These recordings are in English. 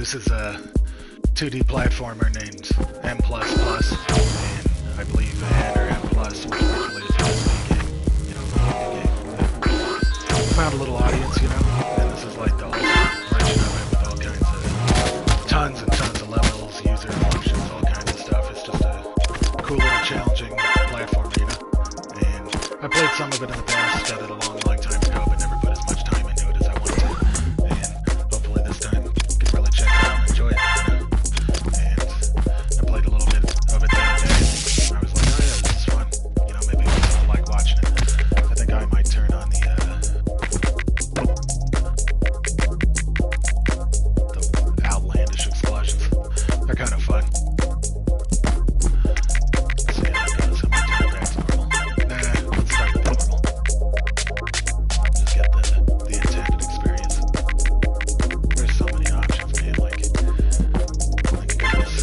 This is a 2D platformer named M++, and I believe N or M+, which usually is a game, you know, found a little audience, you know, and this is like the whole version of it with all kinds of tons and tons of levels, user functions, all kinds of stuff. It's just a cool little challenging platformer, you know, and I played some of it in the past, got it a long, long time ago, but never put as much time into it as I wanted to, and hopefully this time I can really check it out and enjoy it, you know. And I played a little bit of it the other day, and I was like, oh yeah, this is fun, you know, maybe I'll like watching it. I think I might turn on the outlandish explosions. They're kind of fun. See how that goes. I might turn it back to normal. Nah, let's start with normal. Just get the intended experience. There's so many options, man. Like you can just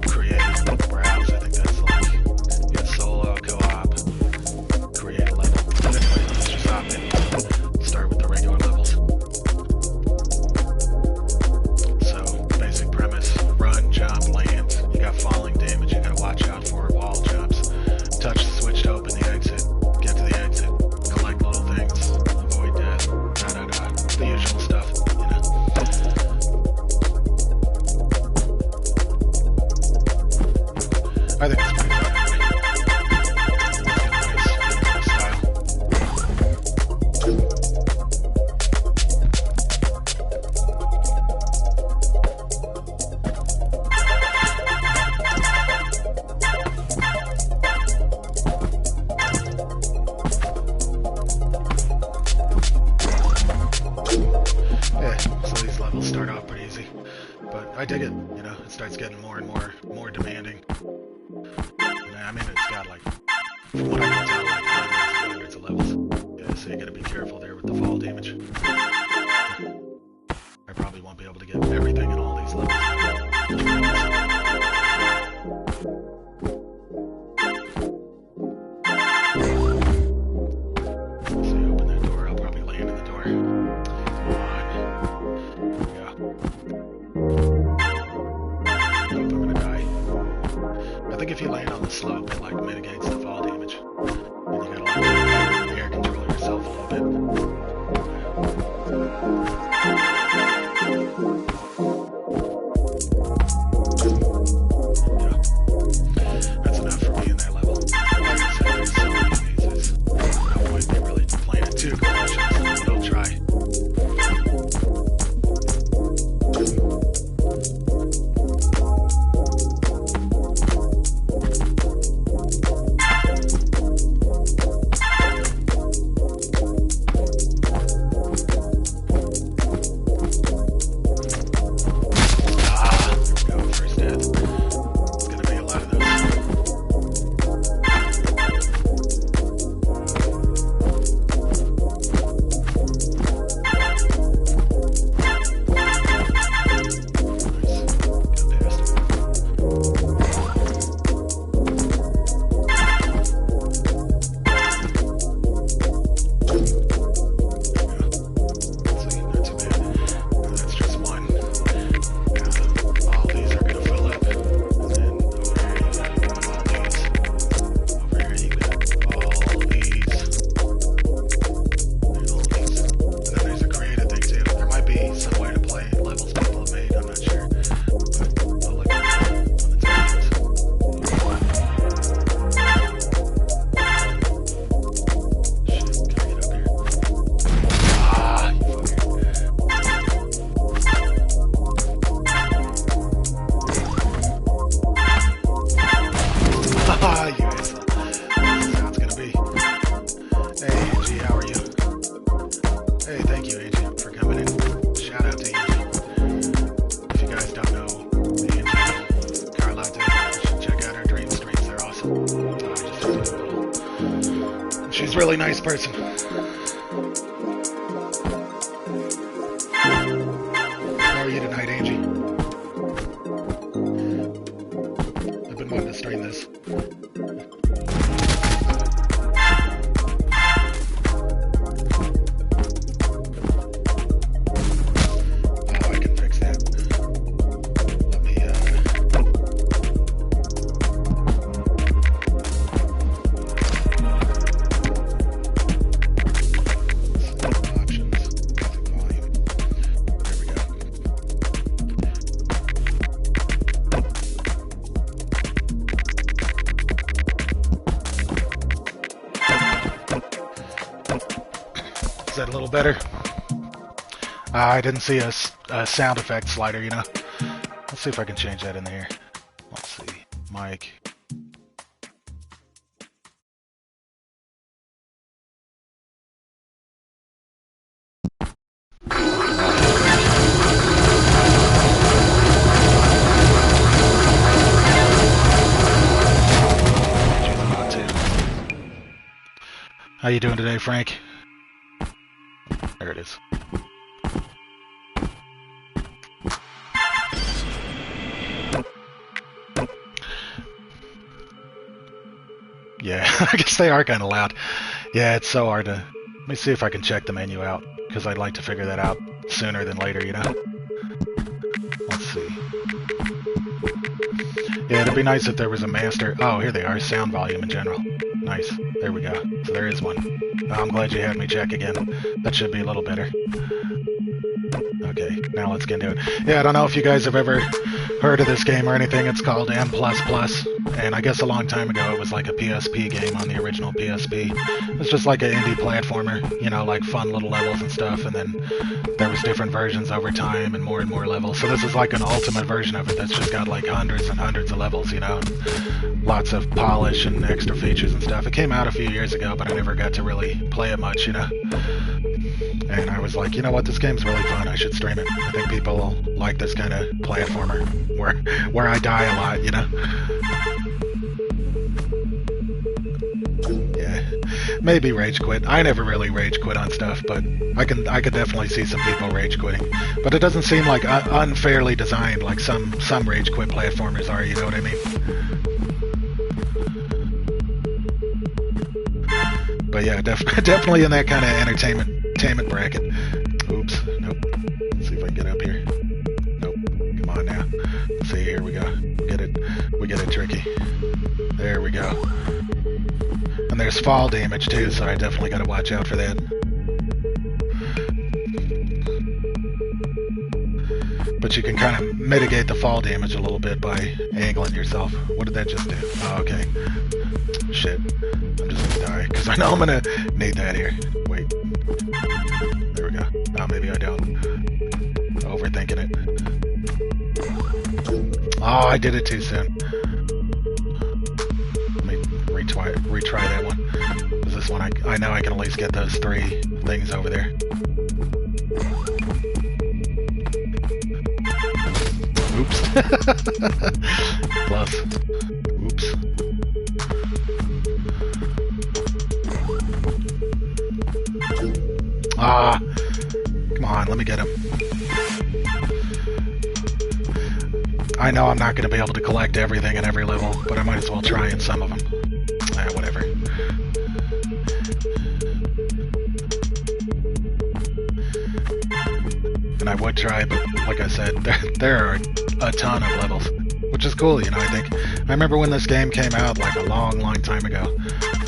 create, browse. I think that's like, you get solo, co-op, create a level. But anyway, let's just hop in. Start with the regular levels. So, basic premise, run, jump, land. You got falling damage you gotta watch out for, wall jumps. Touch the switch to open the exit, get to the exit, collect little things, avoid death, the usual stuff, you know. I think it's pretty fun anyway. Yeah, so these levels start off pretty easy, but I dig it, you know, it starts getting more and more demanding. And I mean, it's got like, from what I can tell, like hundreds and hundreds of levels. Yeah, so you gotta be careful there with the fall damage. I probably won't be able to get everything in all these levels. So you open that door, I'll probably land in the door. Nope, I'm gonna die. I think if you land on the slope, it like mitigates the fall damage. And you gotta like air control yourself a little bit. Yeah. That's enough for me in that level. Like I said, there's so many of these, there's no point in really playing it too cautious, but I'll try. Really nice person. How are you tonight, Angie? I've been wanting to stream this. Oh, I can fix that. little better. I didn't see a sound effect slider, you know. Let's see if I can change that in there. Let's see. Mic. How you doing today, Frank? There it is. Yeah, I guess they are kind of loud. Yeah, it's so hard to... Let me see if I can check the menu out, because I'd like to figure that out sooner than later, you know? Let's see. Yeah, it'd be nice if there was a master... Oh, here they are, sound volume in general. Nice. There we go. So there is one. Oh, I'm glad you had me check again. That should be a little better. Okay, now let's get into it. Yeah, I don't know if you guys have ever heard of this game or anything. It's called M++, and I guess a long time ago it was like a PSP game on the original PSP. It's just like an indie platformer, you know, like fun little levels and stuff, and then there was different versions over time and more levels. So this is like an ultimate version of it that's just got like hundreds and hundreds of levels, you know, lots of polish and extra features and stuff. It came out a few years ago, but I never got to really play it much, you know. And I was like, you know what, this game's really fun, I should stream it. I think people like this kind of platformer where I die a lot, you know? Yeah. Maybe rage quit. I never really rage quit on stuff, but I could definitely see some people rage quitting. But it doesn't seem like unfairly designed like some rage quit platformers are, you know what I mean? But yeah, definitely in that kind of entertainment bracket. Oops, nope. Let's see if I can get up here. Nope. Come on now. Let's see, here we go. We get it tricky. There we go. And there's fall damage too, so I definitely gotta watch out for that. But you can kind of mitigate the fall damage a little bit by angling yourself. What did that just do? Oh, okay. Shit. I'm just gonna die, because I know I'm gonna need that here. Wait. There we go. Oh, maybe I don't. Overthinking it. Oh, I did it too soon. Let me retry that one. Because this one, I know I can at least get those 3 things over there. Oops. Close. Oops. Ah, come on, let me get him. I know I'm not going to be able to collect everything in every level, but I might as well try in some of them. Whatever. And I would try, but like I said, there are a ton of levels, which is cool, you know, I think. I remember when this game came out, like a long time ago.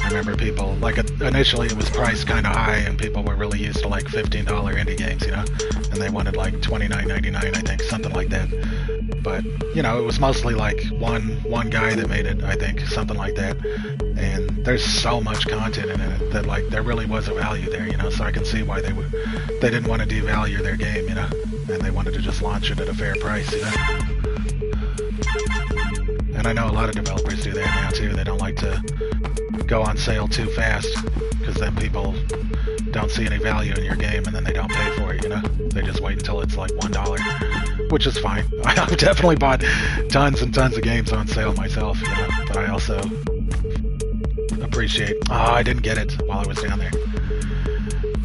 I remember people, like, initially it was priced kind of high, and people were really used to, like, $15 indie games, you know? And they wanted, like, $29.99, I think, something like that. But, you know, it was mostly, like, one guy that made it, I think, something like that. And there's so much content in it that, like, there really was a value there, you know? So I can see why they didn't want to devalue their game, you know? And they wanted to just launch it at a fair price, you know? And I know a lot of developers do that now, too. They don't like to go on sale too fast, because then people don't see any value in your game and then they don't pay for it, you know? They just wait until it's like $1, which is fine. I've definitely bought tons and tons of games on sale myself, you know? But I also appreciate... Oh, I didn't get it while I was down there.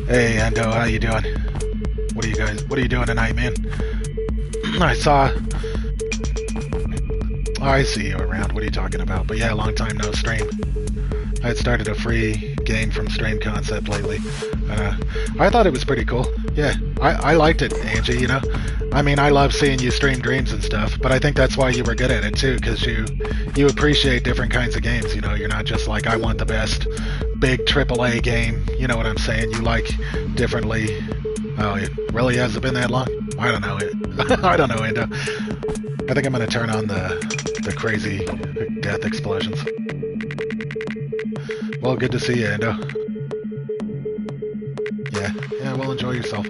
Hey, Endo, how you doing? What are you doing tonight, man? I saw... Oh, I see you around. What are you talking about? But yeah, long time no stream. I had started a free game from Stream Concept lately. I thought it was pretty cool. Yeah, I liked it, Angie, you know? I mean, I love seeing you stream Dreams and stuff, but I think that's why you were good at it, too, because you appreciate different kinds of games, you know? You're not just like, I want the best big AAA game, you know what I'm saying? You like differently... Oh, it really hasn't been that long? I don't know. I don't know, Endo. I think I'm going to turn on the crazy death explosions. Well, good to see you, Endo. Yeah, Yeah, well, enjoy yourself.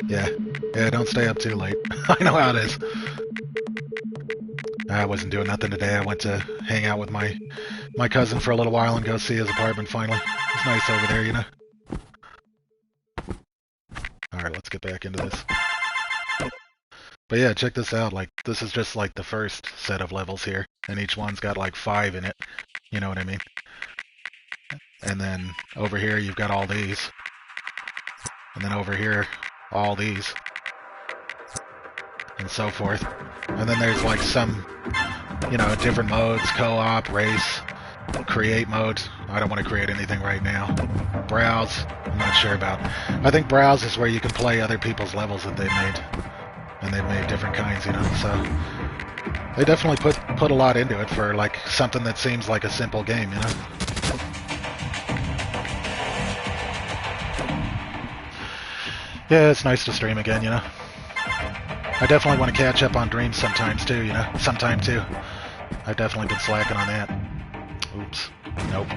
Yeah. Yeah, don't stay up too late. I know how it is. I wasn't doing nothing today. I went to hang out with my cousin for a little while and go see his apartment finally. It's nice over there, you know? Alright, let's get back into this. But yeah, check this out. Like, this is just like the first set of levels here. And each one's got like 5 in it. You know what I mean? And then over here you've got all these. And then over here, all these. And so forth. And then there's like some, you know, different modes, co-op, race, create mode. I don't want to create anything right now. Browse, I'm not sure about. I think browse is where you can play other people's levels that they made. And they've made different kinds, you know, so they definitely put a lot into it for like something that seems like a simple game, you know. Yeah, it's nice to stream again, you know. I definitely want to catch up on Dreams sometimes too, you know. Sometime too. I've definitely been slacking on that. Oops. Nope.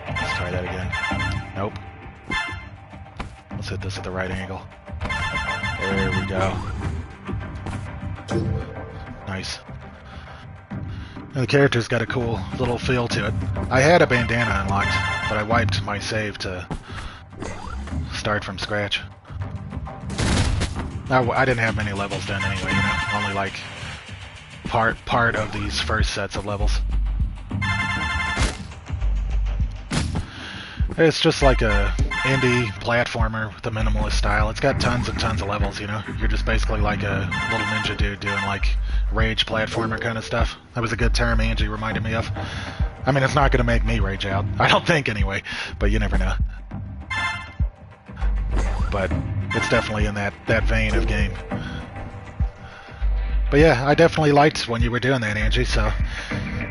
Let's try that again. Nope. Let's hit this at the right angle. There we go. Nice. And the character's got a cool little feel to it. I had a bandana unlocked, but I wiped my save to start from scratch. I didn't have many levels done anyway, you know, only like part of these first sets of levels. It's just like a indie platformer with a minimalist style. It's got tons and tons of levels, you know. You're just basically like a little ninja dude doing like rage platformer kind of stuff. That was a good term Angie reminded me of. I mean, it's not going to make me rage out. I don't think anyway, but you never know. But it's definitely in that vein of game. But yeah, I definitely liked when you were doing that, Angie, so,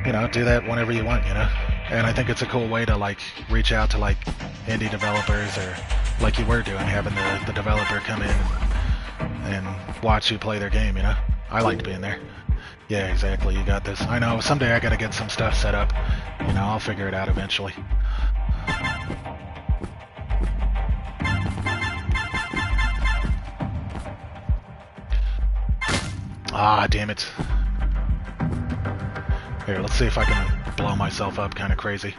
you know, do that whenever you want, you know. And I think it's a cool way to, like, reach out to, like, indie developers, or like you were doing, having the developer come in and watch you play their game, you know. I liked being there. Yeah, exactly, you got this. I know, someday I gotta get some stuff set up. You know, I'll figure it out eventually. Ah, damn it. Here, let's see if I can blow myself up kind of crazy.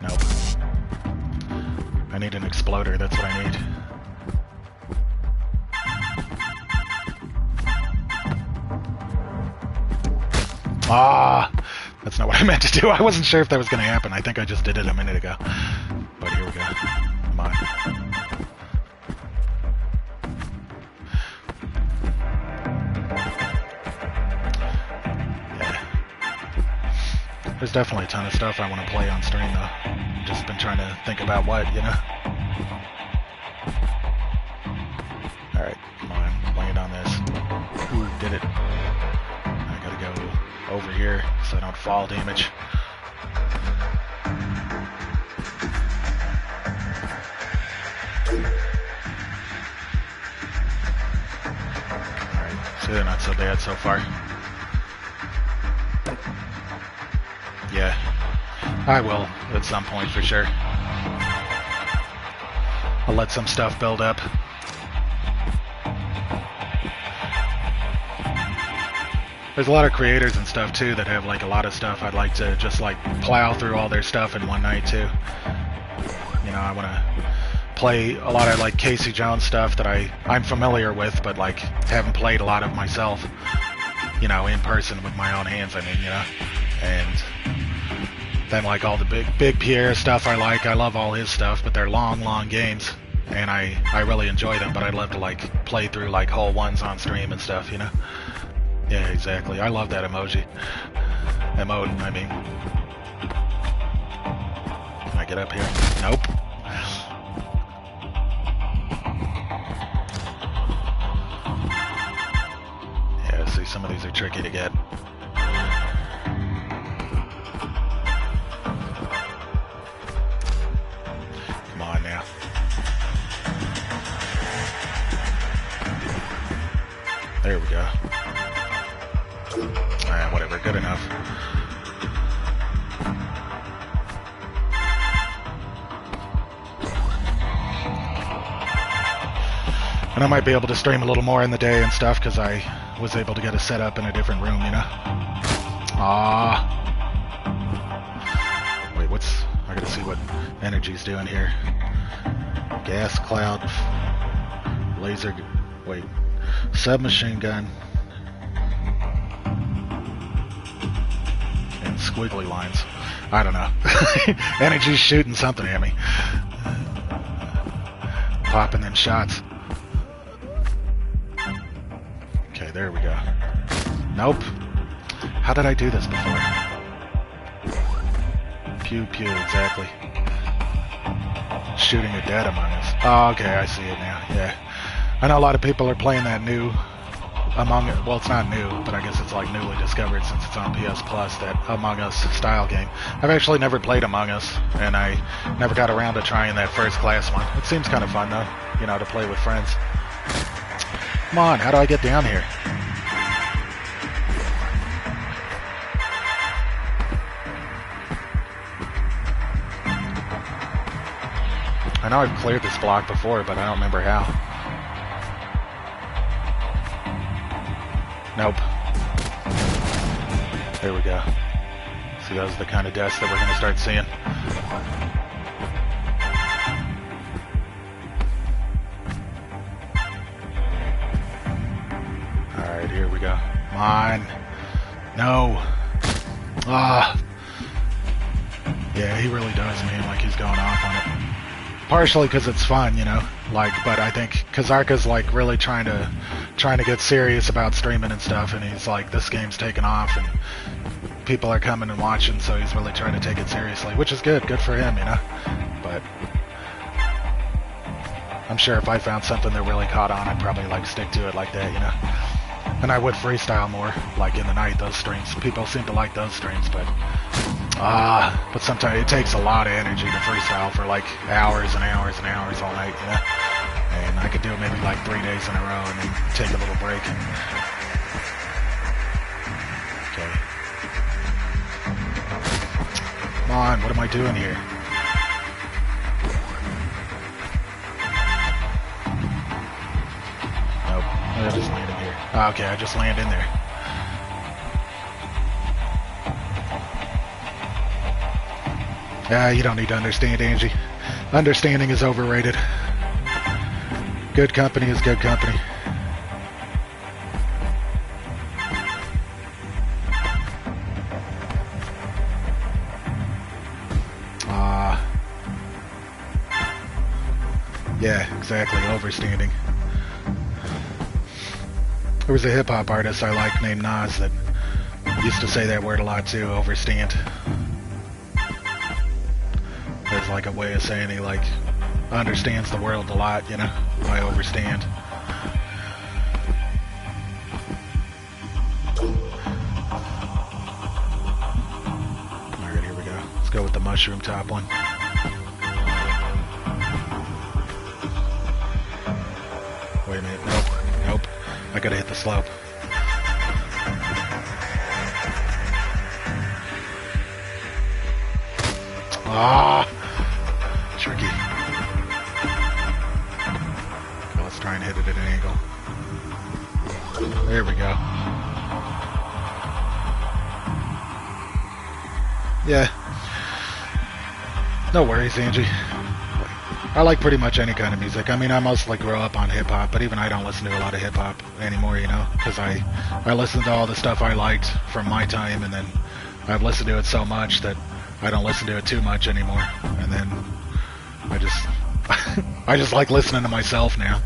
Nope. I need an exploder, that's what I need. Ah! That's not what I meant to do. I wasn't sure if that was going to happen. I think I just did it a minute ago. But here we go. Come on. There's definitely a ton of stuff I want to play on stream, though. Just been trying to think about what, you know? Alright, come on, land on this. Ooh, did it. I gotta go over here so I don't fall damage. Alright, so not so bad so far. Yeah, I will at some point for sure. I'll let some stuff build up. There's a lot of creators and stuff too that have like a lot of stuff. I'd like to just like plow through all their stuff in one night too. You know, I want to play a lot of like Casey Jones stuff that I'm familiar with, but like haven't played a lot of myself. You know, in person with my own hands, I mean, you know. And then like all the big Pierre stuff I love all his stuff, but they're long games, and I really enjoy them, but I'd love to like play through like whole ones on stream and stuff, you know? Yeah, exactly. I love that emote, I mean. Can I get up here? Nope. Yeah, see, some of these are tricky to get. There we go. Alright, whatever, good enough. And I might be able to stream a little more in the day and stuff because I was able to get a setup in a different room, you know? Wait, I gotta see what energy's doing here. Gas cloud, laser, wait, submachine gun, and squiggly lines. I don't know. Energy's shooting something at me. Popping in shots. Okay, there we go. Nope. How did I do this before? Pew pew, exactly. Shooting a dead Among Us. Oh, okay, I see it now. Yeah. I know a lot of people are playing that new Among Us. Well, it's not new, but I guess it's like newly discovered since it's on PS Plus, that Among Us style game. I've actually never played Among Us, and I never got around to trying that first class one. It seems kind of fun, though, you know, to play with friends. Come on, how do I get down here? I know I've cleared this block before, but I don't remember how. Nope. There we go. See, those are the kind of deaths that we're going to start seeing. Alright, here we go. Come on. No. Ah. Yeah, he really does, man, like he's going off on it. Partially because it's fun, you know, like, but I think Kazarka's like really trying to get serious about streaming and stuff, and he's like, this game's taking off, and people are coming and watching, so he's really trying to take it seriously, which is good for him, you know. But I'm sure if I found something that really caught on, I'd probably like stick to it like that, you know. And I would freestyle more, like in the night, those streams. People seem to like those streams, but sometimes it takes a lot of energy to freestyle for like hours and hours and hours all night, you know? And I could do it maybe like 3 days in a row and then take a little break. Okay. Come on, what am I doing here? Nope, I just landed here. Okay, I just land in there. You don't need to understand, Angie. Understanding is overrated. Good company is good company. Yeah, exactly, overstanding. There was a hip-hop artist I like named Nas that used to say that word a lot too, overstand. There's like a way of saying he like understands the world a lot, you know, by overstand. Alright, here we go. Let's go with the mushroom top one. Wait a minute, nope. I gotta hit the slope. Tricky. Okay, let's try and hit it at an angle. There we go. Yeah. No worries, Angie. I like pretty much any kind of music. I mean, I mostly grew up on hip-hop, but even I don't listen to a lot of hip-hop anymore, you know, because I listened to all the stuff I liked from my time, and then I've listened to it so much that I don't listen to it too much anymore, and then I just like listening to myself now.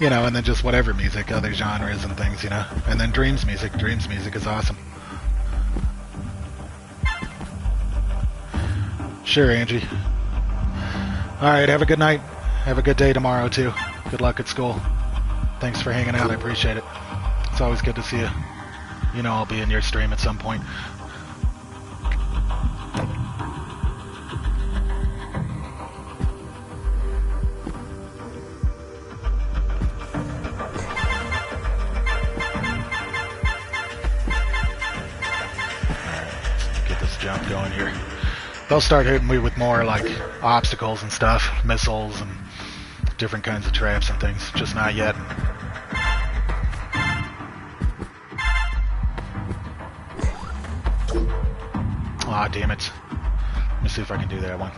You know, and then just whatever music, other genres and things, you know. And then Dreams music is awesome. Sure, Angie. Alright, have a good night. Have a good day tomorrow, too. Good luck at school. Thanks for hanging out, I appreciate it. It's always good to see you. You know I'll be in your stream at some point. Jump going here. They'll start hitting me with more like obstacles and stuff, missiles and different kinds of traps and things, just not yet. Aw, damn it. Let me see if I can do that one.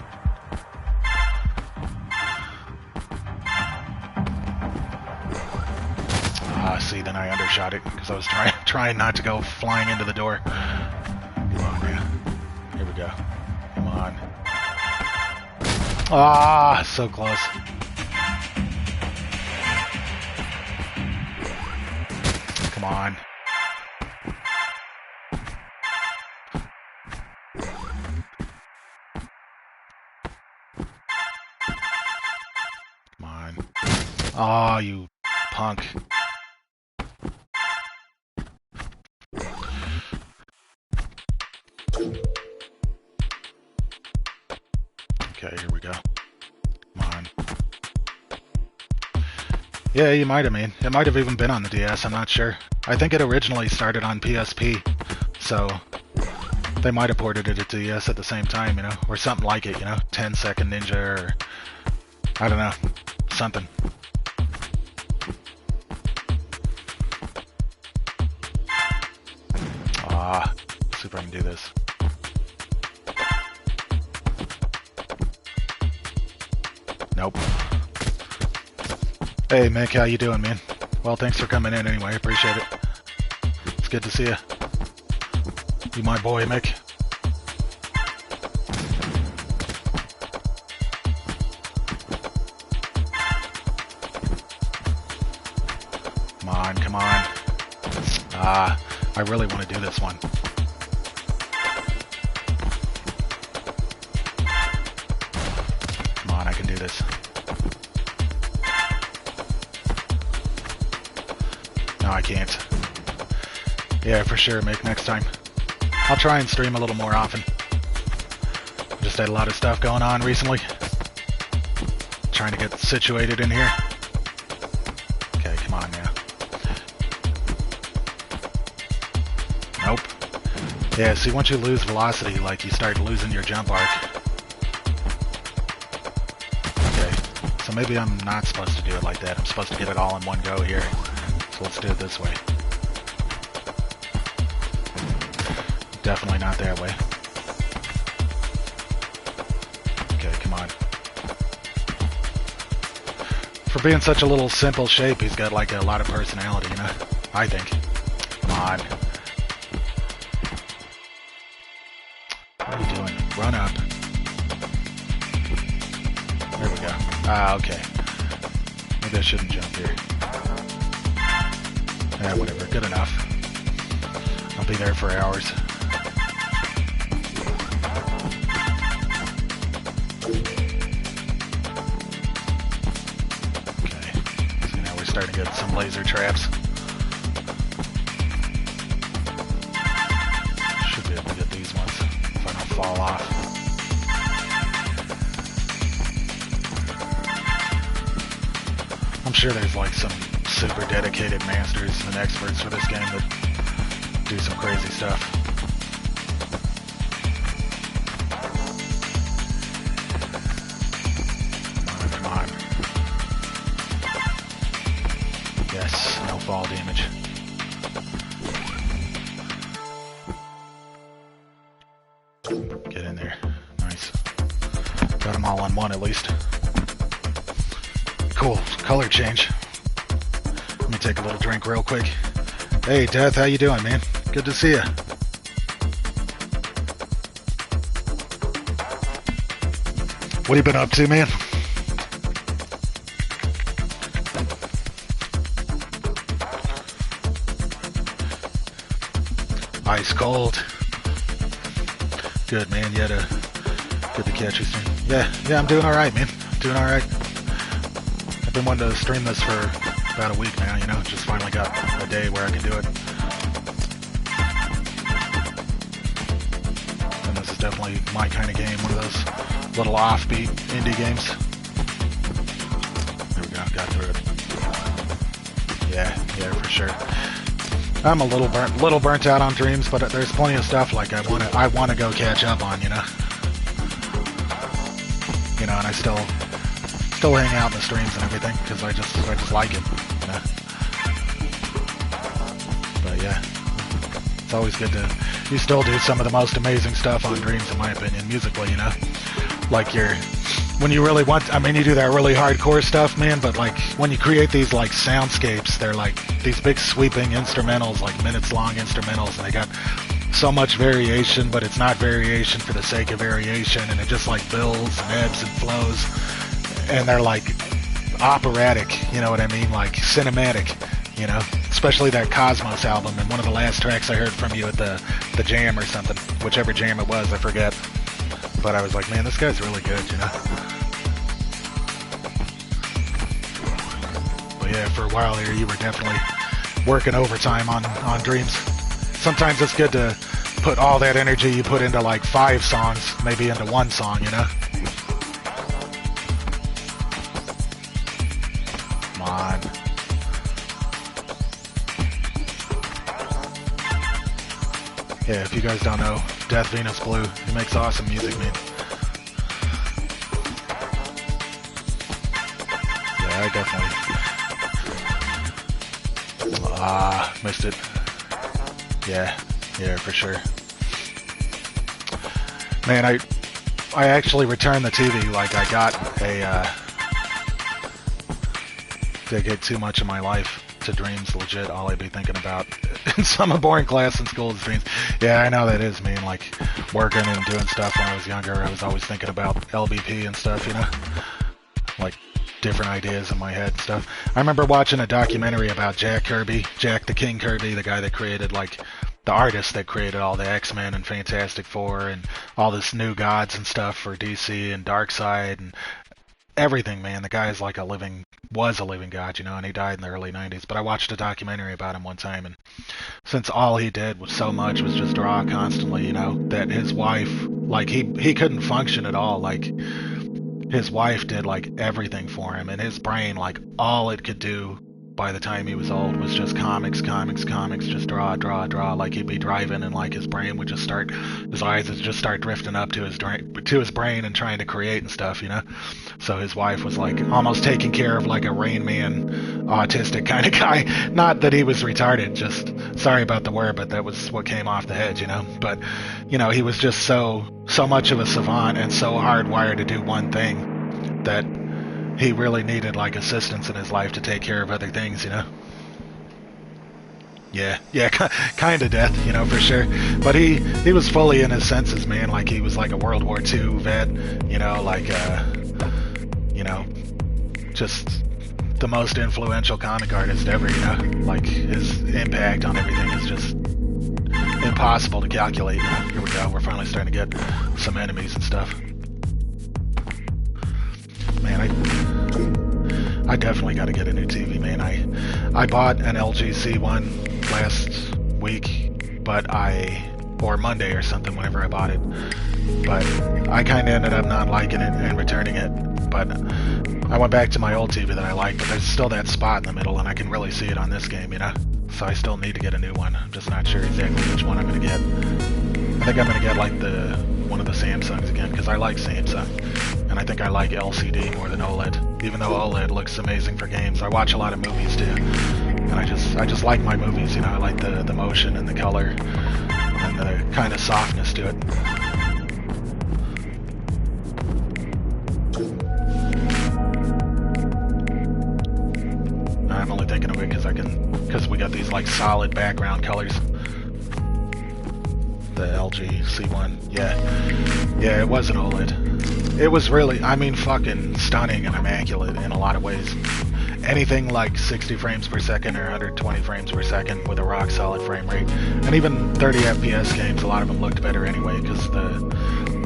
See, then I undershot it because I was trying not to go flying into the door. Come on, man. Here we go. Come on. Ah, so close. Come on. Come on. Oh, you punk. Okay, here we go. Come on. Yeah, you might have, man. It might have even been on the DS, I'm not sure. I think it originally started on PSP, so they might have ported it to DS at the same time, you know, or something like it, you know, 10-Second Ninja, or I don't know, something. Let's see if I can do this. Nope. Hey, Mick, how you doing, man? Well, thanks for coming in anyway. Appreciate it. It's good to see you. You my boy, Mick. Come on, come on. I really want to do this one. Come on, I can do this. No, I can't. Yeah, for sure, Mick, next time. I'll try and stream a little more often. Just had a lot of stuff going on recently. Trying to get situated in here. Okay, come on now. Nope. Yeah, see, once you lose velocity, like, you start losing your jump arc. Okay, so maybe I'm not supposed to do it like that. I'm supposed to get it all in one go here. So let's do it this way. Definitely not that way. Okay, come on. For being such a little simple shape, he's got like a lot of personality, you know? I think. Come on. What are you doing? Run up. There we go. Ah, okay. Maybe I shouldn't jump here. Yeah, whatever. Good enough. I'll be there for hours. Okay. So now we're starting to get some laser traps. Should be able to get these ones if I don't fall off. I'm sure there's like some super dedicated masters and experts for this game that do some crazy stuff. Come on. Yes, no fall damage. Get in there. Nice. Got them all on one at least. Cool. Color change. Let me take a little drink real quick. Hey, Death, how you doing, man? Good to see you. What have you been up to, man? Ice cold. Good, man. Good to catch you soon. Yeah, I'm doing all right, man. Doing all right. I've been wanting to stream this for about a week now, you know, just finally got a day where I can do it. And this is definitely my kind of game, one of those little offbeat indie games. There we go, got through it. Yeah, for sure. I'm a little burnt out on Dreams, but there's plenty of stuff like I want to go catch up on, you know. You know, and I still still hang out in the streams and everything because I just like it, you know. But yeah, it's always good to. You still do some of the most amazing stuff on Dreams, in my opinion, musically, you know. Like when you really want, I mean, you do that really hardcore stuff, man, but like when you create these like soundscapes, they're like these big sweeping instrumentals, like minutes long instrumentals, and they got so much variation, but it's not variation for the sake of variation, and it just like builds and ebbs and flows, and they're like operatic, you know what I mean, like cinematic, you know, especially that Cosmos album, and one of the last tracks I heard from you at the jam or something, whichever jam it was, I forget, but I was like, man, this guy's really good, you know. But yeah, for a while here, you were definitely working overtime on Dreams. Sometimes it's good to put all that energy you put into like 5 songs, maybe into 1 song, you know? Come on. Yeah, if you guys don't know, Death Venus Blue, he makes awesome music, man. Yeah, I definitely... missed it. Yeah, for sure. Man, I actually returned the TV. Like, I got a, dedicate too much of my life to Dreams, legit. All I'd be thinking about in some boring class in school is Dreams. Yeah, I know that is, man. Like, working and doing stuff when I was younger, I was always thinking about LBP and stuff, you know? Like, different ideas in my head and stuff. I remember watching a documentary about Jack Kirby, Jack the King Kirby, the guy that created, like, the artist that created all the X-Men and Fantastic Four and all this New Gods and stuff for DC and Darkseid and everything, man. The guy is like was a living god, you know, and he died in the early 90s. But I watched a documentary about him one time, and since all he did was so much was just draw constantly, you know, that his wife, like, he couldn't function at all. Like, his wife did, like, everything for him, and his brain, like, all it could do by the time he was old was just comics, just draw. Like, he'd be driving and like his brain would just start, his eyes would just start drifting up to his brain and trying to create and stuff, you know. So his wife was like almost taking care of like a Rain Man, autistic kind of guy. Not that he was retarded, just sorry about the word, but that was what came off the head, you know. But you know, he was just so much of a savant and so hardwired to do one thing that he really needed like assistance in his life to take care of other things, you know. Yeah, kind of death, you know, for sure. But he was fully in his senses, man. Like, he was like a World War II vet, you know, like, you know, just the most influential comic artist ever, you know. Like, his impact on everything is just impossible to calculate. You know? Here we go. We're finally starting to get some enemies and stuff. Man, I definitely got to get a new TV, man. I bought an LG C1 last week, or Monday or something, whenever I bought it. But I kind of ended up not liking it and returning it. But I went back to my old TV that I liked, but there's still that spot in the middle, and I can really see it on this game, you know? So I still need to get a new one. I'm just not sure exactly which one I'm going to get. I think I'm going to get, like, one of the Samsungs again, because I like Samsung. And I think I like LCD more than OLED, even though OLED looks amazing for games. I watch a lot of movies too, and I just like my movies, you know. I like the motion and the color and the kind of softness to it. I'm only thinking of it because we got these like solid background colors. The LG C1, yeah, it was an OLED. It was really, I mean, fucking stunning and immaculate in a lot of ways. Anything like 60 frames per second or 120 frames per second with a rock solid frame rate, and even 30 FPS games, a lot of them looked better anyway.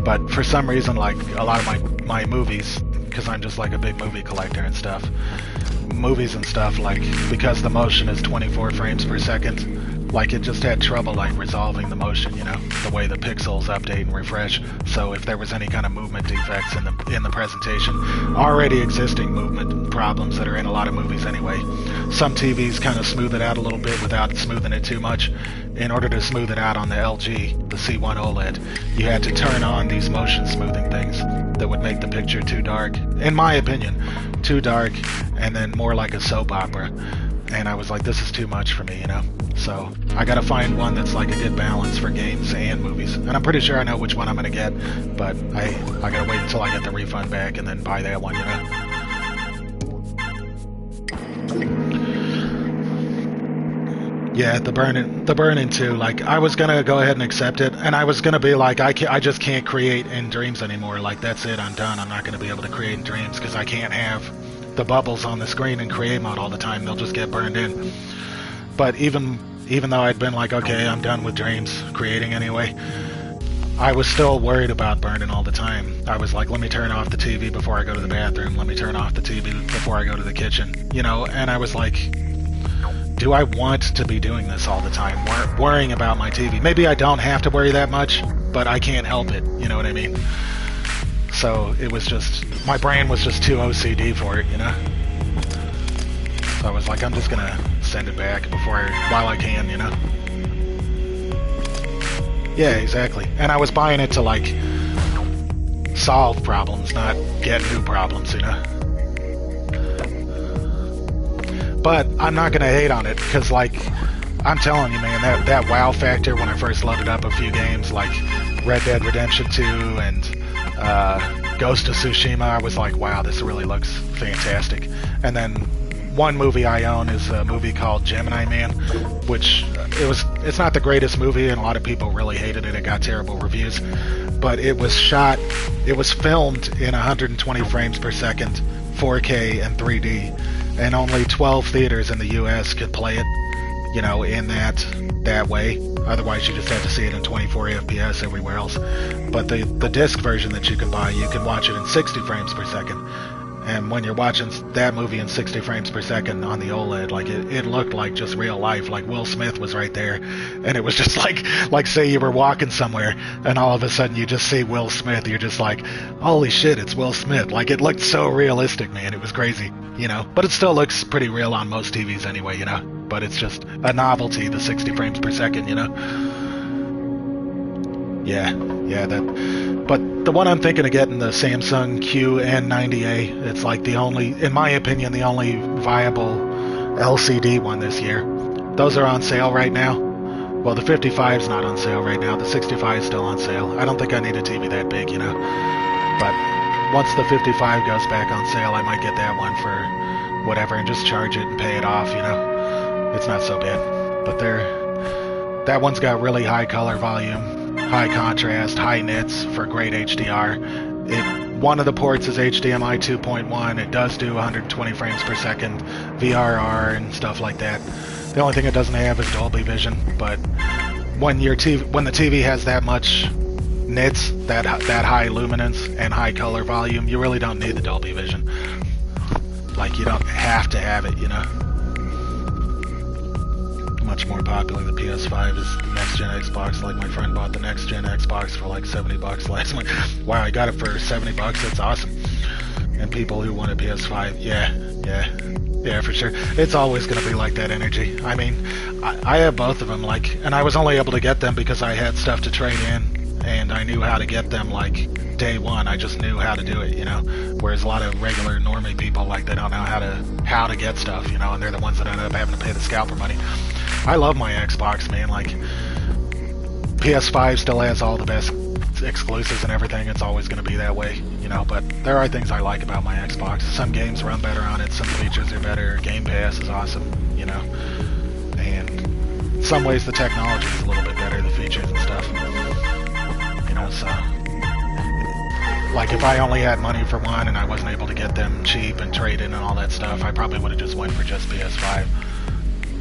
But for some reason, like a lot of my movies, because I'm just like a big movie collector and stuff, movies and stuff, like, because the motion is 24 frames per second. Like, it just had trouble, like, resolving the motion, you know, the way the pixels update and refresh. So if there was any kind of movement defects in the presentation, already existing movement problems that are in a lot of movies anyway, some TVs kind of smooth it out a little bit without smoothing it too much. In order to smooth it out on the LG, the C1 OLED, you had to turn on these motion smoothing things. that would make the picture too dark, in my opinion, too dark, and then more like a soap opera. And I was like, this is too much for me, you know? So I gotta find one that's like a good balance for games and movies. And I'm pretty sure I know which one I'm gonna get, but I gotta wait until I get the refund back and then buy that one, you know? Yeah, the Burn-In too. Like, I was gonna go ahead and accept it, and I was gonna be like, I just can't create in Dreams anymore. Like, that's it, I'm done. I'm not gonna be able to create in Dreams because I can't have the bubbles on the screen in create mode all the time. They'll just get burned in. But even though I'd been like, okay, I'm done with Dreams creating anyway, I was still worried about burning all the time. I was like, let me turn off the TV before I go to the bathroom. Let me turn off the TV before I go to the kitchen. You know, and I was like, do I want to be doing this all the time, worrying about my TV? Maybe I don't have to worry that much, but I can't help it, you know what I mean? So it was just, my brain was just too OCD for it, you know? So I was like, I'm just gonna send it back while I can, you know? Yeah, exactly. And I was buying it to, like, solve problems, not get new problems, you know? But I'm not gonna hate on it, because, like, I'm telling you, man, that wow factor when I first loaded up a few games like Red Dead Redemption 2 and Ghost of Tsushima, I was like, wow, this really looks fantastic. And then one movie I own is a movie called Gemini Man, which it's not the greatest movie, and a lot of people really hated it. It got terrible reviews, but it was filmed in 120 frames per second, 4K and 3D, and only 12 theaters in the US could play it, you know, in that way. Otherwise, you just have to see it in 24 FPS everywhere else. But the disc version that you can buy, you can watch it in 60 frames per second. And when you're watching that movie in 60 frames per second on the OLED, like it looked like just real life. Like Will Smith was right there, and it was just like say you were walking somewhere, and all of a sudden you just see Will Smith. You're just like, holy shit, it's Will Smith. Like, it looked so realistic, man. It was crazy, you know. But it still looks pretty real on most TVs anyway, you know. But it's just a novelty, the 60 frames per second, you know. Yeah, but the one I'm thinking of getting, the Samsung QN90A, it's like the only, in my opinion, the only viable LCD one this year. Those are on sale right now. Well, the 55's not on sale right now. The 65 is still on sale. I don't think I need a TV that big, you know. But once the 55 goes back on sale, I might get that one for whatever and just charge it and pay it off, you know. It's not so bad. But that one's got really high color volume, high contrast, high nits for great HDR. One of the ports is HDMI 2.1. It does do 120 frames per second, VRR and stuff like that. The only thing it doesn't have is Dolby Vision. But when the TV has that much nits, that high luminance and high color volume, you really don't need the Dolby Vision. Like, you don't have to have it, you know. Much more popular. The PS5 is the next-gen Xbox. Like, my friend bought the next-gen Xbox for like $70 last month. Wow, I got it for $70. That's awesome. And people who want a PS5, yeah, for sure. It's always going to be like that energy. I mean, I have both of them, like, and I was only able to get them because I had stuff to trade in, and I knew how to get them, like, day one. I just knew how to do it, you know. Whereas a lot of regular normie people, like, they don't know how to get stuff, you know, and they're the ones that end up having to pay the scalper money. I love my Xbox, man. Like, PS5 still has all the best exclusives and everything. It's always going to be that way, you know. But there are things I like about my Xbox. Some games run better on it. Some features are better. Game Pass is awesome, you know. And in some ways the technology is a little bit better, the features and stuff. You know, so... like, if I only had money for one and I wasn't able to get them cheap and trade in and all that stuff, I probably would have just went for just PS5.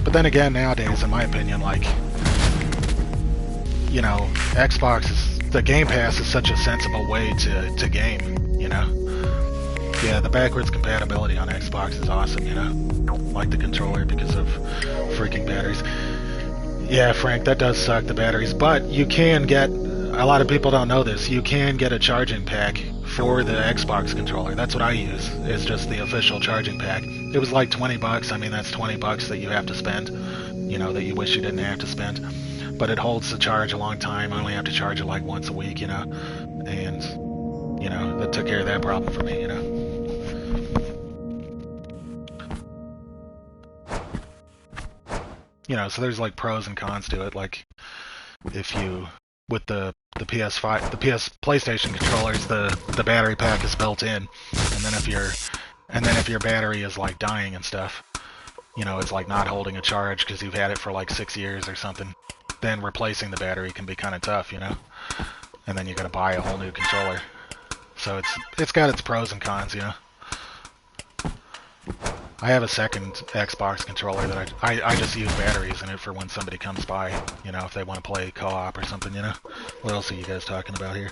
But then again, nowadays, in my opinion, like, you know, the Game Pass is such a sensible way to game, you know? Yeah, the backwards compatibility on Xbox is awesome, you know? Like the controller because of freaking batteries. Yeah, Frank, that does suck, the batteries. But you can get, a lot of people don't know this, you can get a charging pack for the Xbox controller. That's what I use. It's just the official charging pack. It was like $20. I mean, that's $20 that you have to spend, you know, that you wish you didn't have to spend. But it holds the charge a long time. I only have to charge it like once a week, you know. And you know, that took care of that problem for me, you know. You know, so there's like pros and cons to it. Like, if you with the PS5, the PlayStation controllers, the battery pack is built in, and then if your battery is like dying and stuff, you know, it's like not holding a charge because you've had it for like 6 years or something, then replacing the battery can be kind of tough, you know. And then you gotta buy a whole new controller. So it's got its pros and cons, you know. I have a second Xbox controller that I just use batteries in it for when somebody comes by, you know, if they want to play co-op or something, you know. What else are you guys talking about here?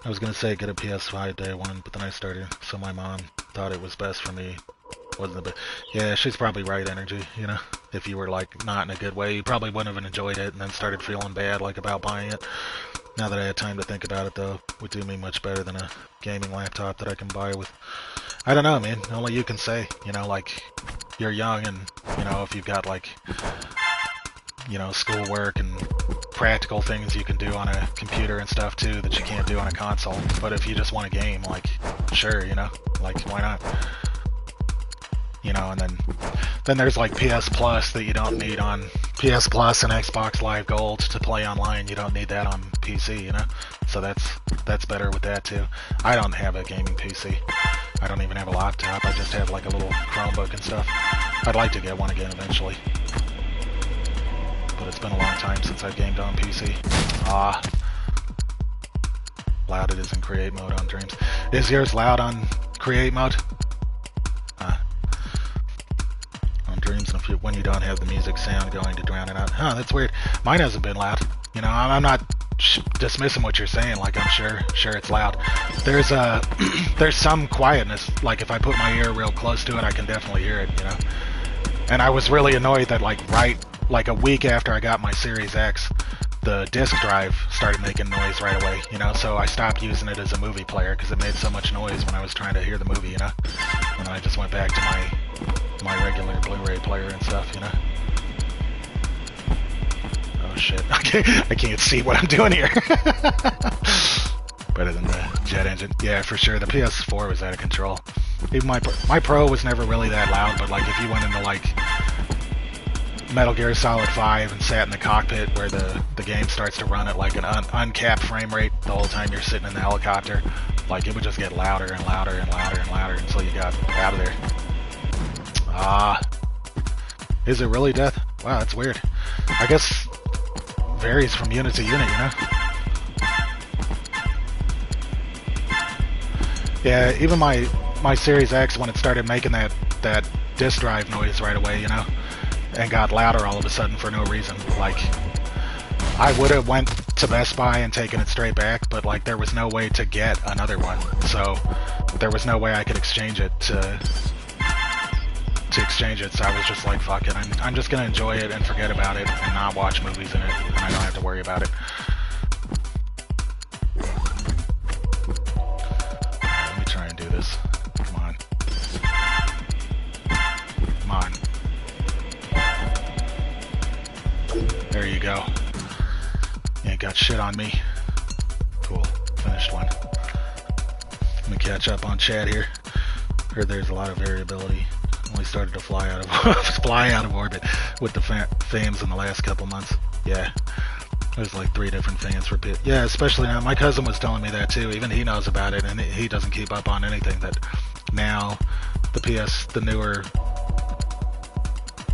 I was going to say get a PS5 day one, but then I started, so my mom thought it was best for me. Wasn't the best. Yeah, she's probably right, Energy, you know. If you were, like, not in a good way, you probably wouldn't have enjoyed it and then started feeling bad, like, about buying it. Now that I had time to think about it, though, would do me much better than a gaming laptop that I can buy with... I don't know, man. Only you can say. You know, like, you're young and, you know, if you've got, like, you know, schoolwork and practical things you can do on a computer and stuff, too, that you can't do on a console. But if you just want a game, like, sure, you know, like, why not? You know, and then there's, like, PS Plus that you don't need on... PS Plus and Xbox Live Gold to play online. You don't need that on PC, you know? So that's better with that, too. I don't have a gaming PC. I don't even have a laptop. I just have like a little Chromebook and stuff. I'd like to get one again eventually. But it's been a long time since I've gamed on PC. Ah. Loud it is in create mode on Dreams. Is yours loud on create mode? On Dreams, and when you don't have the music sound going to drown it out. Huh, that's weird. Mine hasn't been loud. You know, I'm not dismissing what you're saying, like I'm sure it's loud. There's there's some quietness, like if I put my ear real close to it, I can definitely hear it, you know. And I was really annoyed that like a week after I got my Series X, the disk drive started making noise right away, you know, so I stopped using it as a movie player because it made so much noise when I was trying to hear the movie, you know. And then I just went back to my regular Blu-ray player and stuff, you know. Oh shit, I can't see what I'm doing here. Better than the jet engine. Yeah, for sure, the PS4 was out of control. Even my Pro was never really that loud, but like if you went into like Metal Gear Solid 5 and sat in the cockpit where the game starts to run at like an uncapped frame rate the whole time you're sitting in the helicopter, like it would just get louder and louder and louder and louder until you got out of there. Ah. Is it really death? Wow, that's weird. I guess varies from unit to unit, you know? Yeah, even my Series X, when it started making that disk drive noise right away, you know, and got louder all of a sudden for no reason. Like, I would have went to Best Buy and taken it straight back, but like there was no way to get another one, so there was no way I could exchange it to exchange it. So I was just like, fuck it, I'm just gonna enjoy it and forget about it and not watch movies in it, and I don't have to worry about it. Let me try and do this. Come on. Come on. There you go. You ain't got shit on me. Cool. Finished one. Let me catch up on chat here. Heard there's a lot of variability. Only started to fly out of orbit with the fans in the last couple months. Yeah. There's like 3 different fans for Pit. Yeah, especially now. My cousin was telling me that too. Even he knows about it, and he doesn't keep up on anything. That now the newer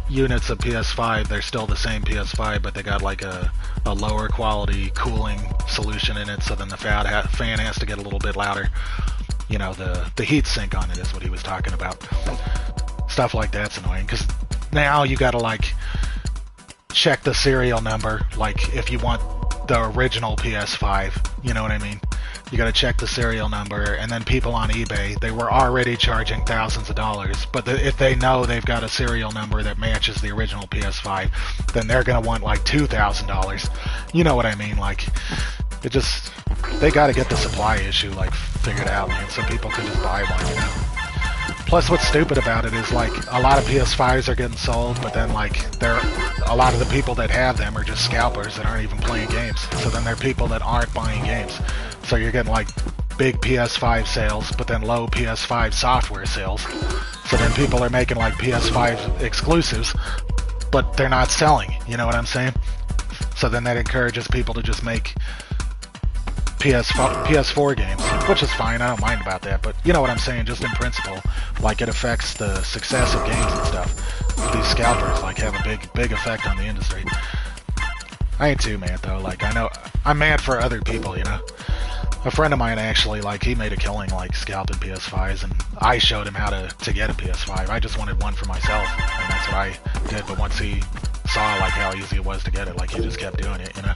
units of PS5, they're still the same PS5, but they got like a lower quality cooling solution in it, so then the fan has to get a little bit louder. You know, the heat sink on it is what he was talking about. Stuff like that's annoying, because now you gotta like check the serial number, like if you want the original PS5, you know what I mean? You gotta check the serial number, and then people on eBay, they were already charging thousands of dollars, but if they know they've got a serial number that matches the original PS5, then they're gonna want like $2,000. You know what I mean? Like, it just, they gotta get the supply issue like figured out, man, so people can just buy one, you know? Plus, what's stupid about it is, like, a lot of PS5s are getting sold, but then, like, a lot of the people that have them are just scalpers that aren't even playing games. So then they're people that aren't buying games. So you're getting, like, big PS5 sales, but then low PS5 software sales. So then people are making like PS5 exclusives, but they're not selling. You know what I'm saying? So then that encourages people to just make PS4 games, which is fine. I don't mind about that. But you know what I'm saying? Just in principle, like it affects the success of games and stuff. These scalpers like have a big effect on the industry. I ain't too mad though. Like I know I'm mad for other people. You know, a friend of mine actually like he made a killing like scalping PS5s, and I showed him how to get a PS5. I just wanted one for myself, and that's what I did. But once he saw like how easy it was to get it, like he just kept doing it, you know,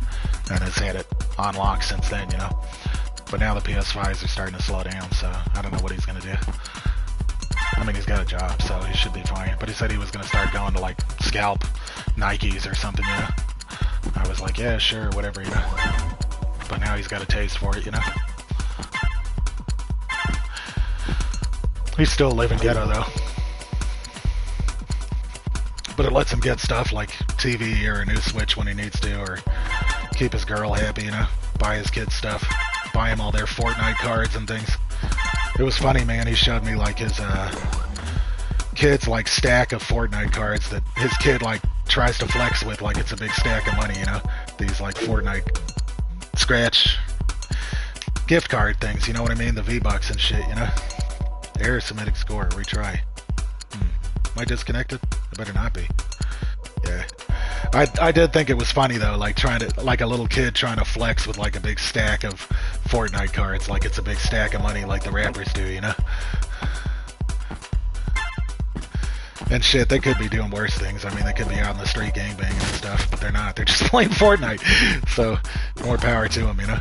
and has had it on lock since then, you know. But now the PS5s are starting to slow down, so I don't know what he's gonna do. I mean, he's got a job, so he should be fine. But he said he was gonna start going to like scalp Nikes or something, you know. I was like, yeah, sure, whatever, you know. But now he's got a taste for it, you know. He's still living ghetto though. But it lets him get stuff like TV or a new Switch when he needs to, or keep his girl happy, you know, buy his kids stuff, buy him all their Fortnite cards and things. It was funny, man. He showed me like his kid's like stack of Fortnite cards that his kid like tries to flex with like it's a big stack of money, you know, these like Fortnite scratch gift card things, you know what I mean, the V-Bucks and shit, you know. Error submitted score, retry. Am I disconnected? I better not be. Yeah. I did think it was funny though, like trying to, like a little kid trying to flex with like a big stack of Fortnite cards, like it's a big stack of money like the rappers do, you know? And shit, they could be doing worse things. I mean, they could be out in the street gangbanging and stuff, but they're not. They're just playing Fortnite. So, more power to them, you know?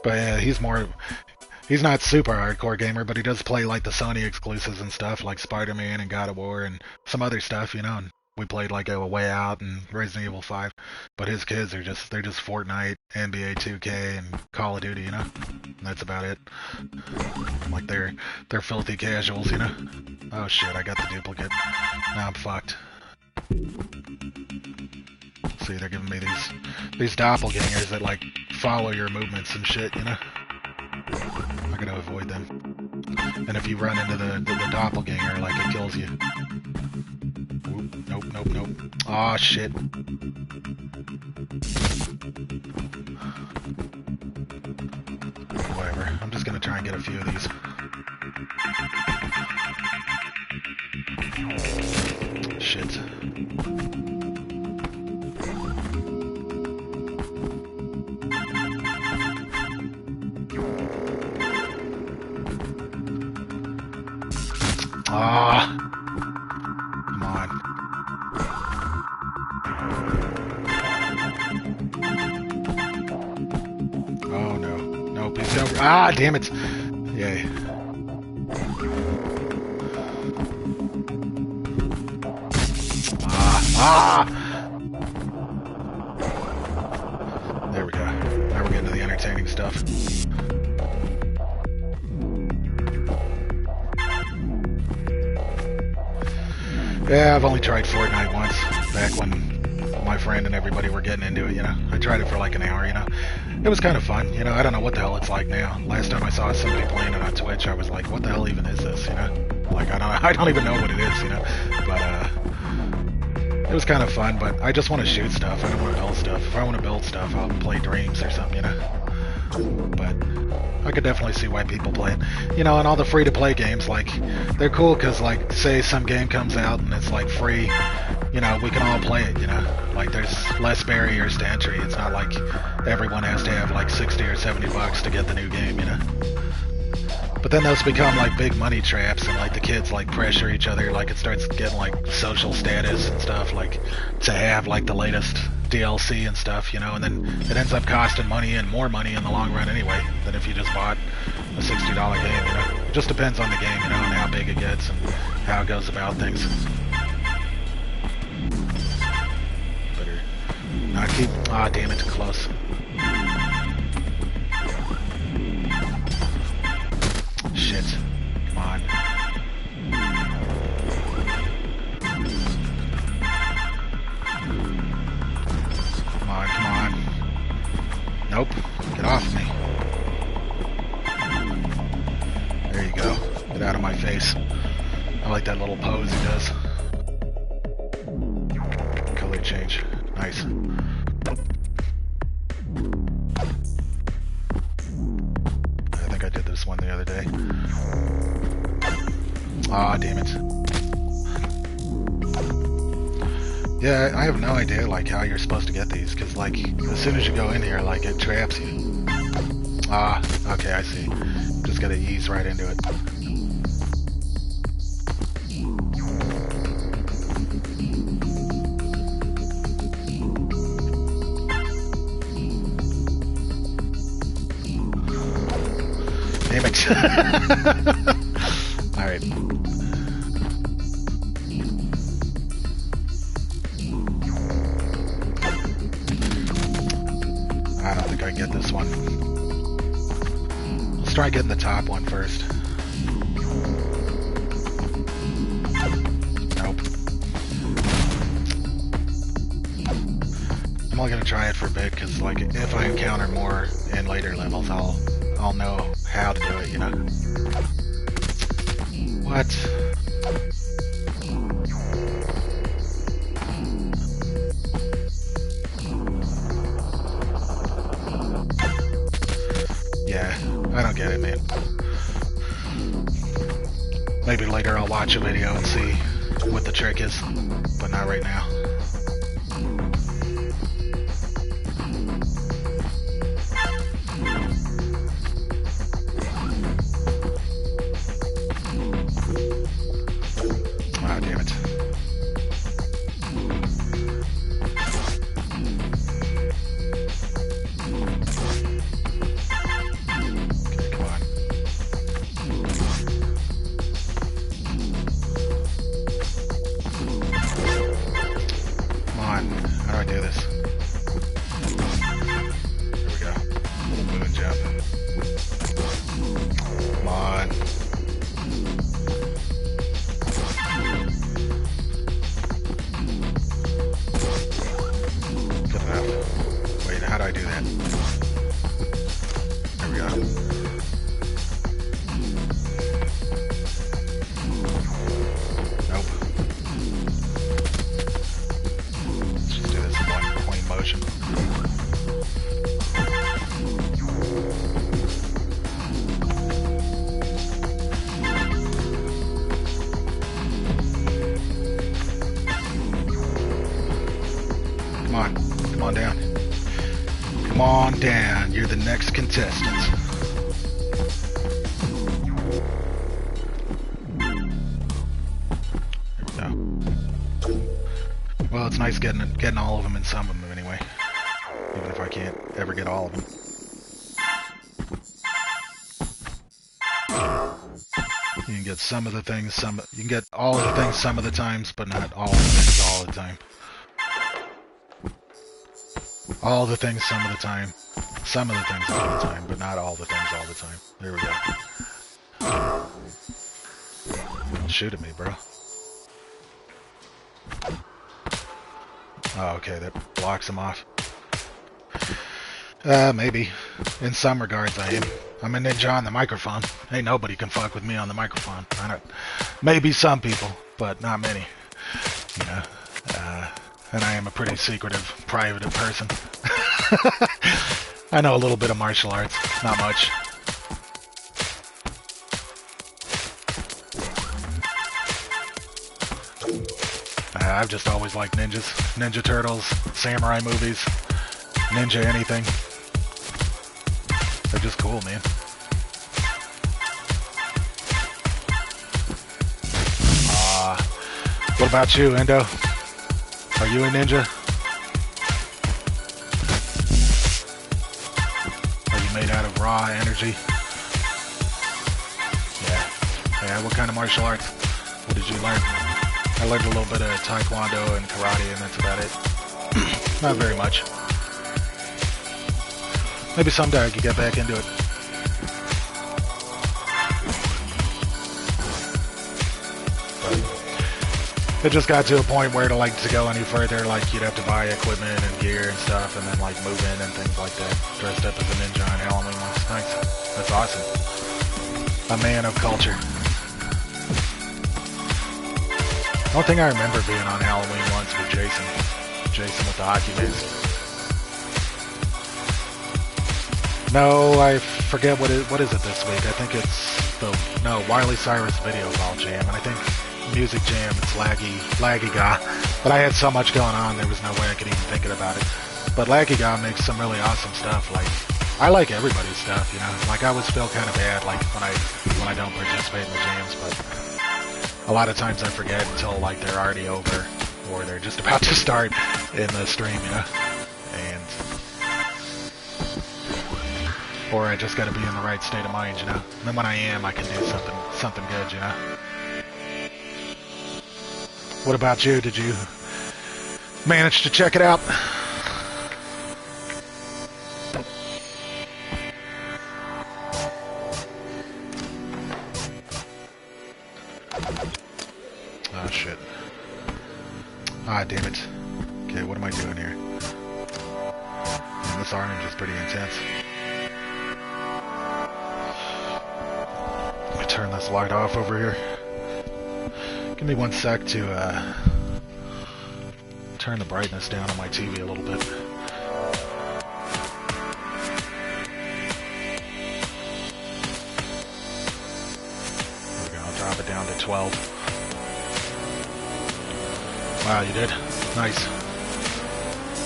But yeah, he's not super hardcore gamer, but he does play like the Sony exclusives and stuff, like Spider-Man and God of War and some other stuff, you know, and we played like a Way Out and Resident Evil 5, but his kids are they're just Fortnite, NBA 2K, and Call of Duty, you know, and that's about it. Like they're filthy casuals, you know. Oh shit, I got the duplicate. Now I'm fucked. See, they're giving me these doppelgangers that like follow your movements and shit, you know. I'm gonna avoid them. And if you run into the doppelganger, like it kills you. Oop, nope. Aw, shit. Whatever. I'm just gonna try and get a few of these. Shit. Ah, come on. Oh no, no, please don't. Ah, damn it. Yay. Ah. There we go. Now we're getting to the entertaining stuff. Yeah, I've only tried Fortnite once, back when my friend and everybody were getting into it, you know. I tried it for like an hour, you know. It was kind of fun, you know. I don't know what the hell it's like now. Last time I saw somebody playing it on Twitch, I was like, what the hell even is this, you know? Like, I don't even know what it is, you know. But, it was kind of fun, but I just want to shoot stuff. I don't want to build stuff. If I want to build stuff, I'll play Dreams or something, you know. But I could definitely see why people play it. You know, and all the free-to-play games, like, they're cool because, like, say some game comes out and it's, like, free, you know, we can all play it, you know? Like, there's less barriers to entry. It's not like everyone has to have, like, 60 or 70 bucks to get the new game, you know? But then those become, like, big money traps, and, like, the kids, like, pressure each other. Like, it starts getting, like, social status and stuff, like, to have, like, the latest DLC and stuff, you know, and then it ends up costing money and more money in the long run anyway than if you just bought a $60 game, you know. It just depends on the game, you know, and how big it gets and how it goes about things. Better not keep... Ah, damn it, close. Shit. Come on. Nope. Get off me. There you go. Get out of my face. I like that little pose he does. Color change. Nice. I think I did this one the other day. Aw, damn it. Yeah, I have no idea, like, how you're supposed to get these, because, like, as soon as you go in here, like, it traps you. Ah, okay, I see. Just gotta ease right into it. Damn it. Alright. I don't think I get this one. Let's try getting the top one first. Nope. I'm only gonna try it for a bit, because, like, if I encounter more in later levels, I'll know how to do it, you know? What? Yeah, I don't get it, man. Maybe later I'll watch a video and see what the trick is, but not right now. Ah, damn it. Okay, come on. Come on. How do I do this? Here we go. Little moon jump. Come on. Good enough. Wait, how do I do that? There we go. Nope. Let's just do this in one clean motion. Come on. Come on down. Come on down. You're the next contestant. There we go. Well, it's nice getting all of them in some of them anyway. Even if I can't ever get all of them. You can get some of the things, you can get all of the things some of the times, but not all of the things all the time. All the things some of the time. Some of the things all the time, but not all the things all the time. There we go. Don't shoot at me, bro. Oh, okay, that blocks him off. Maybe. In some regards, I am. I'm a ninja on the microphone. Ain't nobody can fuck with me on the microphone. Maybe some people, but not many. You know. And I am a pretty secretive, private person. I know a little bit of martial arts, not much. I've just always liked ninjas. Ninja Turtles, samurai movies, ninja anything. They're just cool, man. What about you, Endo? Are you a ninja? Are you made out of raw energy? Yeah. Yeah, what kind of martial arts? What did you learn? I learned a little bit of Taekwondo and Karate, and that's about it. Not very much. Maybe someday I could get back into it. It just got to a point where to go any further, like you'd have to buy equipment and gear and stuff, and then like move in and things like that. Dressed up as a ninja on Halloween once. Nice. That's awesome. A man of culture. The only thing I remember being on Halloween once with Jason. Jason with the hockey mask. No, I forget what is it this week. I think it's Wiley Cyrus Video Ball Jam, and I think Music Jam, it's Laggy Guy. But I had so much going on, there was no way I could even think about it. But Laggy Guy makes some really awesome stuff. Like, I like everybody's stuff, you know. Like, I always feel kind of bad, like, when I don't participate in the jams, but a lot of times I forget until, like, they're already over, or they're just about to start in the stream, you know. Or I just gotta be in the right state of mind, you know. And then when I am, I can do something good, you know. What about you? Did you manage to check it out? Oh, shit. Ah, damn it. Okay, what am I doing here? Man, this orange is pretty intense. Let me turn this light off over here. Give me 1 sec to turn the brightness down on my TV a little bit. There we go, I'll drop it down to 12. Wow, you did? Nice.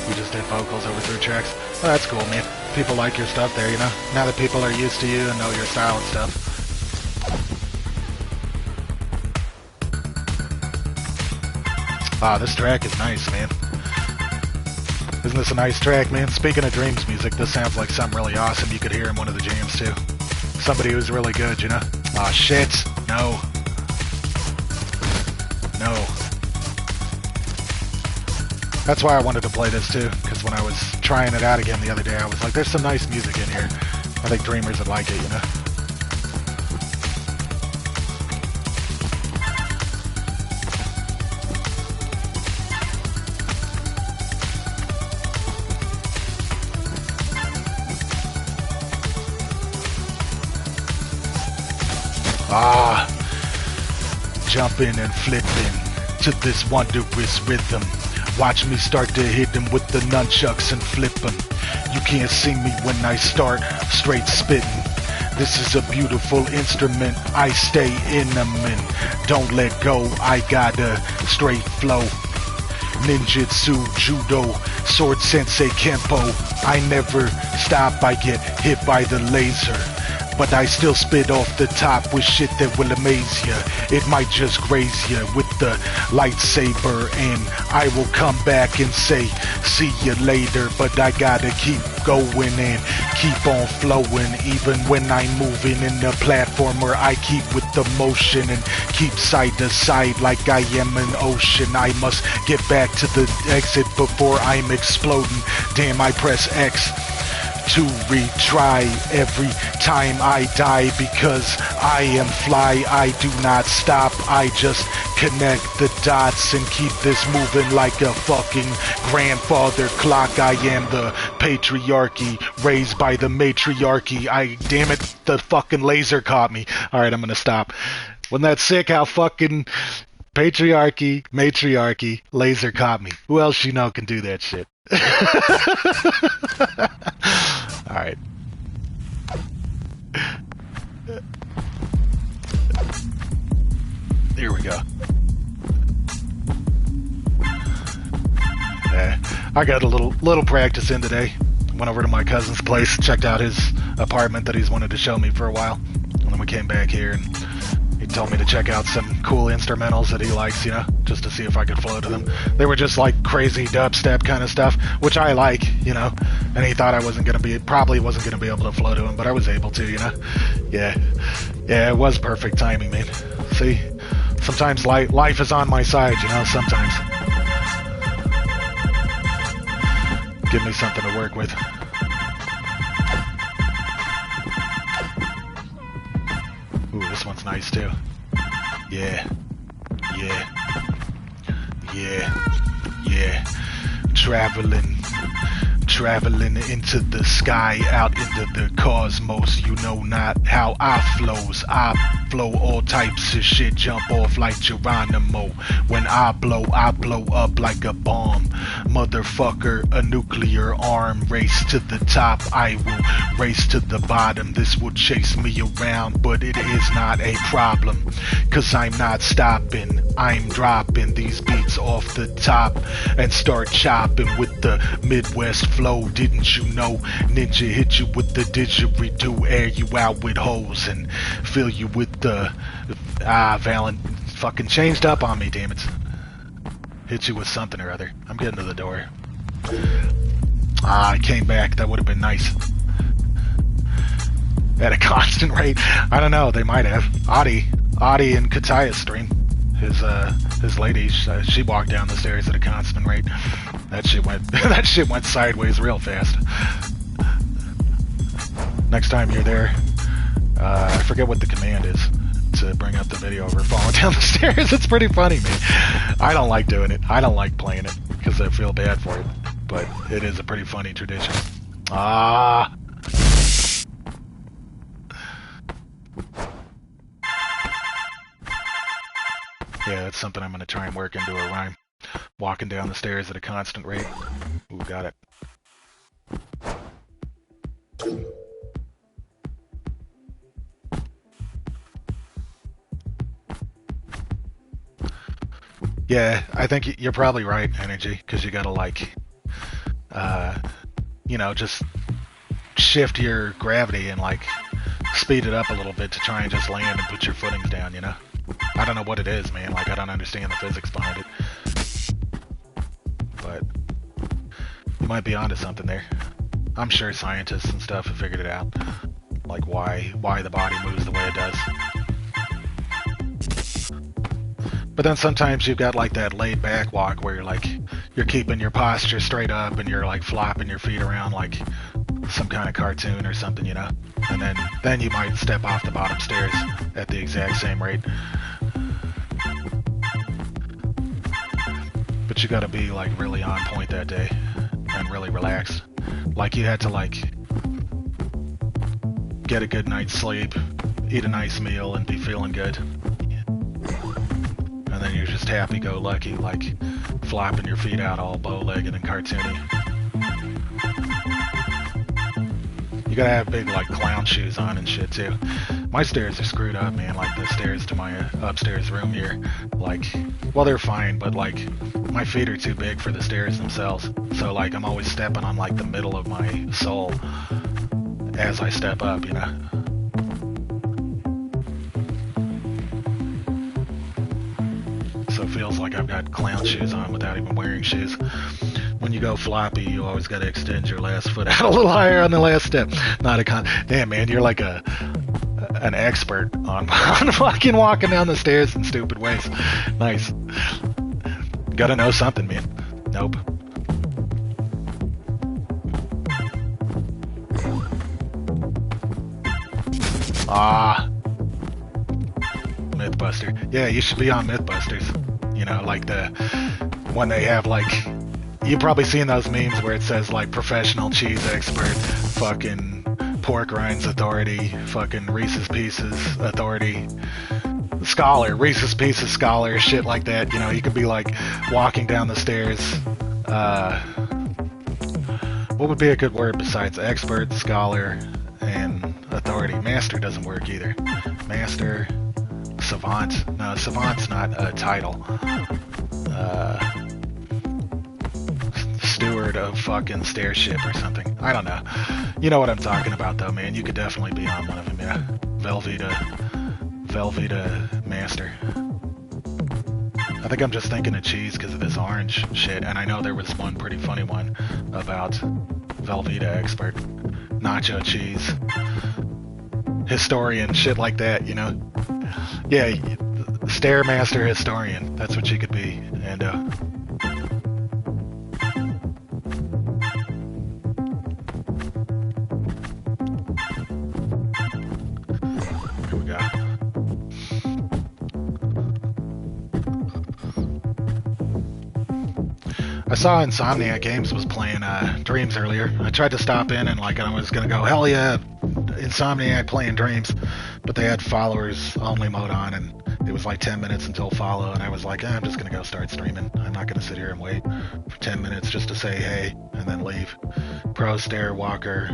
You just did vocals over 3 tracks? Well, that's cool, man. People like your stuff there, you know? Now that people are used to you and know your style and stuff. Ah, this track is nice, man. Isn't this a nice track, man? Speaking of Dreams music, this sounds like something really awesome you could hear in one of the jams, too. Somebody who's really good, you know? Aw, shit. No. No. That's why I wanted to play this, too, because when I was trying it out again the other day, I was like, there's some nice music in here. I think Dreamers would like it, you know? Ah, jumping and flipping to this wondrous rhythm. Watch me start to hit them with the nunchucks and flip them. You can't see me when I start straight spitting. This is a beautiful instrument, I stay in them and don't let go. I got a straight flow. Ninjutsu, judo, sword sensei, kempo. I never stop, I get hit by the laser. But I still spit off the top with shit that will amaze ya. It might just graze ya with the lightsaber, and I will come back and say, see ya later. But I gotta keep going and keep on flowing, even when I'm moving in the platformer. I keep with the motion and keep side to side like I am an ocean. I must get back to the exit before I'm exploding. Damn, I press X to retry every time I die, because I am fly. I do not stop, I just connect the dots and keep this moving like a fucking grandfather clock. I am the patriarchy, raised by the matriarchy. Damn it, the fucking laser caught me. Alright, I'm gonna stop. Wasn't that sick how fucking patriarchy, matriarchy, laser caught me? Who else you know can do that shit? Alright. Here we go. I got a little practice in today. Went over to my cousin's place, checked out his apartment that he's wanted to show me for a while. And then we came back here and he told me to check out some cool instrumentals that he likes, you know, just to see if I could flow to them. They were just like crazy dubstep kind of stuff, which I like, you know, and he thought I probably wasn't going to be able to flow to him, but I was able to, you know. Yeah, it was perfect timing, man. See, sometimes life is on my side, you know, sometimes. Give me something to work with. Ooh, this one's nice too. Yeah. Yeah. Traveling into the sky, out into the cosmos. You know not how I flows. I flow all types of shit, jump off like Geronimo. When I blow up like a bomb. Motherfucker, a nuclear arm. Race to the top, I will race to the bottom. This will chase me around, but it is not a problem. Cause I'm not stopping, I'm dropping these beats off the top and start chopping with the Midwest flow. Didn't you know? Ninja hit you with the didgeridoo, air you out with hoes and fill you with the Valen fucking changed up on me, damn it. Hit you with something or other. I'm getting to the door. I came back. That would have been nice. At a constant rate. I don't know. They might have. Adi and Kataya's stream. His lady, she walked down the stairs at a constant rate. That shit went sideways real fast. Next time you're there, I forget what the command is to bring up the video of her falling down the stairs. It's pretty funny, man. I don't like doing it. I don't like playing it because I feel bad for it. But it is a pretty funny tradition. Yeah, that's something I'm going to try and work into a rhyme. Walking down the stairs at a constant rate. Ooh, got it. Yeah, I think you're probably right, Energy, because you gotta, like, you know, just shift your gravity and, like, speed it up a little bit to try and just land and put your footings down, you know? I don't know what it is, man. Like, I don't understand the physics behind it. But you might be onto something there. I'm sure scientists and stuff have figured it out. Like, why the body moves the way it does. But then sometimes you've got like that laid back walk where you're keeping your posture straight up and you're like flopping your feet around like some kind of cartoon or something, you know? And then you might step off the bottom stairs at the exact same rate. But you gotta be like really on point that day and really relaxed. Like you had to like get a good night's sleep, eat a nice meal, and be feeling good. And then you're just happy-go-lucky, like flopping your feet out all bow-legged and cartoony. You gotta have big, like, clown shoes on and shit, too. My stairs are screwed up, man. Like, the stairs to my upstairs room here. Like, well, they're fine, but, like, my feet are too big for the stairs themselves. So, like, I'm always stepping on, like, the middle of my sole as I step up, you know? So it feels like I've got clown shoes on without even wearing shoes. When you go floppy, you always got to extend your last foot out a little higher on the last step. Not a damn, man, you're like an expert on fucking walking down the stairs in stupid ways. Nice. Gotta know something, man. Nope. Mythbuster. Yeah, you should be on Mythbusters. You know, like when they have like, you've probably seen those memes where it says like professional cheese expert, fucking pork rinds authority, fucking Reese's Pieces authority, scholar, Reese's Pieces scholar, shit like that. You know, you could be like walking down the stairs. What would be a good word besides expert, scholar, and authority? Master doesn't work either. Master, savant. No, savant's not a title. Steward of fucking Stairship or something. I don't know. You know what I'm talking about, though, man. You could definitely be on one of them, yeah. Velveeta Master. I think I'm just thinking of cheese because of this orange shit, and I know there was one pretty funny one about Velveeta Expert. Nacho cheese. Historian, shit like that, you know? Yeah, Stairmaster Historian. That's what you could be, and here we go. I saw Insomniac Games was playing Dreams earlier. I tried to stop in and I was gonna go, hell yeah, Insomniac playing Dreams, but they had followers only mode on, and it was like 10 minutes until follow, and I was like, I'm just gonna go start streaming. I'm not gonna sit here and wait for 10 minutes just to say hey and then leave. Pro Stair Walker,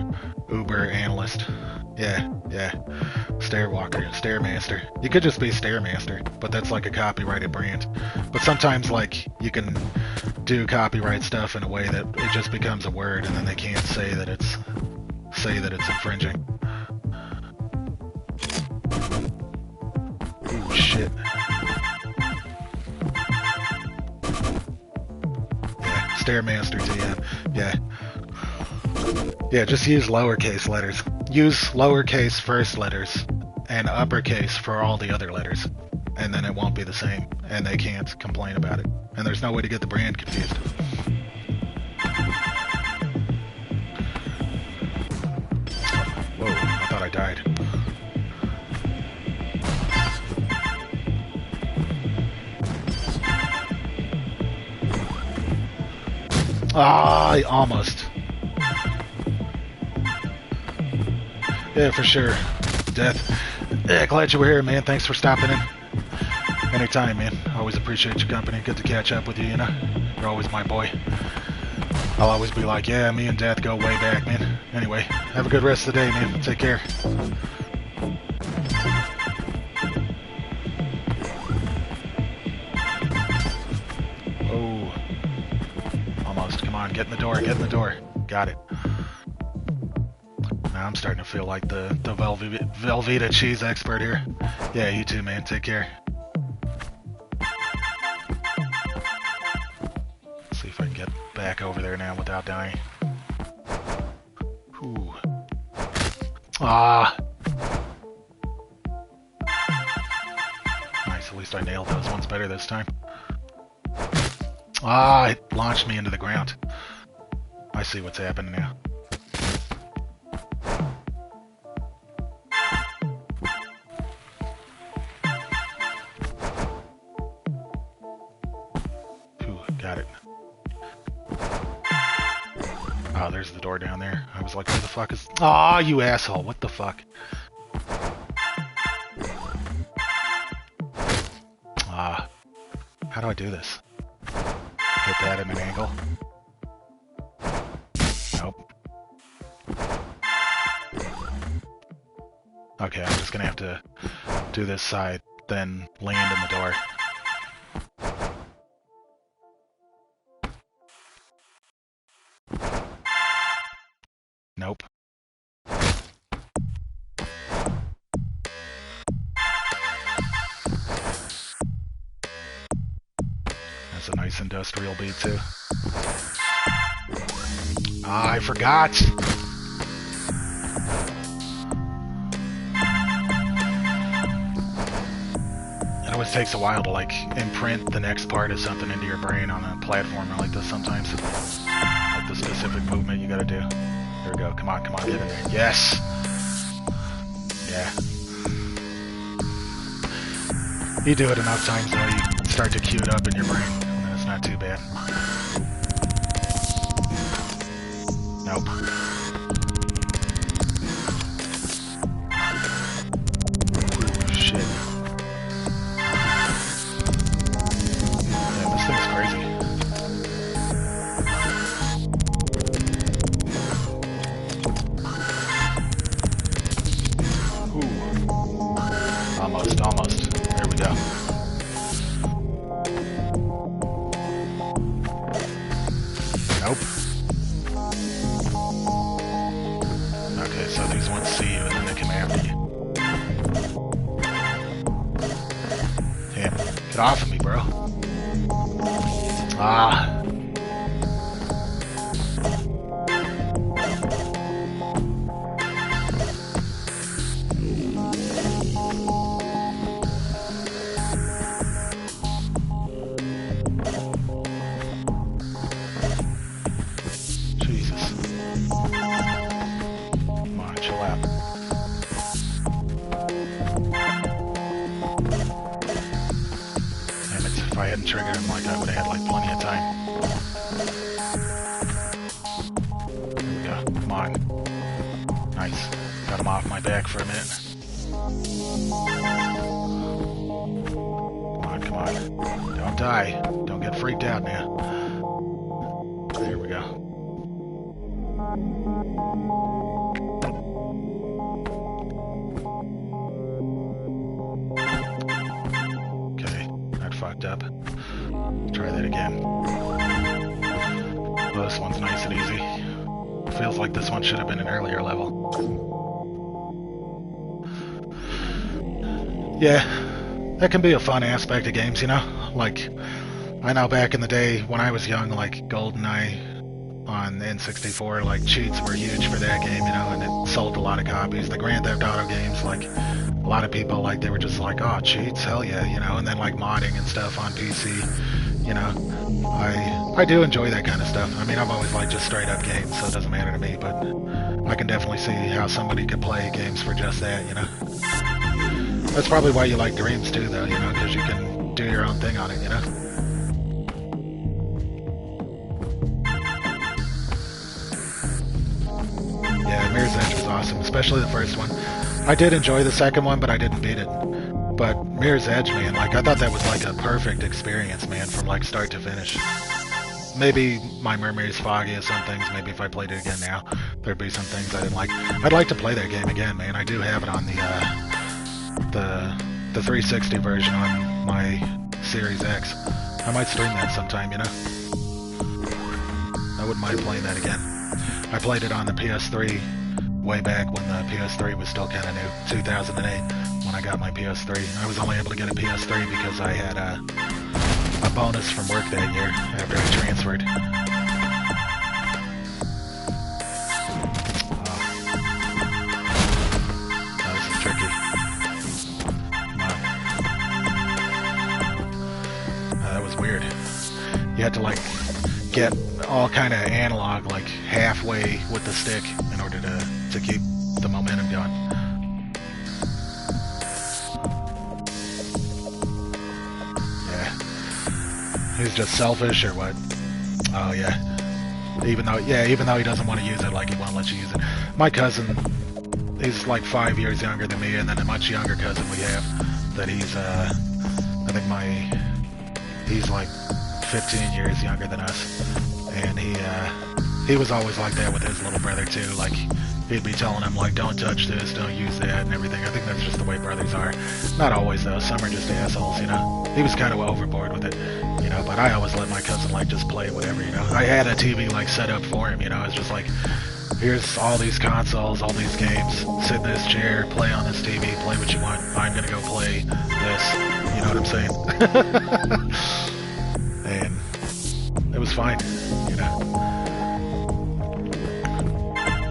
Uber Analyst. Yeah. Stairwalker, Stairmaster. You could just be Stairmaster, but that's like a copyrighted brand. But sometimes you can do copyright stuff in a way that it just becomes a word, and then they can't say that it's infringing. Ooh, shit. Yeah, Stairmaster TM. Yeah, just use lowercase letters. Use lowercase first letters and uppercase for all the other letters, and then it won't be the same, and they can't complain about it. And there's no way to get the brand confused. Whoa, I thought I died. Ah, almost. Yeah, for sure. Death. Yeah, glad you were here, man. Thanks for stopping in. Anytime, man. Always appreciate your company. Good to catch up with you, you know? You're always my boy. I'll always be like, yeah, me and Death go way back, man. Anyway, have a good rest of the day, man. Take care. Oh. Almost. Come on, get in the door, get in the door. Got it. Now I'm starting to feel like the Velveeta cheese expert here. Yeah, you too, man. Take care. See if I can get back over there now without dying. Ooh. Ah. Nice, at least I nailed those ones better this time. Ah, it launched me into the ground. I see what's happening now. Got it. Oh, there's the door down there. I was like, where the fuck is... Aw, you asshole. What the fuck? How do I do this? Hit that at an angle. Nope. Okay, I'm just gonna have to do this side, then land in the door. Nope. That's a nice industrial beat too. Ah, I forgot! It always takes a while to imprint the next part of something into your brain on a platformer like this sometimes. Like the specific movement you gotta do. There we go. Come on, get in there. Yes! Yeah. You do it enough times though, you start to cue it up in your brain, and then it's not too bad. Nope. Ooh, shit. Yeah, this thing's crazy. Almost. There we go. Nope. Okay, so these ones see you and then they come after you. Damn. Get off of me, bro. Ah. Triggered him I would have had plenty of time. Nice. Got him off my back for a minute. Come on. Don't die. Don't get freaked out now. There we go. Okay, that fucked up. Try that again. Oh, this one's nice and easy. Feels like this one should have been an earlier level. Yeah, that can be a fun aspect of games, you know? Like, I know back in the day when I was young, like GoldenEye on N64, like cheats were huge for that game, you know, and it sold a lot of copies. The Grand Theft Auto games, like a lot of people, like they were just like, oh, cheats, hell yeah, you know, and then like modding and stuff on PC, you know. I do enjoy that kind of stuff. I mean, I've always liked just straight up games, so it doesn't matter to me, but I can definitely see how somebody could play games for just that, you know. That's probably why you like Dreams too, though, you know, because you can do your own thing on it, you know. Yeah, Mirror's Edge was awesome, especially the first one. I did enjoy the second one, but I didn't beat it. But Mirror's Edge, man, like, I thought that was like a perfect experience, man, from like start to finish. Maybe my memory's foggy of some things. Maybe if I played it again now, there'd be some things I didn't like. I'd like to play that game again, man. I do have it on the 360 version on my Series X. I might stream that sometime, you know? I wouldn't mind playing that again. I played it on the PS3 way back when the PS3 was still kind of new, 2008, when I got my PS3. I was only able to get a PS3 because I had a bonus from work that year after I transferred. Oh, this is tricky. That was weird. You had to like get all kind of analog, like halfway with the stick in order to keep the momentum going. Yeah. He's just selfish or what? Oh yeah. Even though he doesn't want to use it, like he won't let you use it. My cousin, he's like 5 years younger than me, and then a much younger cousin we have that he's I think he's like 15 years younger than us, and he was always like that with his little brother too. Like he'd be telling him like, don't touch this, don't use that, and everything. I think that's just the way brothers are. Not always though. Some are just assholes, you know. He was kind of overboard with it, you know. But I always let my cousin like just play whatever, you know. I had a TV like set up for him, you know. It's just like, here's all these consoles, all these games. Sit in this chair, play on this TV, play what you want. I'm gonna go play this. You know what I'm saying? And it was fine, you know.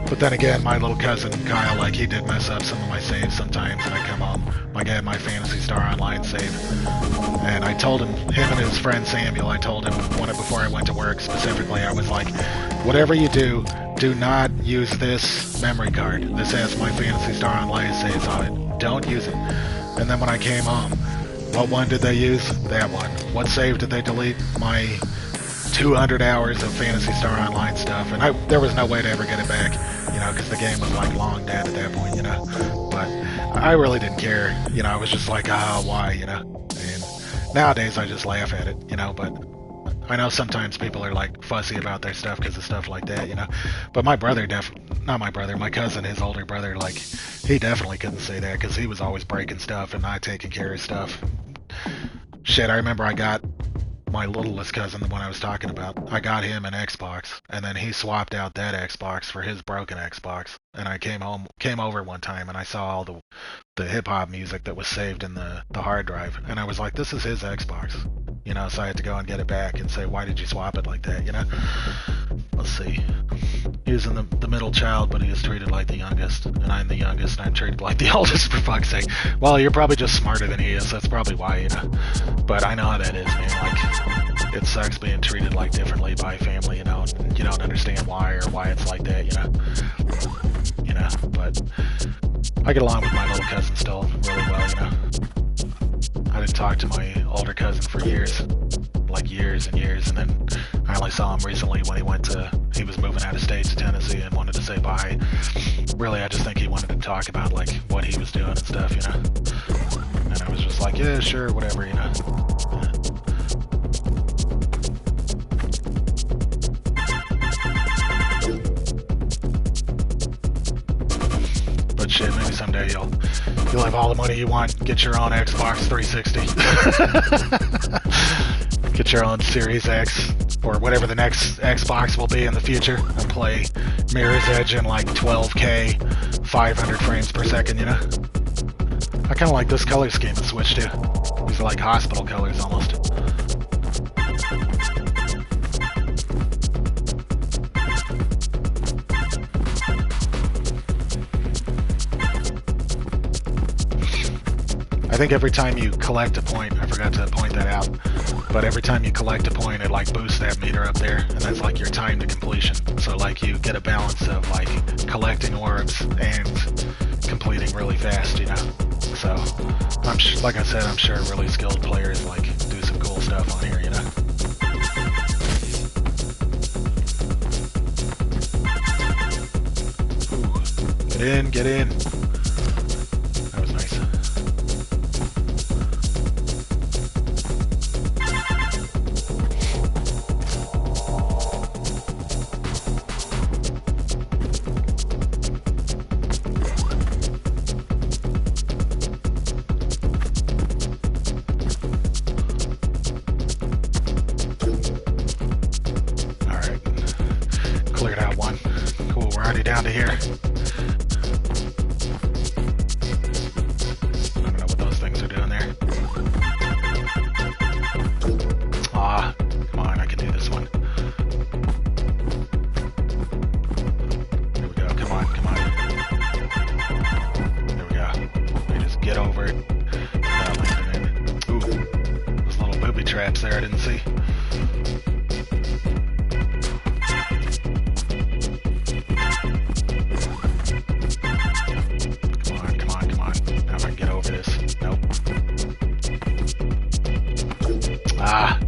But then again, my little cousin Kyle, like he did mess up some of my saves sometimes, and I come home, like I had my Phantasy Star Online save, and I told him and his friend Samuel, I told him before I went to work specifically, I was like, whatever you do, do not use this memory card. This has my Phantasy Star Online saves on it. Don't use it. And then when I came home, what one did they use? That one. What save did they delete? My 200 hours of Phantasy Star Online stuff, and there was no way to ever get it back, you know, because the game was like long dead at that point, you know. But I really didn't care, you know. I was just like, why, you know. And nowadays I just laugh at it, you know. But I know sometimes people are like fussy about their stuff because of stuff like that, you know. But my brother, my cousin, his older brother, like he definitely couldn't say that because he was always breaking stuff and not taking care of stuff. Shit, I remember I got my littlest cousin, the one I was talking about, I got him an Xbox, and then he swapped out that Xbox for his broken Xbox. And I came over one time, and I saw all the hip-hop music that was saved in the hard drive, and I was like, this is his Xbox, you know. So I had to go and get it back and say, why did you swap it like that, you know. Let's see. He was in the middle child, but he was treated like the youngest, and I'm the youngest, and I'm treated like the oldest, for fuck's sake. Well, you're probably just smarter than he is, that's probably why, you know. But I know how that is, man. Like, it sucks being treated like differently by family, you know, and you don't understand why or why it's like that, you know. You know, but I get along with my little cousin still really well, you know. I didn't talk to my older cousin for years, like years and years, and then I only saw him recently when he was moving out of state to Tennessee and wanted to say bye. Really, I just think he wanted to talk about, like, what he was doing and stuff, you know? And I was just like, yeah, sure, whatever, you know? Yeah. But shit, maybe someday you'll have all the money you want, get your own Xbox 360. Get your own Series X, or whatever the next Xbox will be in the future, and play Mirror's Edge in like 12K, 500 frames per second, you know? I kind of like this color scheme in Switch too. These are like hospital colors almost. I think every time you collect a point, I forgot to point that out, but every time you collect a point, it like boosts that meter up there, and that's like your time to completion. So like you get a balance of like collecting orbs and completing really fast, you know? So, like I said, I'm sure really skilled players like do some cool stuff on here, you know? Ooh, get in, get in. That was nice. Cleared out one. Cool, we're already down to here. I don't know what those things are doing there. Ah, come on, I can do this one. There we go, come on, come on. There we go. We just get over it without landing in it. Ooh, those little booby traps there I didn't see. Ah.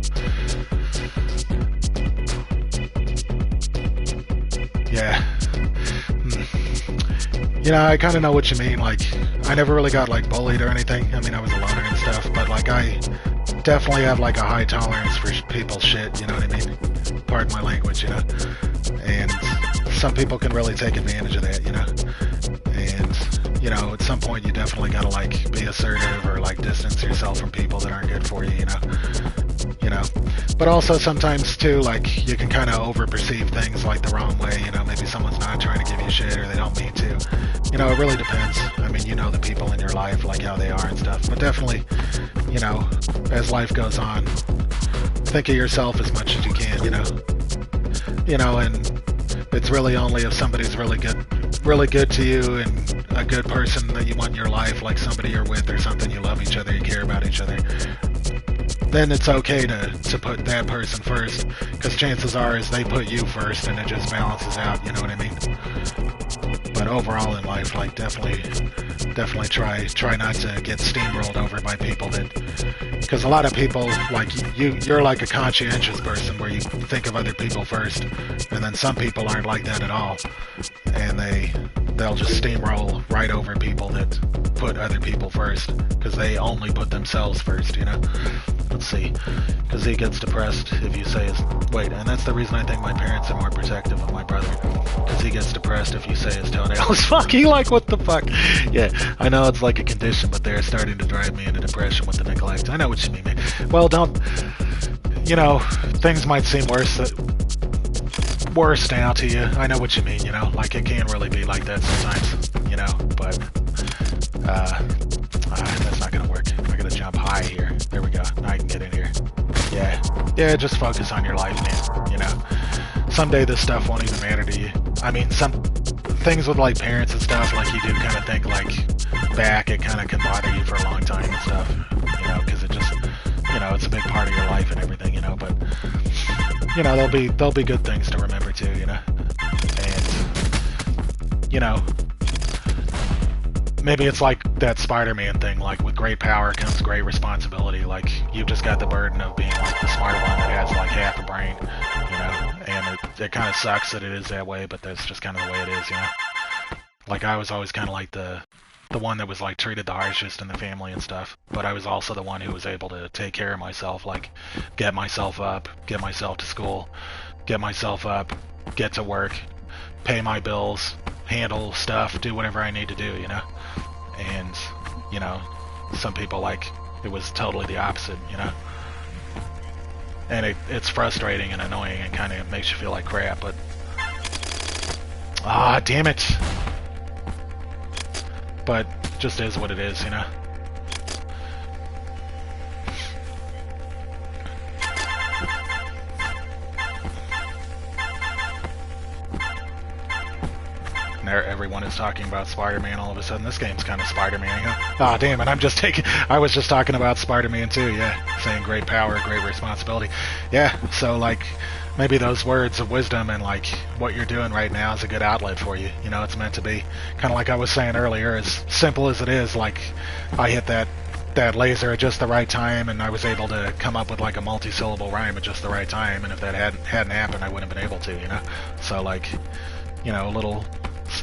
Yeah. You know, I kind of know what you mean. Like, I never really got, like, bullied or anything. I mean, I was a loner and stuff, but, like, I definitely have, like, a high tolerance for people's shit, you know what I mean? Pardon my language, you know? And some people can really take advantage of that, you know? And, you know, at some point you definitely gotta, like, be assertive or, like, distance yourself from people that aren't good for you, you know? You know, but also sometimes too, like, you can kind of over-perceive things like the wrong way, you know, maybe someone's not trying to give you shit or they don't mean to, you know, it really depends. I mean, you know the people in your life, like how they are and stuff, but definitely, you know, as life goes on, think of yourself as much as you can, you know, and it's really only if somebody's really good to you and a good person that you want in your life, like somebody you're with or something, you love each other, you care about each other, then it's okay to put that person first, because chances are is they put you first and it just balances out, you know what I mean? But overall in life, like, definitely try not to get steamrolled over by people that, because a lot of people, like, you're like a conscientious person where you think of other people first, and then some people aren't like that at all, and they'll just steamroll right over people that put other people first, because they only put themselves first, you know? Let's see, because he gets depressed if you say his, wait, and that's the reason I think my parents are more protective of my brother, because he gets depressed if you say his toenail is fucking, like, what the fuck? Yeah, I know it's like a condition, but they're starting to drive me into depression with the neglect. I know what you mean, man. Well, don't, you know, things might seem worse now to you. I know what you mean, you know, like, it can really be like that sometimes, you know, but, that's not gonna work. I gotta jump high here. There we go. Now I can get in here. Yeah, just focus on your life, man, you know. Someday this stuff won't even matter to you. I mean, some things with, like, parents and stuff, like, you do kind of think, like, back, it kind of can bother you for a long time and stuff, you know, because it just, you know, it's a big part of your life and everything, you know, but, you know, there'll be good things to remember too, you know, and, you know, maybe it's like that Spider-Man thing, like with great power comes great responsibility. Like you've just got the burden of being like the smart one that has like half a brain, you know. And it kind of sucks that it is that way, but that's just kind of the way it is, you know. Like I was always kind of like the one that was like treated the harshest in the family and stuff, but I was also the one who was able to take care of myself, like get myself up, get myself to school, get myself up, get to work, pay my bills, handle stuff, do whatever I need to do, you know. And, you know, some people, like, it was totally the opposite, you know. And it's frustrating and annoying and kind of makes you feel like crap, but... Ah, damn it! But just is what it is, you know. And everyone is talking about Spider-Man all of a sudden. This game's kind of Spider-Man, you know? Ah, damn it, I was just talking about Spider-Man too, yeah. Saying great power, great responsibility. Yeah, so like, maybe those words of wisdom and like what you're doing right now is a good outlet for you. You know, it's meant to be. Kind of like I was saying earlier, as simple as it is, like I hit that laser at just the right time and I was able to come up with like a multi-syllable rhyme at just the right time, and if that hadn't happened I wouldn't have been able to, you know? So like, you know, a little...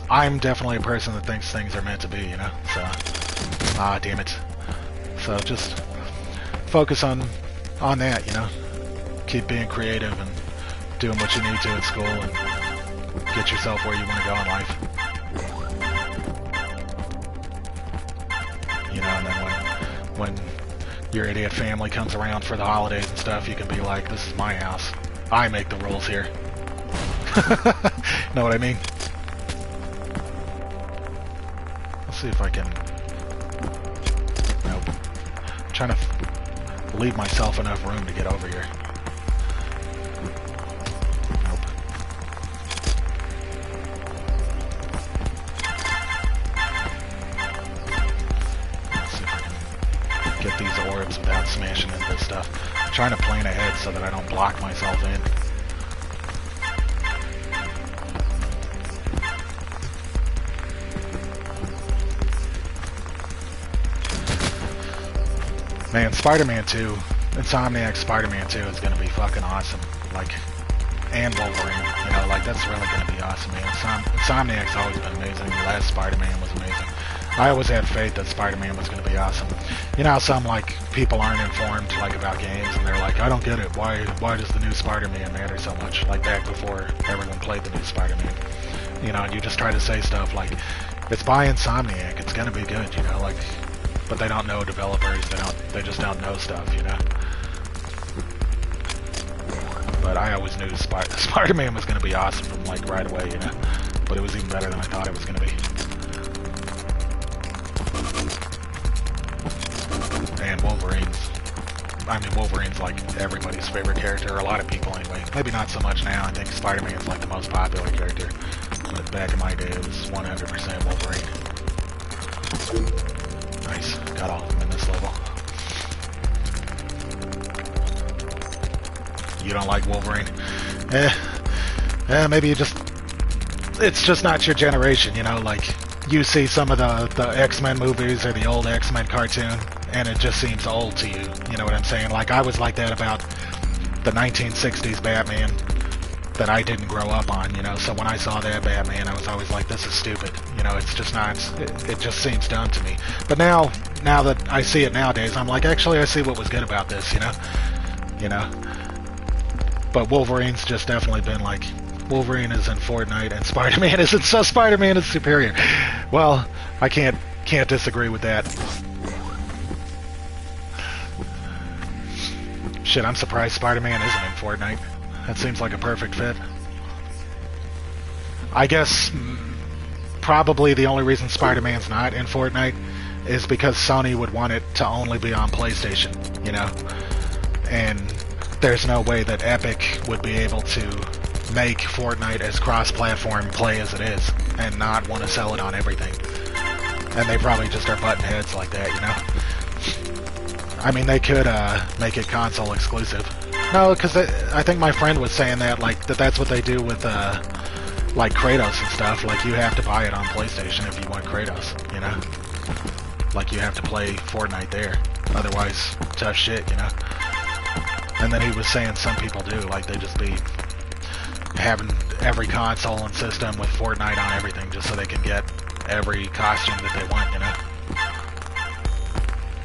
I'm definitely a person that thinks things are meant to be, you know? So, ah, damn it. So just focus on that, you know? Keep being creative and doing what you need to at school and get yourself where you want to go in life. You know, and then when your idiot family comes around for the holidays and stuff, you can be like, this is my house. I make the rules here. Know what I mean? Let's see if I can... Nope. I'm trying to leave myself enough room to get over here. Nope. Let's see if I can get these orbs without smashing into this stuff. I'm trying to plan ahead so that I don't block myself in. Man, Spider-Man 2, Insomniac Spider-Man 2 is going to be fucking awesome. Like, and Wolverine, you know, like, that's really going to be awesome, man. Insomniac's always been amazing. The last Spider-Man was amazing. I always had faith that Spider-Man was going to be awesome. You know how some, like, people aren't informed, like, about games, and they're like, I don't get it. Why does the new Spider-Man matter so much? Like, back before everyone played the new Spider-Man. You know, and you just try to say stuff like, it's by Insomniac, it's going to be good, you know, like... But they don't know developers, they just don't know stuff, you know? But I always knew Spider-Man was gonna be awesome from, like, right away, you know? But it was even better than I thought it was gonna be. And Wolverine's like everybody's favorite character, or a lot of people anyway. Maybe not so much now, I think Spider-Man's like the most popular character. But back in my day, it was 100% Wolverine. Nice, got all of them in this level. You don't like Wolverine? Maybe it's just not your generation, you know, like, you see some of the X-Men movies or the old X-Men cartoon, and it just seems old to you, you know what I'm saying? Like, I was like that about the 1960s Batman that I didn't grow up on, you know, so when I saw that Batman, I was always like, this is stupid, you know, it's just not, it just seems dumb to me. But now that I see it nowadays, I'm like, actually, I see what was good about this, you know? But Wolverine's just definitely been like, Wolverine is in Fortnite and Spider-Man isn't, so Spider-Man is superior. Well, I can't disagree with that. Shit, I'm surprised Spider-Man isn't in Fortnite. That seems like a perfect fit. I guess probably the only reason Spider-Man's not in Fortnite is because Sony would want it to only be on PlayStation, you know? And there's no way that Epic would be able to make Fortnite as cross-platform play as it is and not want to sell it on everything. And they probably just are butting heads like that, you know? I mean, they could make it console exclusive. No, because I think my friend was saying that, like, that's what they do with, like, Kratos and stuff. Like, you have to buy it on PlayStation if you want Kratos, you know? Like, you have to play Fortnite there. Otherwise, tough shit, you know? And then he was saying some people do, like, they just be having every console and system with Fortnite on everything just so they can get every costume that they want, you know?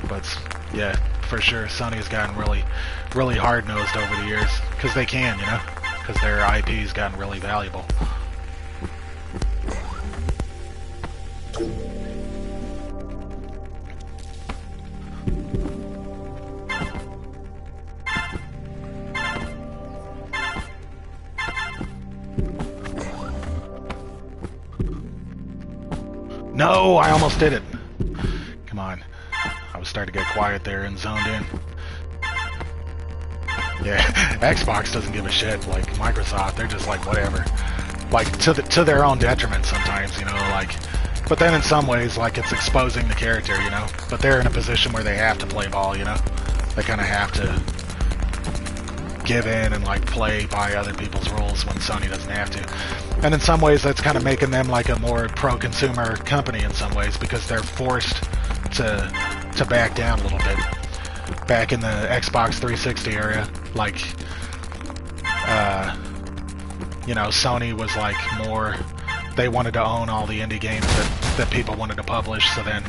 But, yeah, for sure, Sony's gotten really hard-nosed over the years, because they can, you know? Because their IP's gotten really valuable. No, I almost did it. Come on. I was starting to get quiet there and zoned in. Yeah, Xbox doesn't give a shit. Like, Microsoft, they're just like, whatever. Like, to their own detriment sometimes, you know, like... But then in some ways, like, it's exposing the character, you know? But they're in a position where they have to play ball, you know? They kind of have to give in and, like, play by other people's rules when Sony doesn't have to. And in some ways, that's kind of making them, like, a more pro-consumer company in some ways, because they're forced to back down a little bit. Back in the Xbox 360 area, like, you know, Sony was, like, more... They wanted to own all the indie games that people wanted to publish, so then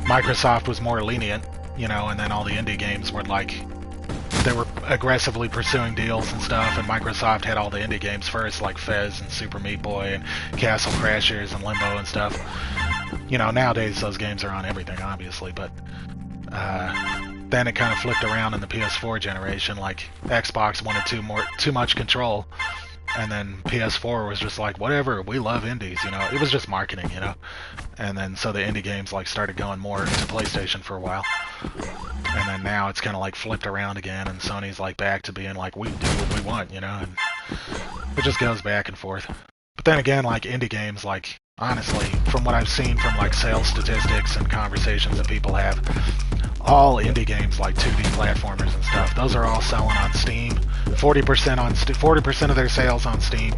Microsoft was more lenient, you know, and then all the indie games were like, they were aggressively pursuing deals and stuff, and Microsoft had all the indie games first, like Fez and Super Meat Boy and Castle Crashers and Limbo and stuff. You know, nowadays those games are on everything, obviously, but then it kind of flipped around in the PS4 generation, like Xbox wanted too much control. And then PS4 was just like, whatever, we love indies, you know. It was just marketing, you know. And then so the indie games like started going more into PlayStation for a while. And then now it's kind of like flipped around again, and Sony's like back to being like, we do what we want, you know. And it just goes back and forth. But then again, like indie games, like honestly, from what I've seen from like sales statistics and conversations that people have, all indie games like 2D platformers and stuff, those are all selling on Steam. 40% of their sales on Steam,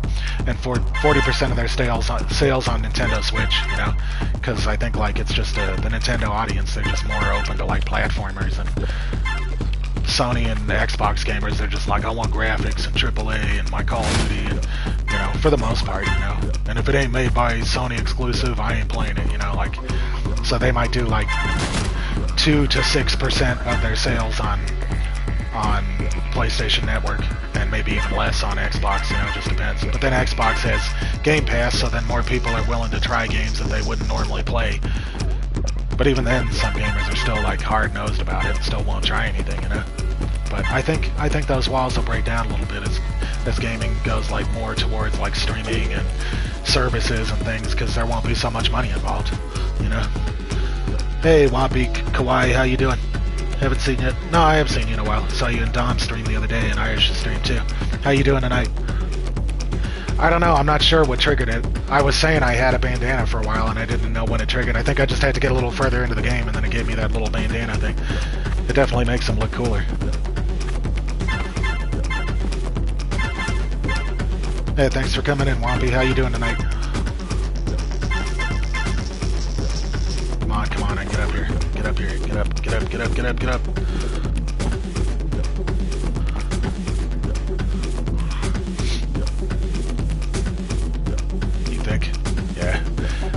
and 40% of their sales on Nintendo Switch. You know, because I think like it's just the Nintendo audience. They're just more open to like platformers, and Sony and Xbox gamers, they're just like, I want graphics and AAA and my Call of Duty, and you know, for the most part, you know. And if it ain't made by Sony exclusive, I ain't playing it. You know, like, so they might do like 2 to 6% of their sales on PlayStation Network, and maybe even less on Xbox, you know, it just depends. But then Xbox has Game Pass, so then more people are willing to try games that they wouldn't normally play. But even then, some gamers are still like hard-nosed about it and still won't try anything, you know. But I think those walls will break down a little bit as gaming goes like more towards like streaming and services and things, because there won't be so much money involved, you know. Hey, Wampy Kawaii, how you doing? Haven't seen you. No, I haven't seen you in a while. Saw you and Dom stream the other day, and Irish's stream too. How you doing tonight? I don't know. I'm not sure what triggered it. I was saying I had a bandana for a while, and I didn't know when it triggered. I think I just had to get a little further into the game, and then it gave me that little bandana thing. It definitely makes him look cooler. Hey, thanks for coming in, Wampy. How you doing tonight? Come on, get up here. Get up here. Get up. You think? Yeah.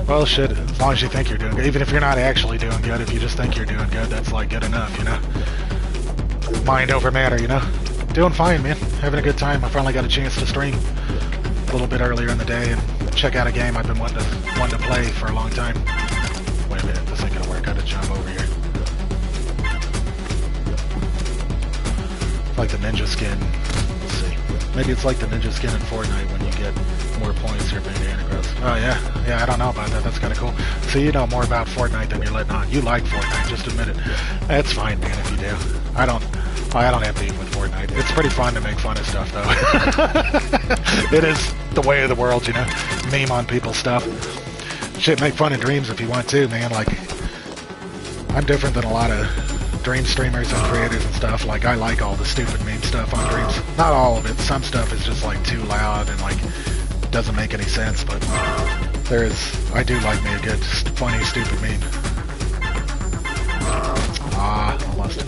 Well, shit, as long as you think you're doing good. Even if you're not actually doing good, if you just think you're doing good, that's like good enough, you know? Mind over matter, you know? Doing fine, man. Having a good time. I finally got a chance to stream a little bit earlier in the day and check out a game I've been wanting to play for a long time. Wait a minute, this ain't gonna work. I gotta jump over here. Like the ninja skin. Let's see. Maybe it's like the ninja skin in Fortnite when you get more points, your bandana grows. Oh yeah, I don't know about that. That's kind of cool. So you know more about Fortnite than you're letting on. You like Fortnite, just admit it. That's fine, man, if you do. I don't have beef with Fortnite. It's pretty fun to make fun of stuff, though. It is the way of the world, you know. Meme on people's stuff. Shit, make fun of Dreams if you want to, man. Like, I'm different than a lot of Dream streamers and creators and stuff. Like, I like all the stupid meme stuff on Dreams. Not all of it. Some stuff is just, like, too loud and, like, doesn't make any sense. But I do like me a good, funny, stupid meme. Ah, almost.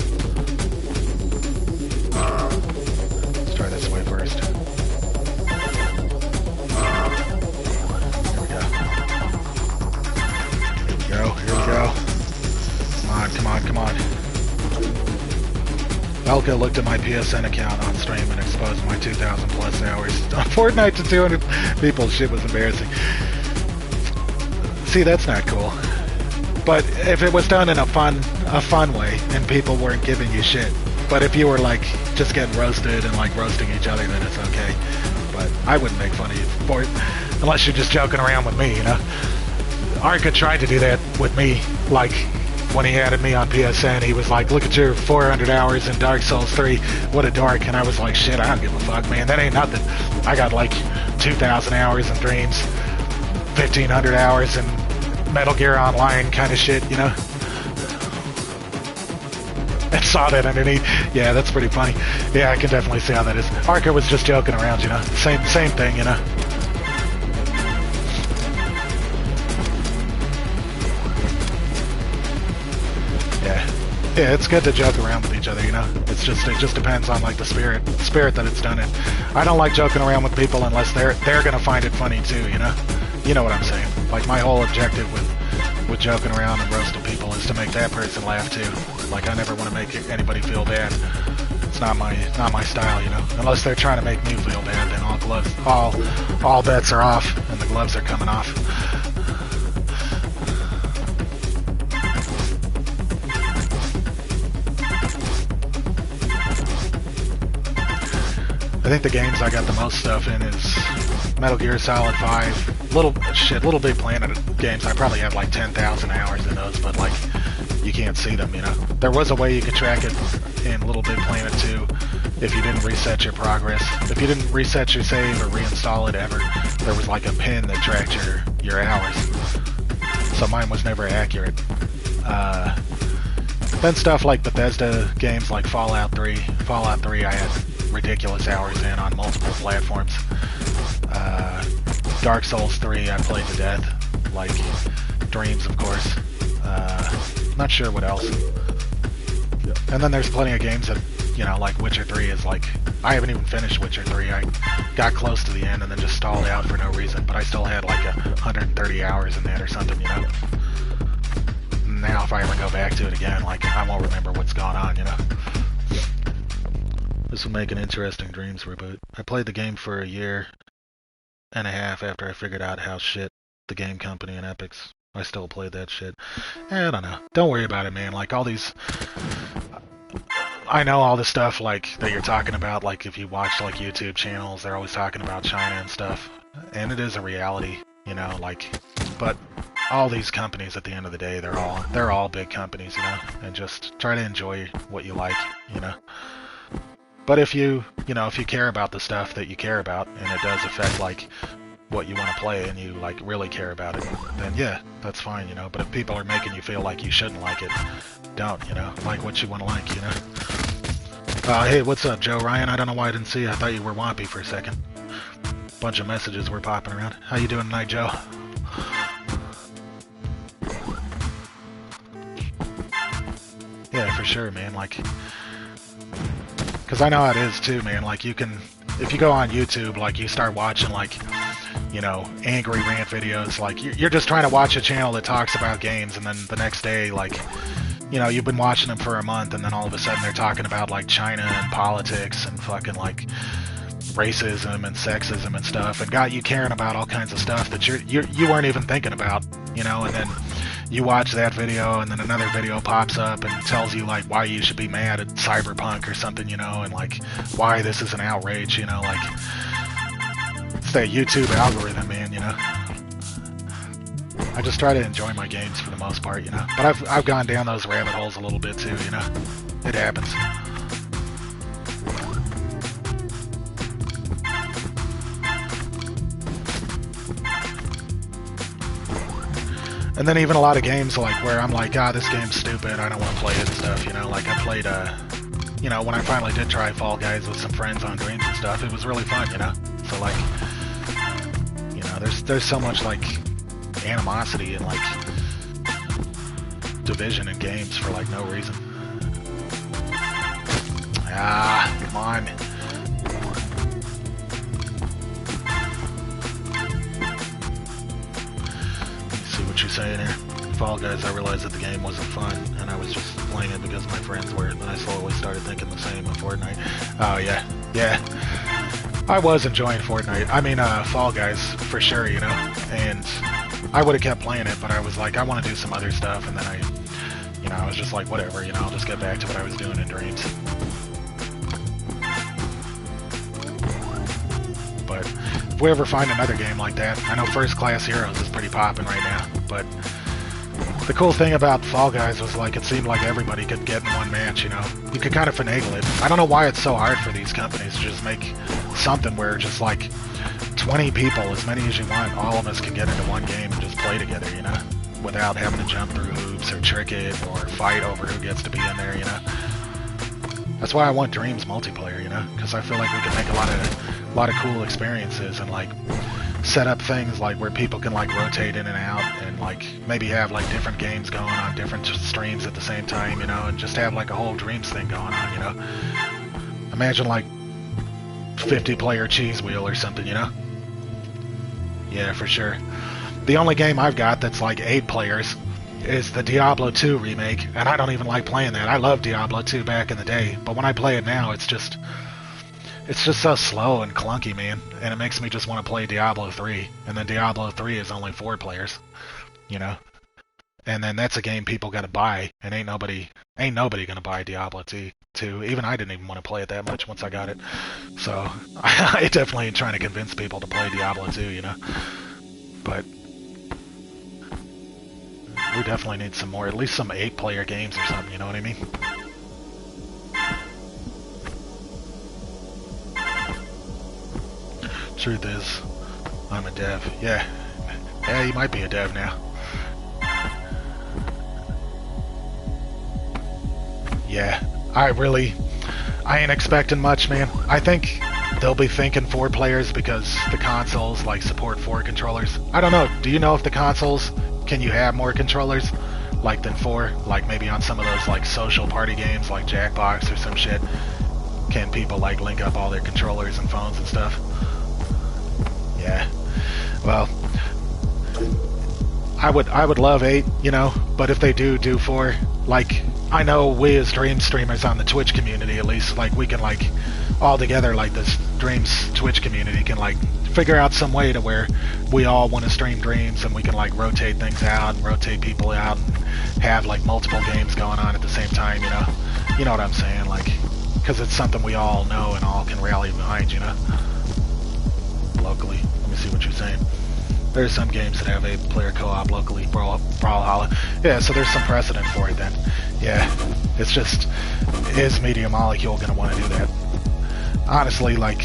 Let's try this way first. Here we go. Come on, come on. Elka looked at my PSN account on stream and exposed my 2,000 plus hours on Fortnite to 200 people. Shit was embarrassing. See, that's not cool. But if it was done in a fun way and people weren't giving you shit. But if you were like just getting roasted and like roasting each other, then it's okay. But I wouldn't make fun of you for it unless you're just joking around with me, you know? Arca tried to do that with me, like when he added me on PSN, he was like, look at your 400 hours in Dark Souls 3, what a dork. And I was like, shit, I don't give a fuck, man, that ain't nothing. I got like 2,000 hours in Dreams, 1,500 hours in Metal Gear Online kind of shit, you know? And saw that underneath. Yeah, that's pretty funny. Yeah, I can definitely see how that is. Arca was just joking around, you know? Same thing, you know? Yeah, it's good to joke around with each other, you know? It just depends on like the spirit that it's done in. I don't like joking around with people unless they're gonna find it funny too, you know? You know what I'm saying? Like my whole objective with joking around and roasting people is to make that person laugh too. Like I never want to make anybody feel bad. It's not my style, you know? Unless they're trying to make me feel bad, then all bets are off and the gloves are coming off. I think the games I got the most stuff in is Metal Gear Solid 5, Little Big Planet games. I probably have like 10,000 hours in those, but like you can't see them, you know. There was a way you could track it in Little Big Planet 2 if you didn't reset your progress. If you didn't reset your save or reinstall it ever, there was like a pin that tracked your hours. So mine was never accurate. Then stuff like Bethesda games like Fallout 3 I had ridiculous hours in on multiple platforms. Dark Souls 3 I played to death, like Dreams of course. Not sure what else. And then there's plenty of games that, you know, like Witcher 3 is like, I haven't even finished Witcher 3. I got close to the end and then just stalled out for no reason, but I still had like 130 hours in that or something, you know. Now if I ever go back to it again, like I won't remember what's going on, you know. This will make an interesting Dreams reboot. I played the game for a year and a half after I figured out how shit the game company and Epic's. I still played that shit. I don't know. Don't worry about it, man. Like all these... I know all the stuff like that you're talking about, like if you watch like YouTube channels, they're always talking about China and stuff. And it is a reality, you know, like... But all these companies at the end of the day, they're all big companies, you know? And just try to enjoy what you like, you know? But if you care about the stuff that you care about, and it does affect, like, what you want to play, and you, like, really care about it, then yeah, that's fine, you know? But if people are making you feel like you shouldn't like it, don't, you know? Like what you want to like, you know? Hey, what's up, Joe Ryan? I don't know why I didn't see you. I thought you were Wampy for a second. Bunch of messages were popping around. How you doing tonight, Joe? Yeah, for sure, man, like... Because I know how it is too, man. Like you can, if you go on YouTube, like you start watching like, you know, angry rant videos. Like you're just trying to watch a channel that talks about games, and then the next day, like, you know, you've been watching them for a month, and then all of a sudden they're talking about like China and politics and fucking like racism and sexism and stuff, and got you caring about all kinds of stuff that you weren't even thinking about, you know, and then you watch that video and then another video pops up and tells you like why you should be mad at Cyberpunk or something, you know, and like why this is an outrage, you know, like it's that YouTube algorithm, man, you know. I just try to enjoy my games for the most part, you know, but I've gone down those rabbit holes a little bit too, you know. It happens. And then even a lot of games like where I'm like, this game's stupid, I don't want to play it and stuff, you know, like I played, you know, when I finally did try Fall Guys with some friends on Dreams and stuff, it was really fun, you know, so like, you know, there's so much like animosity and like division in games for like no reason. Ah, come on. Let's see what you're saying here. Fall Guys, I realized that the game wasn't fun, and I was just playing it because my friends were, and then I slowly started thinking the same of Fortnite. Oh, yeah. Yeah. I was enjoying Fortnite. I mean, Fall Guys, for sure, you know? And I would have kept playing it, but I was like, I want to do some other stuff, and then I was just like, whatever, you know, I'll just get back to what I was doing in Dreams. But if we ever find another game like that, I know First Class Heroes is pretty popping right now, but the cool thing about Fall Guys was, like, it seemed like everybody could get in one match, you know? You could kind of finagle it. I don't know why it's so hard for these companies to just make something where just, like, 20 people, as many as you want, all of us can get into one game and just play together, you know? Without having to jump through hoops or trick it or fight over who gets to be in there, you know? That's why I want Dreams multiplayer, you know? Because I feel like we can make a lot of cool experiences and, like, set up things like where people can like rotate in and out and like maybe have like different games going on different streams at the same time, you know, and just have like a whole Dreams thing going on, you know. Imagine like 50-player cheese wheel or something, you know. Yeah, for sure. The only game I've got that's like 8 players is the Diablo 2 remake, and I don't even like playing that. I loved Diablo 2 back in the day, but when I play it now, it's just so slow and clunky, man, and it makes me just want to play Diablo 3, and then Diablo 3 is only 4 players, you know, and then that's a game people gotta buy, and ain't nobody gonna buy Diablo 2. Even I didn't even want to play it that much once I got it, so I definitely ain't trying to convince people to play Diablo 2, you know, but we definitely need some more, at least some 8-player games or something, you know what I mean? Truth is, I'm a dev. Yeah, you might be a dev now. Yeah, I ain't expecting much, man. I think they'll be thinking 4 players because the consoles like support 4 controllers. I don't know. Do you know if the consoles can you have more controllers like than 4? Like maybe on some of those like social party games like Jackbox or some shit. Can people like link up all their controllers and phones and stuff? Yeah, well, I would love 8, you know, but if they do 4, like, I know we as Dreams streamers on the Twitch community, at least, like, we can, like, all together, like, this Dreams Twitch community can, like, figure out some way to where we all want to stream Dreams and we can, like, rotate things out and rotate people out and have, like, multiple games going on at the same time, you know? You know what I'm saying, like, because it's something we all know and all can rally behind, you know? Locally. Let me see what you're saying. There's some games that have 8-player co-op locally, Brawlhalla. Yeah, so there's some precedent for it then. Yeah, it's just, is Media Molecule going to want to do that? Honestly, like,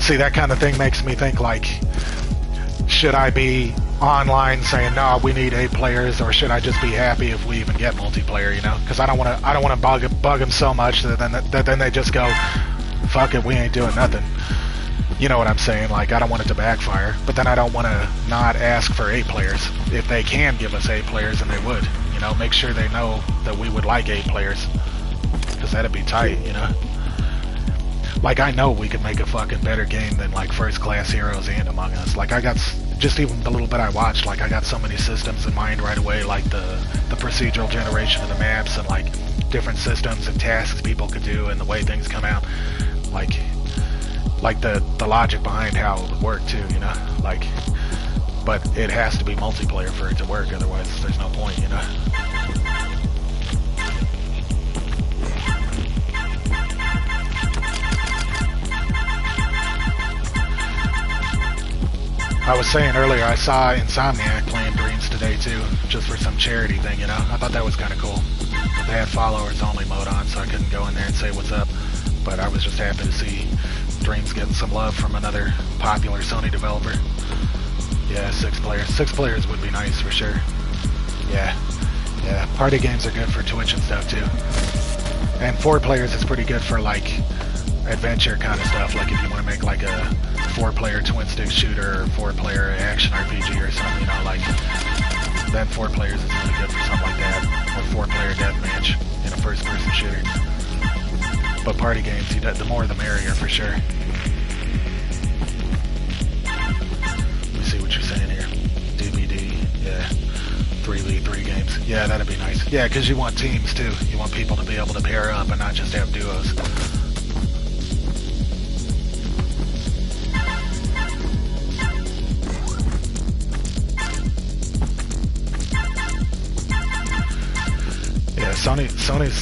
see, that kind of thing makes me think, like, should I be online saying, no, we need 8 players, or should I just be happy if we even get multiplayer, you know? Because I don't want to bug them so much that then they just go, fuck it, we ain't doing nothing. You know what I'm saying? Like, I don't want it to backfire, but then I don't want to not ask for 8 players. If they can give us 8 players, then they would. You know, make sure they know that we would like 8 players. Because that'd be tight, you know? Like, I know we could make a fucking better game than, like, First Class Heroes and Among Us. Like, I got, just even the little bit I watched, like, I got so many systems in mind right away, like the procedural generation of the maps and, like, different systems and tasks people could do and the way things come out. Like the logic behind how it would work, too, you know? Like, but it has to be multiplayer for it to work, otherwise there's no point, you know? I was saying earlier, I saw Insomniac playing Dreams today too, just for some charity thing, you know? I thought that was kind of cool. They had followers only mode on, so I couldn't go in there and say what's up. But I was just happy to see Dreams getting some love from another popular Sony developer. Yeah, 6 players. 6 players would be nice for sure. Yeah. Yeah, party games are good for Twitch and stuff too. And 4 players is pretty good for like adventure kind of stuff, like if you want to make like a 4-player twin stick shooter or 4-player action RPG or something, you know, like Then 4 players is really good for something like that, or 4-player deathmatch in a first-person shooter. But party games, the more the merrier for sure. Let me see what you're saying here. DVD, yeah. 3v3 games. Yeah, that'd be nice. Yeah, because you want teams too. You want people to be able to pair up and not just have duos. Yeah, Sony's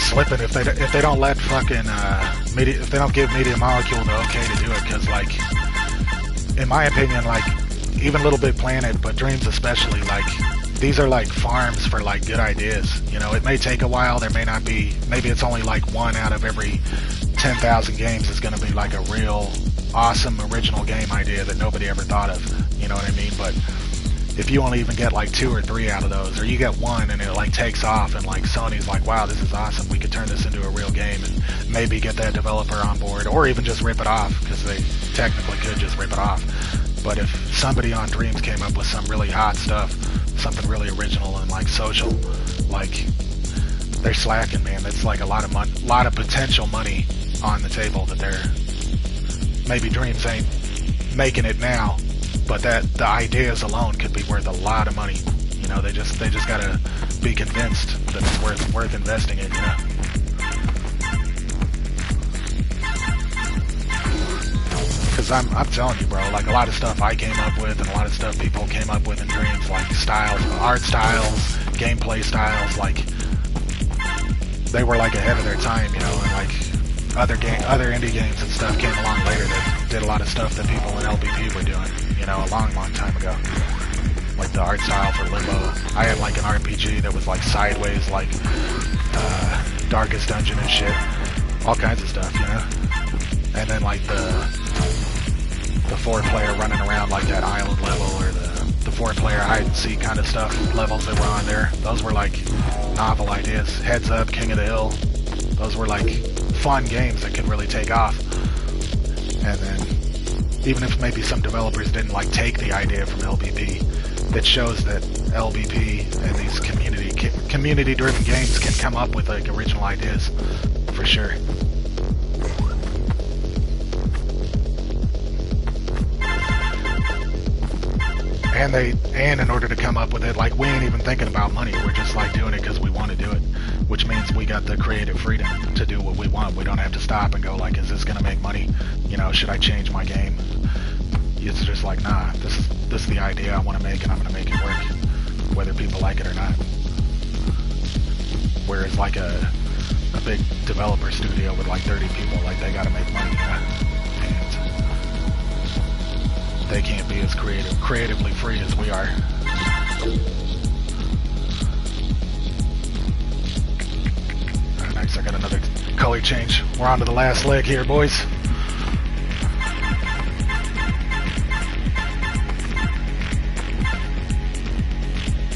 slipping if they don't let fucking if they don't give Media Molecule the okay to do it, because like in my opinion, like even Little Big Planet, but Dreams especially, like these are like farms for like good ideas. You know, it may take a while. There may not be. Maybe it's only like 1 out of every 10,000 games is going to be like a real awesome original game idea that nobody ever thought of. You know what I mean? But if you only even get like 2 or 3 out of those, or you get 1 and it like takes off, and like Sony's like, wow, this is awesome. We could turn this into a real game, and maybe get that developer on board, or even just rip it off, because they technically could just rip it off. But if somebody on Dreams came up with some really hot stuff, something really original and like social, like they're slacking, man. That's like a lot of potential money on the table that they're maybe Dreams ain't making it now, but that the ideas alone could be worth a lot of money. You know, they just gotta be convinced that it's worth investing in. You know. Because I'm telling you, bro, like a lot of stuff I came up with and a lot of stuff people came up with in Dreams, like styles, art styles, gameplay styles, like they were like ahead of their time, you know, and like other indie games and stuff came along later that did a lot of stuff that people in LBP were doing, you know, a long time ago. Like the art style for Limbo. I had like an RPG that was like sideways, like Darkest Dungeon and shit. All kinds of stuff, you know. And then like the 4-player running around like that island level, or the 4-player hide and seek kind of stuff levels that were on there. Those were like novel ideas. Heads Up, King of the Hill. Those were like fun games that could really take off. And then even if maybe some developers didn't like take the idea from LBP, it shows that LBP and these community-driven games can come up with like original ideas for sure. And in order to come up with it, like we ain't even thinking about money. We're just like doing it because we want to do it, which means we got the creative freedom to do what we want. We don't have to stop and go like, is this gonna make money? You know, should I change my game? It's just like, nah, this is the idea I want to make, and I'm gonna make it work, whether people like it or not. Whereas like a big developer studio with like 30 people, like they gotta make money, and they can't be as creatively free as we are. Alright, next I got another color change. We're on to the last leg here, boys.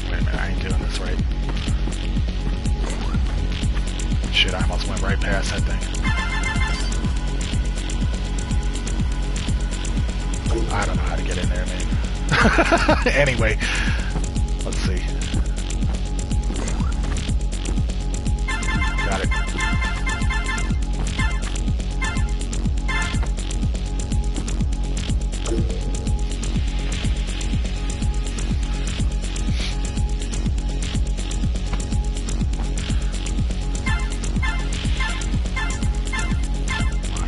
Wait a minute, I ain't doing this right. Shit, I almost went right past that thing. I don't know how to get in there, man. Anyway, let's see. Got it.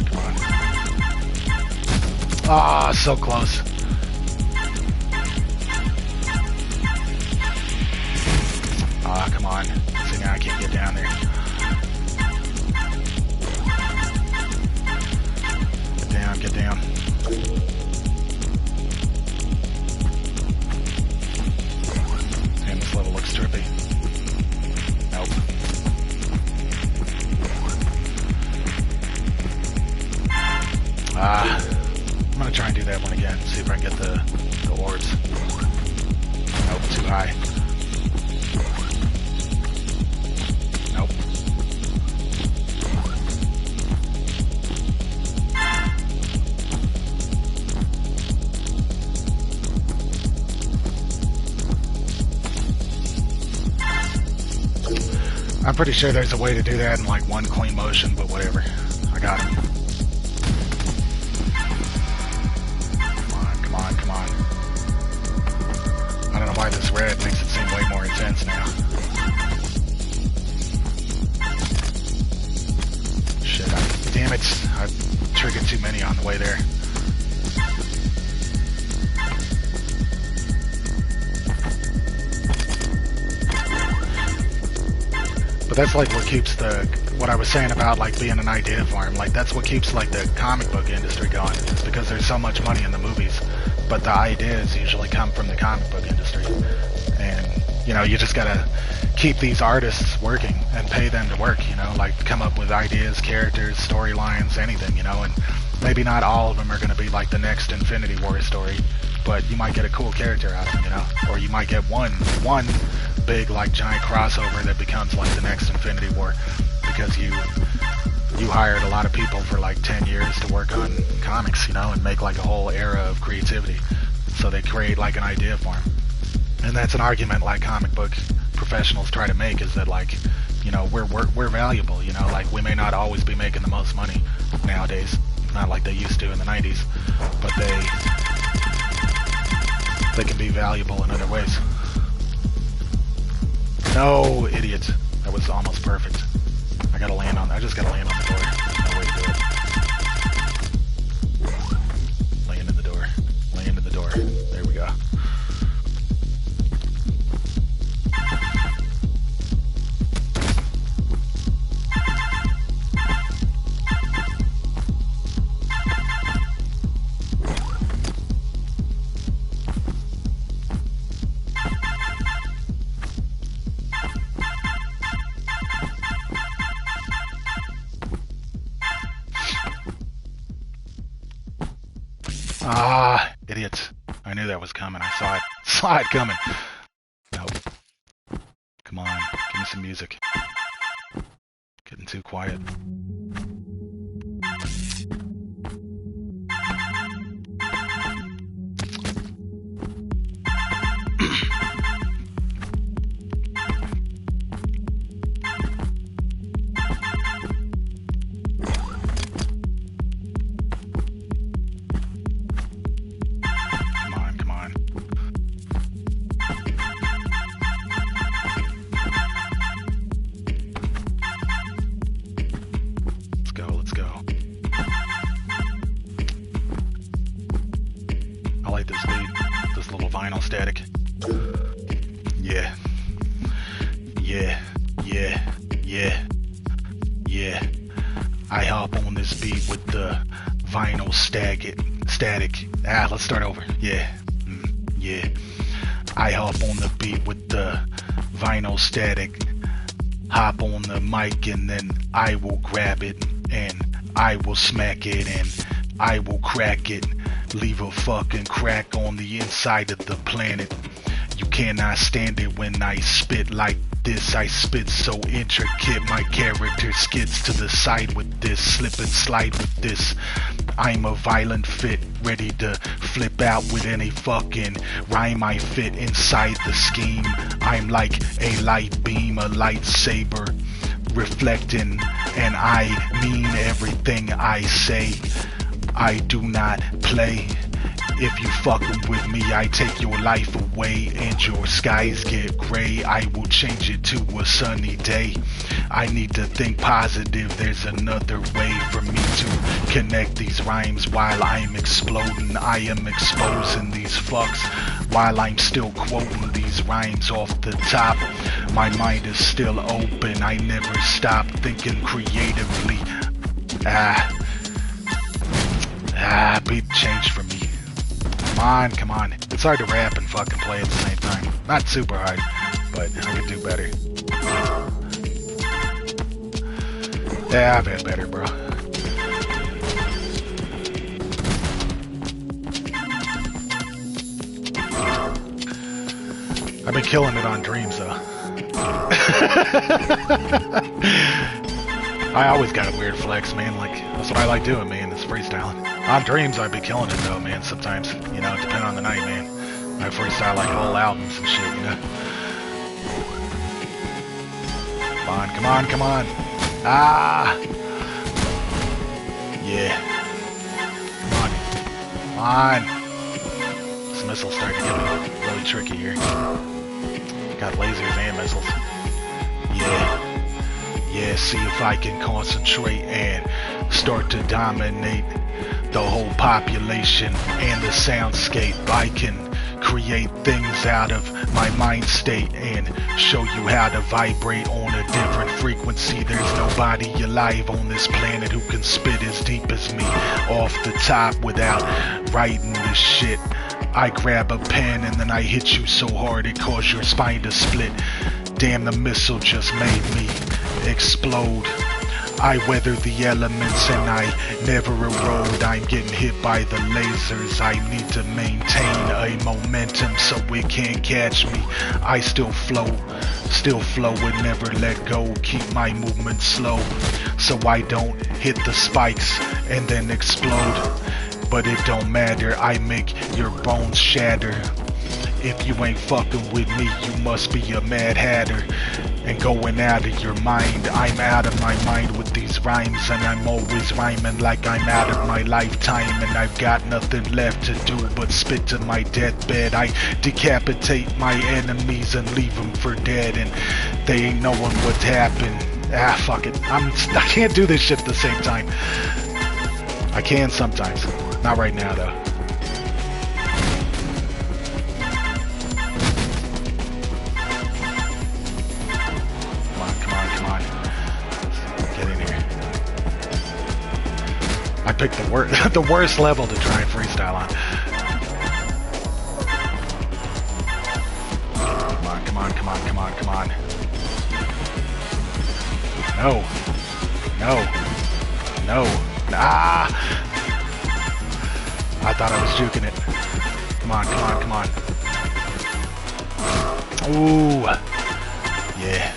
Come on. Ah, so close. Ah, come on. See, now I can't get down there. Get down, get down. Damn, this level looks trippy. Nope. Ah. I'm gonna try and do that one again, see if I I'm pretty sure there's a way to do that in like one clean motion, but whatever. I got him. Come on, come on. I don't know why this red makes it seem way more intense now. Shit, damn it. I triggered too many on the way there. But that's like what keeps what I was saying about like being an idea farm, like that's what keeps like the comic book industry going, is because there's so much money in the movies, but the ideas usually come from the comic book industry. And, you know, you just gotta keep these artists working and pay them to work, you know, like come up with ideas, characters, storylines, anything, you know, and maybe not all of them are gonna be like the next Infinity War story, but you might get a cool character out of them, you know, or you might get one big like giant crossover that becomes like the next Infinity War because you hired a lot of people for like 10 years to work on comics, you know, and make like a whole era of creativity. So they create like an idea farm. And that's an argument like comic book professionals try to make, is that like, you know, we're valuable, you know, like we may not always be making the most money nowadays, not like they used to in the 90s, but they can be valuable in other ways. No, idiot. That was almost perfect. I just gotta land on the door. There's no way to do it. Land in the door. Land in the door. There we go. Ah, idiots. I knew that was coming. I saw it coming. Nope. Come on, give me some music. Getting too quiet. Static. Yeah. I hop on this beat with the vinyl static. Let's start over. Yeah. I hop on the beat with the vinyl static. Hop on the mic and then I will grab it and I will smack it and I will crack it. Leave a fucking crack on the inside of the planet. You cannot stand it when I spit like this. I spit so intricate, my character skids to the side with this. Slip and slide with this. I'm a violent fit, ready to flip out with any fucking rhyme I fit inside the scheme. I'm like a light beam, a lightsaber, reflecting, and I mean everything I say. I do not play. If you fucking with me, I take your life away and your skies get gray. I will change it to a sunny day. I need to think positive. There's another way for me to connect these rhymes while I'm exploding. I am exposing these fucks while I'm still quoting these rhymes off the top. My mind is still open. I never stop thinking creatively. Beat changed for me. Come on. It's hard to rap and fucking play at the same time. Not super hard, but I could do better. Yeah, I've had better, bro. I've been killing it on Dreams, though. I always got a weird flex, man. Like, that's what I like doing, man, is freestyling. On Dreams, I'd be killing it, though, man, sometimes. You know, depending on the night, man. I freestyle, like, whole albums and shit, you know? Come on, come on, come on. Ah! Yeah. Come on. Come on. This missile's starting to get really tricky here. Got lasers and missiles. Yeah. Yeah, see if I can concentrate and start to dominate the whole population and the soundscape. I can create things out of my mind state and show you how to vibrate on a different frequency. There's nobody alive on this planet who can spit as deep as me off the top without writing this shit. I grab a pen and then I hit you so hard it caused your spine to split. Damn, the missile just made me explode. I weather the elements and I never erode. I'm getting hit by the lasers. I need to maintain a momentum so it can't catch me. I still flow and never let go. Keep my movement slow so I don't hit the spikes and then explode. But it don't matter, I make your bones shatter. If you ain't fucking with me, you must be a mad hatter and going out of your mind. I'm out of my mind with these rhymes, and I'm always rhyming like I'm out of my lifetime, and I've got nothing left to do but spit to my deathbed. I decapitate my enemies and leave them for dead, and they ain't knowing what's happened. Ah, fuck it. I can't do this shit at the same time. I can sometimes. Not right now, though. I picked the worst level to try and freestyle on. Come on, come on, come on, come on, come on. No. No. No. Ah! I thought I was juking it. Come on, come on, come on. Ooh. Yeah.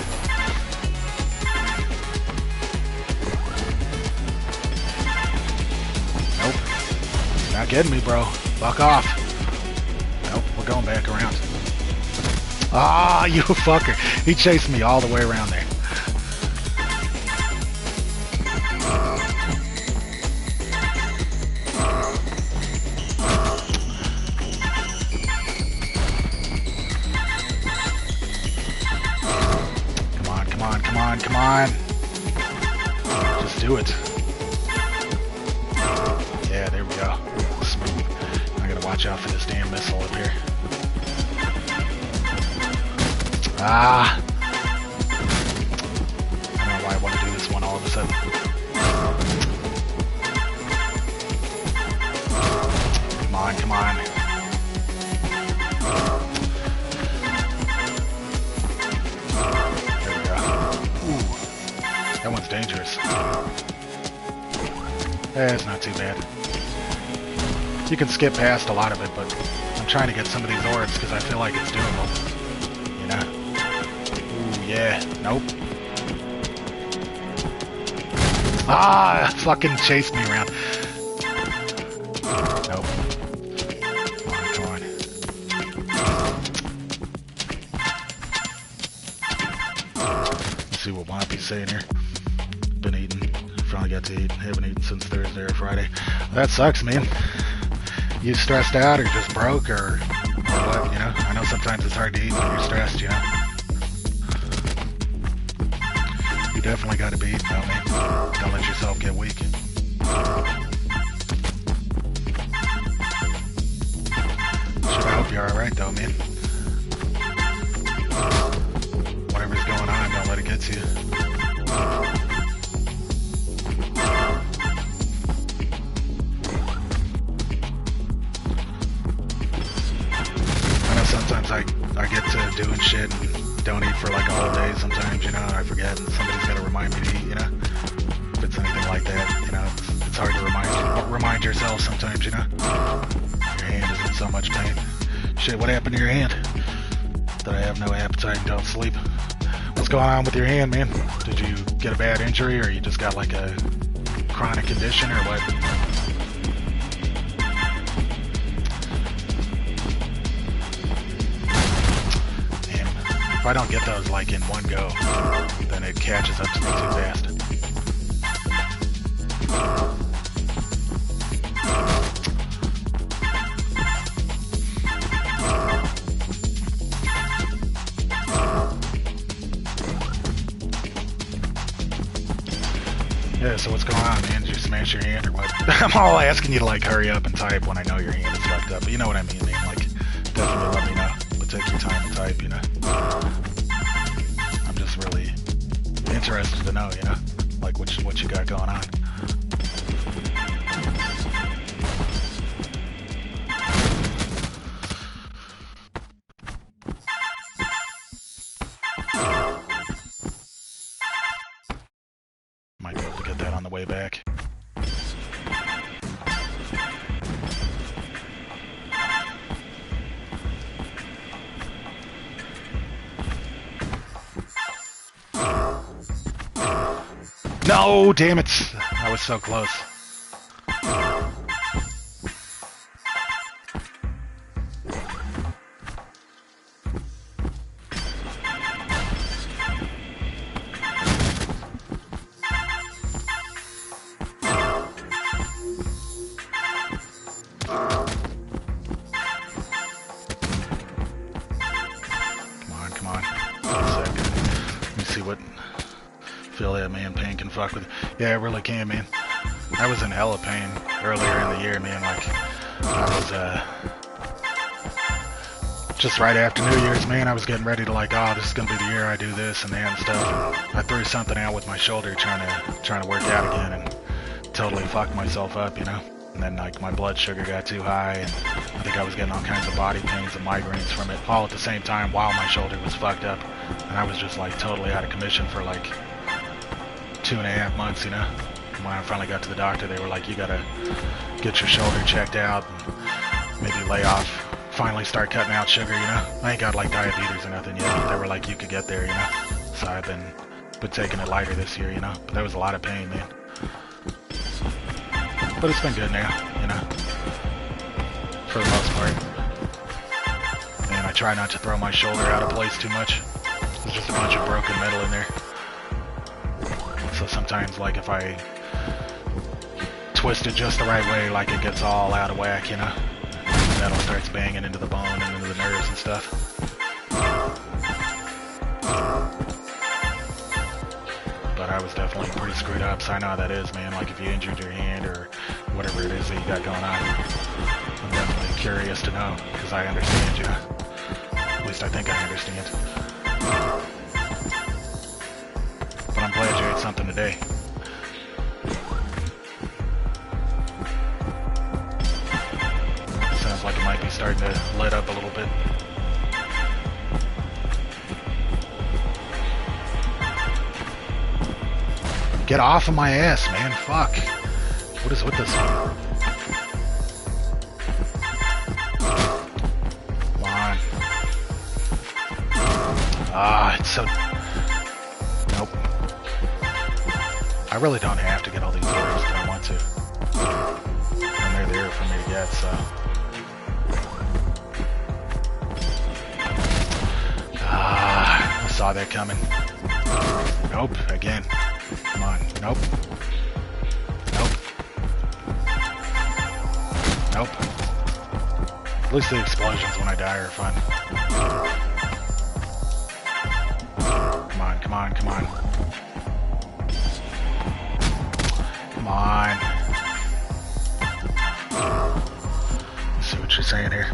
Not getting me, bro. Fuck off. Nope, we're going back around. Ah, you fucker. He chased me all the way around there. Come on, come on, come on, come on. Just do it. Yeah, there we go. Smooth. I gotta watch out for this damn missile up here. Ah! I don't know why I want to do this one all of a sudden. Come on, come on. There we go. Ooh. That one's dangerous. It's not too bad. You can skip past a lot of it, but I'm trying to get some of these orbs because I feel like it's doable. You know? Ooh, yeah. Nope. Ah! Fucking chased me around. Nope. Come on, come on. Let's see what Wampy's saying here. Been eating. Finally got to eat. Haven't eaten since Thursday or Friday. That sucks, man. You stressed out or just broke or what, you know? I know sometimes it's hard to eat when you're stressed, you know? You definitely got to be eating though, man. Don't let yourself get weak. Should I hope you're alright though, man. Whatever's going on, don't let it get to you. Sometimes I get to doing shit and don't eat for like a whole day sometimes, you know, I forget and somebody's got to remind me to eat, you know, if it's anything like that, you know, it's hard to remind yourself sometimes, you know, your hand is in so much pain. Shit, what happened to your hand? That I have no appetite and don't sleep. What's going on with your hand, man? Did you get a bad injury or you just got like a chronic condition or what? I don't get those like in one go, then it catches up to me too fast. Yeah, so what's going on, man? Did you smash your hand or what? I'm all asking you to like hurry up and type when I know your hand is fucked up, but you know what I mean, man. Like, definitely let me know. But take your time to type, you know. I'm just really interested to know, you know, like what you got going on. Might be able to get that on the way back. No, damn it! I was so close. Come on. One second. Let me see what... Feel that, man. Pain can fuck with... Yeah, it really can, man. I was in hella pain earlier in the year, man. Like, I was, just right after New Year's, man, I was getting ready to like, oh, this is gonna be the year I do this and that and stuff. And I threw something out with my shoulder trying to work out again and totally fucked myself up, you know? And then, like, my blood sugar got too high and I think I was getting all kinds of body pains and migraines from it all at the same time while my shoulder was fucked up. And I was just, like, totally out of commission for, like, 2.5 months, you know. And when I finally got to the doctor, they were like, you gotta get your shoulder checked out and maybe lay off, finally start cutting out sugar, you know. I ain't got like diabetes or nothing yet, but they were like, you could get there, you know. So I've been taking it lighter this year, you know. But there was a lot of pain, man. But it's been good now, you know, for the most part. And I try not to throw my shoulder out of place too much. There's just a bunch of broken metal in there. So sometimes, like, if I twist it just the right way, like, it gets all out of whack, you know? The metal starts banging into the bone and into the nerves and stuff. But I was definitely pretty screwed up, so I know how that is, man. Like, if you injured your hand or whatever it is that you got going on, I'm definitely curious to know, because I understand you. At least I think I understand. But I'm glad you ate something today. Sounds like it might be starting to let up a little bit. Get off of my ass, man. Fuck. What is with this one? Come on. Ah, it's so... Nope. I really don't have to get all these orders, but I want to. And they're there for me to get, so... Ah, I saw that coming. Nope, again. Come on, nope. Nope. Nope. At least the explosions when I die are fun. Come on, come on, come on. Come on. Let's see what you're saying here.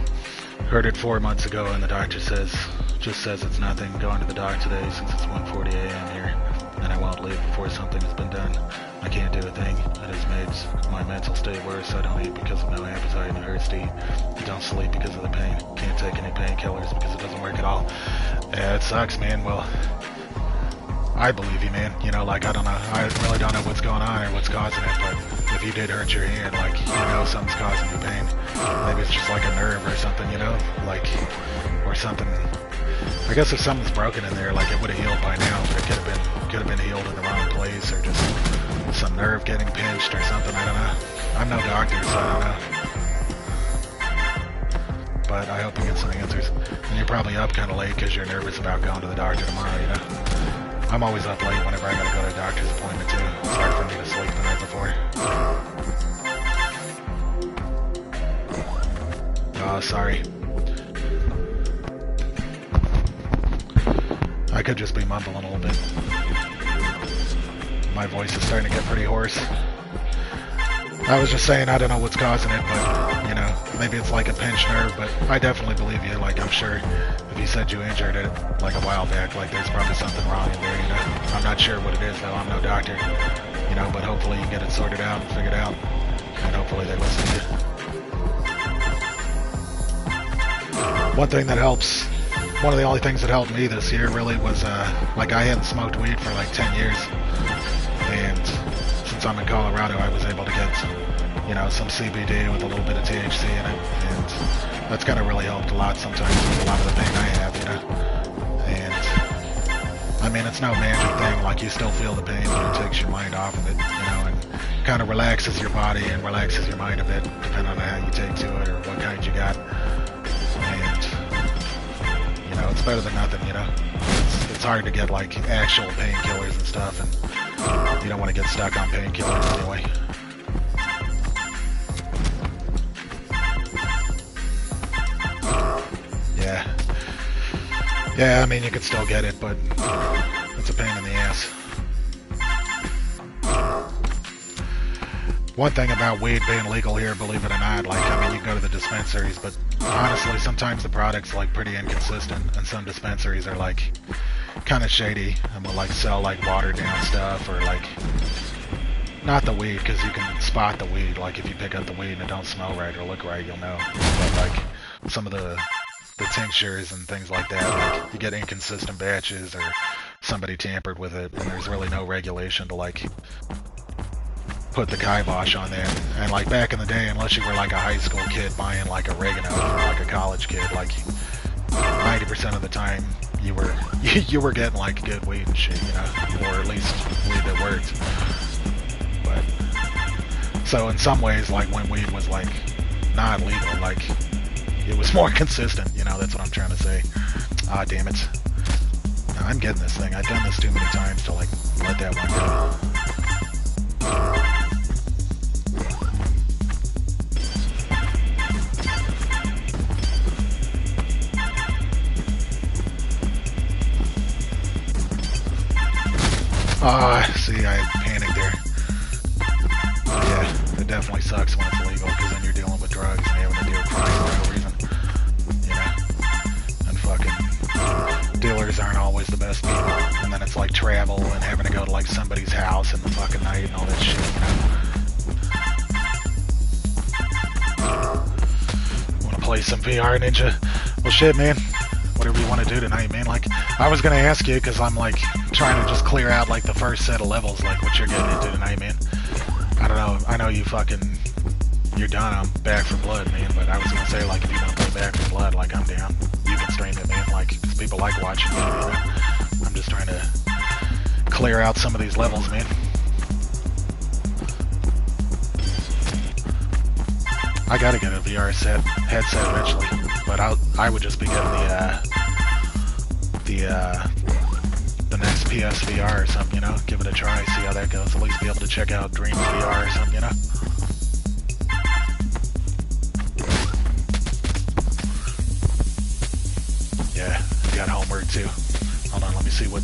Heard it 4 months ago and the doctor just says it's nothing. Going to the doc today since it's 1:40 a.m. here. And I won't leave before something has been done. I can't do a thing. It has made my mental state worse. I don't eat because of no appetite and urge to eat. I don't sleep because of the pain. Can't take any painkillers because it doesn't work at all. Yeah, it sucks, man. Well, I believe you, man. You know, like, I really don't know what's going on or what's causing it, but if you did hurt your hand, like, you know something's causing you pain. Maybe it's just like a nerve or something, you know? Like, or something. I guess if something's broken in there, like, it would have healed by now, but it could have been healed in the wrong place, or just some nerve getting pinched or something. I don't know. I'm no doctor, so I don't know. but I hope you get some answers. And you're probably up kind of late because you're nervous about going to the doctor tomorrow, you know? I'm always up late whenever I gotta go to a doctor's appointment too. It's hard for me to sleep the night before. Oh, sorry. I could just be mumbling a little bit. My voice is starting to get pretty hoarse. I was just saying I don't know what's causing it, but, you know, maybe it's like a pinched nerve, but I definitely believe you. Like, I'm sure if you said you injured it, like, a while back, like, there's probably something wrong in there, you know? I'm not sure what it is, though. I'm no doctor, you know, but hopefully you get it sorted out and figured out, and hopefully they listen to you. One thing that helps, one of the only things that helped me this year really was, like, I hadn't smoked weed for, like, 10 years, and since I'm in Colorado, I was able to get, you know, some CBD with a little bit of THC in it, and that's kind of really helped a lot sometimes with a lot of the pain I have, you know, and, I mean, it's no magic thing, like, you still feel the pain, but it takes your mind off of it, you know, and kind of relaxes your body and relaxes your mind a bit, depending on how you take to it or what kind you got, and, you know, it's better than nothing, you know, it's hard to get, like, actual painkillers and stuff, and you don't want to get stuck on painkillers anyway. Yeah, I mean, you could still get it, but it's a pain in the ass. One thing about weed being legal here, believe it or not, like, I mean, you go to the dispensaries, but honestly, sometimes the product's, like, pretty inconsistent, and some dispensaries are, like, kind of shady, and will, like, sell, like, watered down stuff, or, like, not the weed, because you can spot the weed, like, if you pick up the weed and it don't smell right or look right, you'll know, but, like, some of the tinctures and things like that, like, you get inconsistent batches, or somebody tampered with it, and there's really no regulation to, like, put the kibosh on that. And, like, back in the day, unless you were, like, a high school kid buying, like, oregano, or, like, a college kid, like, 90% of the time, you were getting, like, good weed and shit, you know, or at least weed that worked. But, so in some ways, like, when weed was, like, not legal, like, it was more consistent, you know, that's what I'm trying to say. Ah, damn it. No, I'm getting this thing. I've done this too many times to, like, let that one go. Ah, see, I panicked there. Yeah, it definitely sucks when it's illegal, because then you're dealing with drugs and having to deal with crime for no reason. You know? And fucking dealers aren't always the best people. And then it's like travel and having to go to like somebody's house in the fucking night and all that shit, you know? Wanna play some VR Ninja? Well shit, man. Whatever you want to do tonight, man. Like, I was gonna ask you, because I'm like trying to just clear out like the first set of levels, like what you're getting into tonight, man. I don't know, I know you're done, I'm Back 4 Blood, man, but I was gonna say, like, if you want to play Back 4 Blood, like, I'm down. You can stream it, man, like, 'cause people like watching me, you know? I'm just trying to clear out some of these levels, man. I gotta get a VR headset eventually, but I would just be getting the next PSVR or something, you know? Give it a try, see how that goes. At least be able to check out Dream VR or something, you know? Yeah, I got homework too. Hold on, let me see what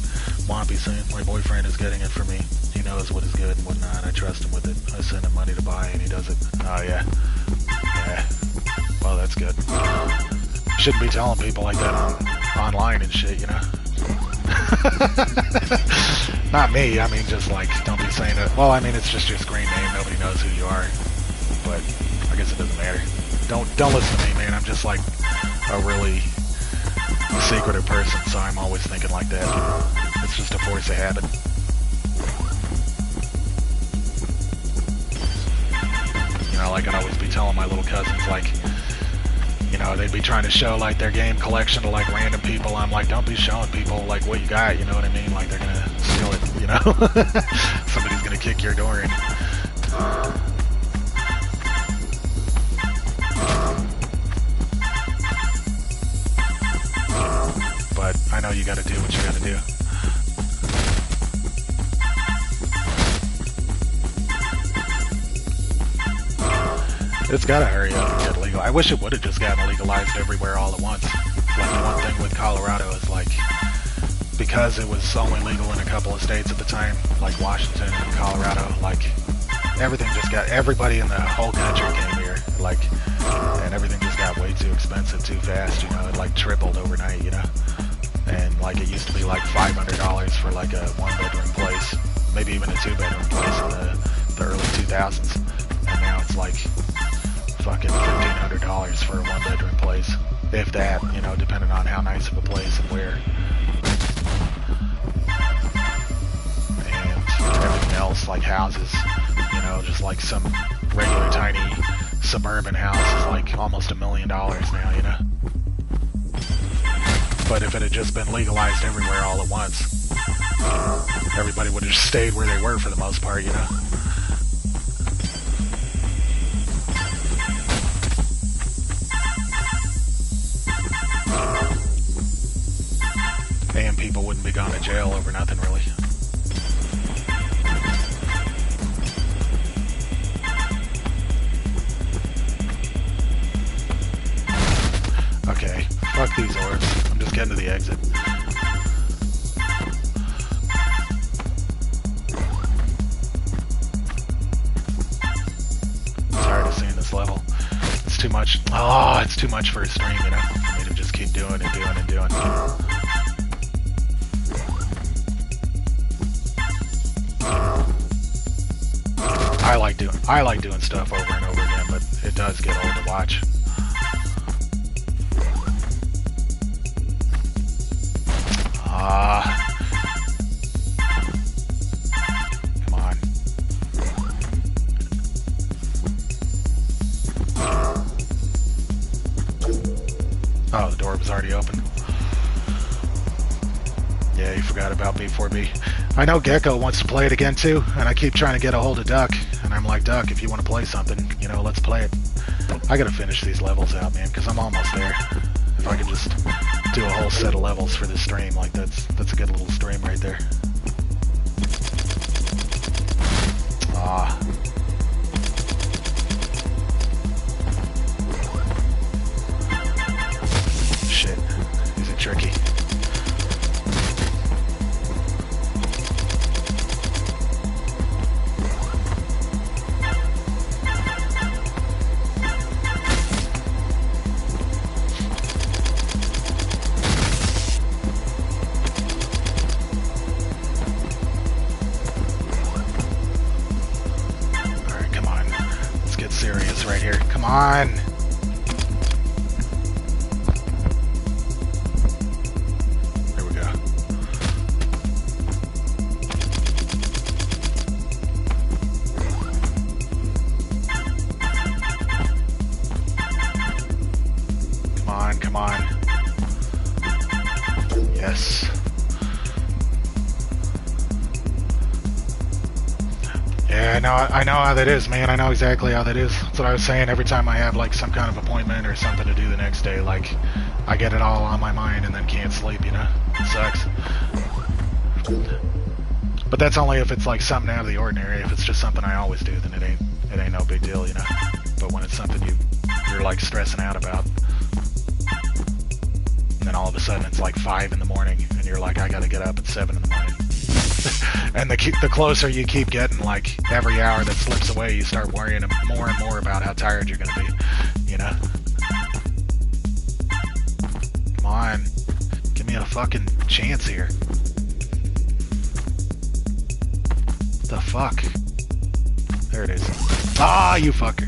Wampy's saying. My boyfriend is getting it for me. He knows what is good and what not. I trust him with it. I send him money to buy and he does it. Oh, yeah. Yeah. Well, that's good. Shouldn't be telling people like that online and shit, you know? Not me, I mean, just like, don't be saying it. Well, I mean, it's just your screen name, nobody knows who you are, but I guess it doesn't matter. Don't listen to me, man, I'm just like a really secretive person, so I'm always thinking like that. It's just a force of habit. You know, like I'd always be telling my little cousins, like, you know, they'd be trying to show like their game collection to like random people. I'm like, don't be showing people like what you got, you know what I mean? Like they're gonna steal it, you know? Somebody's gonna kick your door in. I know you gotta do what you gotta do. It's gotta hurry up and get legal. I wish it would have just gotten legalized everywhere all at once. Like, the one thing with Colorado is, like, because it was only legal in a couple of states at the time, like Washington and Colorado, like, everything just got, everybody in the whole country came here, like, and everything just got way too expensive too fast, you know, it like tripled overnight, you know, and like it used to be like $500 for like a 1-bedroom place, maybe even a 2-bedroom place in the early 2000s, and now it's like fucking $1,500 for a 1-bedroom place, if that, you know, depending on how nice of a place and where. And everything else, like houses, you know, just like some regular tiny suburban house is like almost $1 million now, you know. But if it had just been legalized everywhere all at once, everybody would have just stayed where they were for the most part, you know. And people wouldn't be gone to jail over nothing, really. Okay, fuck these orbs. I'm just getting to the exit. Tired of seeing this level. It's too much. Oh, it's too much for a stream, you know? For me to just keep doing and doing and doing. I like doing stuff over and over again, but it does get old to watch. Come on. Oh, the door was already open. Yeah, you forgot about B4B. I know Gecko wants to play it again too, and I keep trying to get a hold of Duck, and I'm like, Duck, if you want to play something, you know, let's play it. I gotta finish these levels out, man, because I'm almost there. If I could just do a whole set of levels for this stream, like that's a good little stream right there. Ah. Shit. Is it tricky? Come on. There we go. Come on, come on. Yes. Yeah, I know how that is, man. I know exactly how that is. That's what I was saying every time I have, like, some kind of appointment or something to do the next day. Like, I get it all on my mind and then can't sleep, you know? It sucks. But that's only if it's, like, something out of the ordinary. If it's just something I always do, then it ain't no big deal, you know? But when it's something you're, like, stressing out about, and then all of a sudden it's, like, 5 in the morning, and you're like, I gotta get up at 7 in the morning. And the closer you keep getting, like, every hour that slips away, you start worrying more and more about how tired you're gonna be, you know? Come on. Give me a fucking chance here. What the fuck? There it is. Ah, you fucker.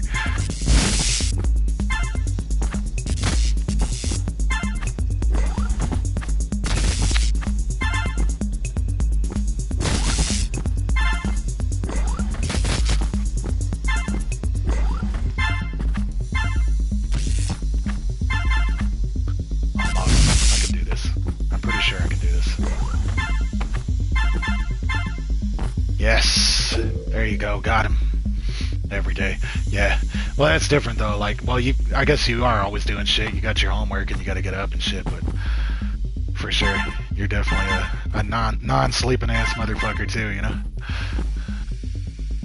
Got him. Every day. Yeah. Well, that's different though. Like, well, I guess you are always doing shit. You got your homework and you got to get up and shit, but For sure. You're definitely a non-sleeping ass motherfucker too, you know?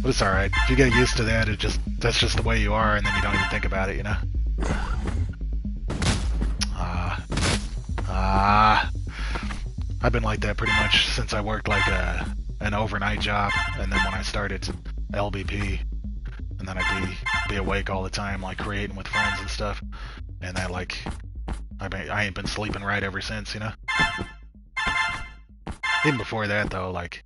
But it's alright. If you get used to that, that's just the way you are, and then you don't even think about it, you know? I've been like that pretty much since I worked like an overnight job, and then when I started LBP, and then I'd be awake all the time, like creating with friends and stuff, and that like, I ain't been sleeping right ever since, you know? Even before that though, like,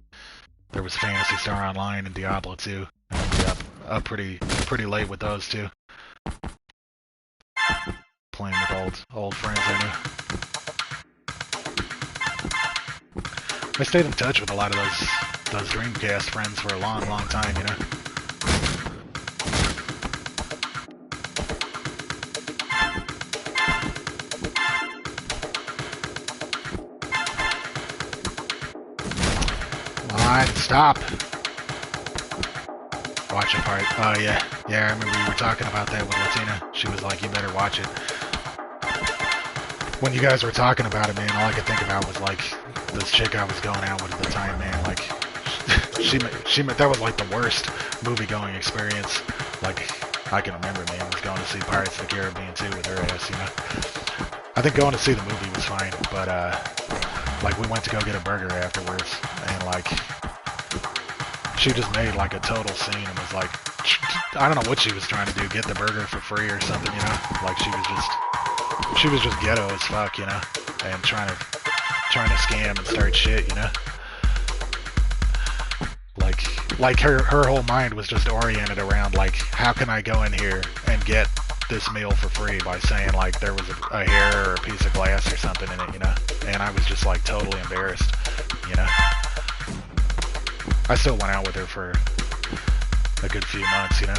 there was Phantasy Star Online and Diablo 2. I'd be up pretty late with those two. Playing with old friends I knew. I stayed in touch with a lot of those Dreamcast friends for a long time, you know? Stop. Watch it part. Oh, yeah. Yeah, I remember you were talking about that with Latina. She was like, you better watch it. When you guys were talking about it, man, all I could think about was, like, this chick I was going out with at the time, man. Like, that was, like, the worst movie-going experience, like, I can remember, man, was going to see Pirates of the Caribbean 2 with her ass, you know? I think going to see the movie was fine, but, like, we went to go get a burger afterwards, and, like, she just made like a total scene and was like, I don't know what she was trying to do, get the burger for free or something, you know? Like she was just ghetto as fuck, you know? And trying to scam and start shit, you know? Like her whole mind was just oriented around like, how can I go in here and get this meal for free by saying like there was a hair or a piece of glass or something in it, you know? And I was just like totally embarrassed, you know? I still went out with her for a good few months, you know?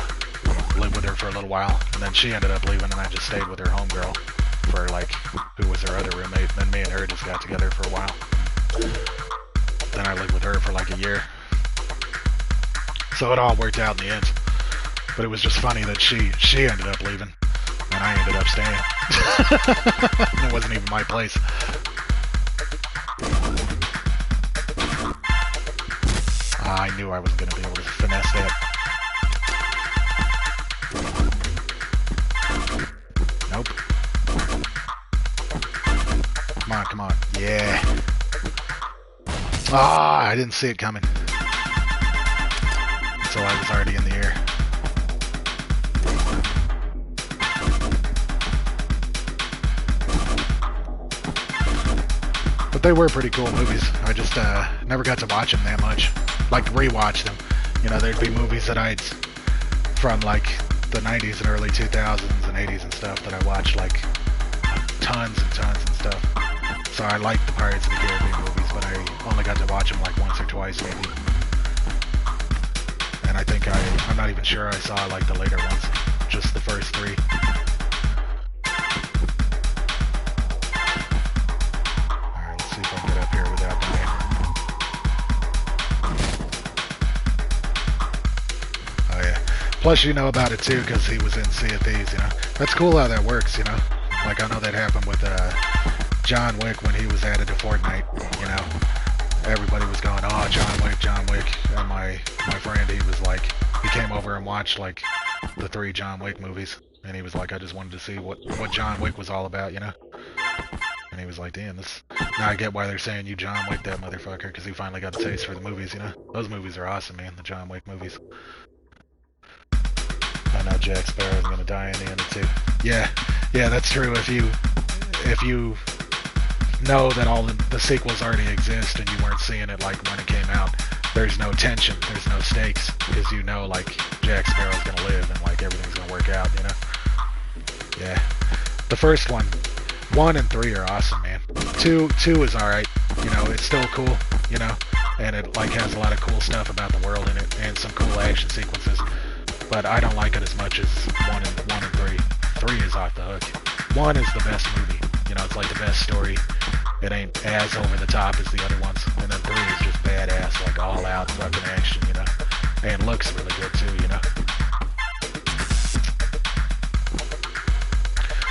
Lived with her for a little while, and then she ended up leaving, and I just stayed with her homegirl for, like, who was her other roommate, and then me and her just got together for a while. Then I lived with her for, like, a year. So it all worked out in the end. But it was just funny that she ended up leaving, and I ended up staying. It wasn't even my place. I knew I wasn't going to be able to finesse that. Nope. Come on. Yeah. Ah, I didn't see it coming. Until I was already in the air. But they were pretty cool movies. I just never got to watch them that much. Like rewatch them. You know, there'd be movies that I'd from like the 90s and early 2000s and 80s and stuff that I watched like tons and stuff. So I liked the Pirates of the Caribbean movies, but I only got to watch them like once or twice maybe. And I think I'm not even sure I saw like the later ones, just the first three. Alright, let's see if I can get up here without dying. Plus, you know about it too, because he was in Sea of Thieves, you know. That's cool how that works, you know. Like, I know that happened with John Wick when he was added to Fortnite, you know. Everybody was going, oh, John Wick. And my friend, he was like, he came over and watched, like, the 3 John Wick movies. And he was like, I just wanted to see what John Wick was all about, you know. And he was like, damn, now I get why they're saying you John Wick that motherfucker, because he finally got a taste for the movies, you know. Those movies are awesome, man, the John Wick movies. I know Jack Sparrow's gonna die in the end of 2. Yeah, that's true. If you know that all the sequels already exist and you weren't seeing it like when it came out, there's no tension, there's no stakes, because you know like Jack Sparrow's gonna live and like everything's gonna work out, you know? Yeah. The first one, 1 and 3 are awesome, man. 2 is alright, you know, it's still cool, you know, and it like has a lot of cool stuff about the world in it and some cool action sequences. But I don't like it as much as 1 and 3. 3 is off the hook. 1 is the best movie. You know, it's like the best story. It ain't as over the top as the other ones. And then 3 is just badass, like all out fucking action, you know. And looks really good too, you know.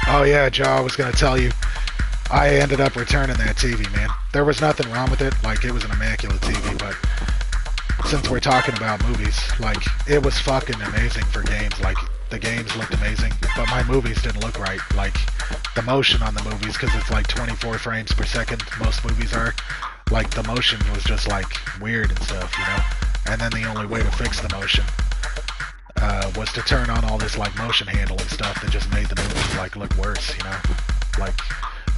Oh yeah, Joe, I was gonna tell you. I ended up returning that TV, man. There was nothing wrong with it. Like, it was an immaculate TV, but since we're talking about movies, like, it was fucking amazing for games. Like, the games looked amazing, but my movies didn't look right. Like, the motion on the movies, because it's like 24 frames per second, most movies are, like, the motion was just, like, weird and stuff, you know? And then the only way to fix the motion was to turn on all this, like, motion handling stuff that just made the movies, like, look worse, you know? Like,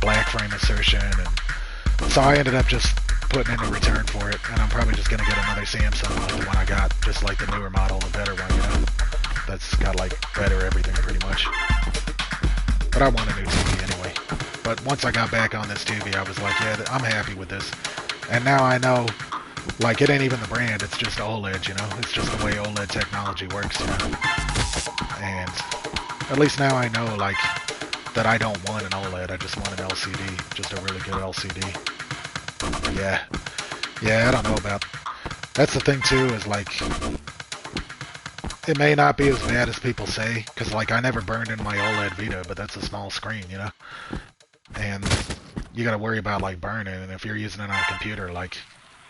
black frame insertion, and so I ended up just putting in a return for it, and I'm probably just gonna get another Samsung like the one I got, just like the newer model, the better one, you know? That's got, like, better everything pretty much. But I want a new TV anyway. But once I got back on this TV, I was like, yeah, I'm happy with this. And now I know, like, it ain't even the brand, it's just OLED, you know? It's just the way OLED technology works, you know? And at least now I know, like, that I don't want an OLED, I just want an LCD, just a really good LCD. Yeah, I don't know about... That's the thing, too, is, like, it may not be as bad as people say, because, like, I never burned in my OLED Vita, but that's a small screen, you know? And you gotta worry about, like, burning, and if you're using it on a computer, like,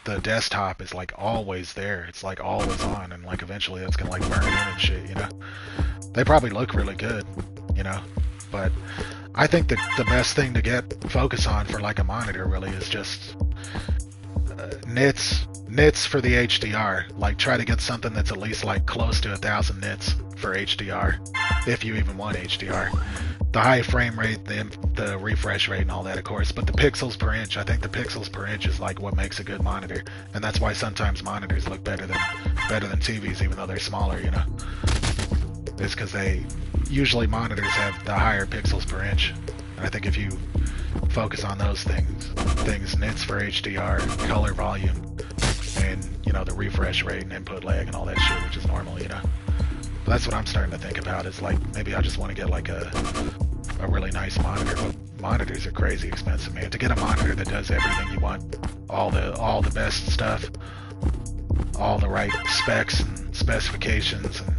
the desktop is, like, always there. It's, like, always on, and, like, eventually that's gonna, like, burn in and shit, you know? They probably look really good, you know? But I think that the best thing to focus on for, like, a monitor, really, is just nits for the HDR. Like, try to get something that's at least, like, close to 1,000 nits for HDR, if you even want HDR. The high frame rate, the refresh rate and all that, of course, but the pixels per inch, I think the pixels per inch is, like, what makes a good monitor, and that's why sometimes monitors look better than TVs, even though they're smaller, you know? It's because usually monitors have the higher pixels per inch, and I think if you focus on those things, nits for HDR, color volume, and, you know, the refresh rate and input lag and all that shit, which is normal, you know? But that's what I'm starting to think about, is, like, maybe I just want to get, like, a really nice monitor, but monitors are crazy expensive, man. To get a monitor that does everything you want, all the best stuff, all the right specs and specifications and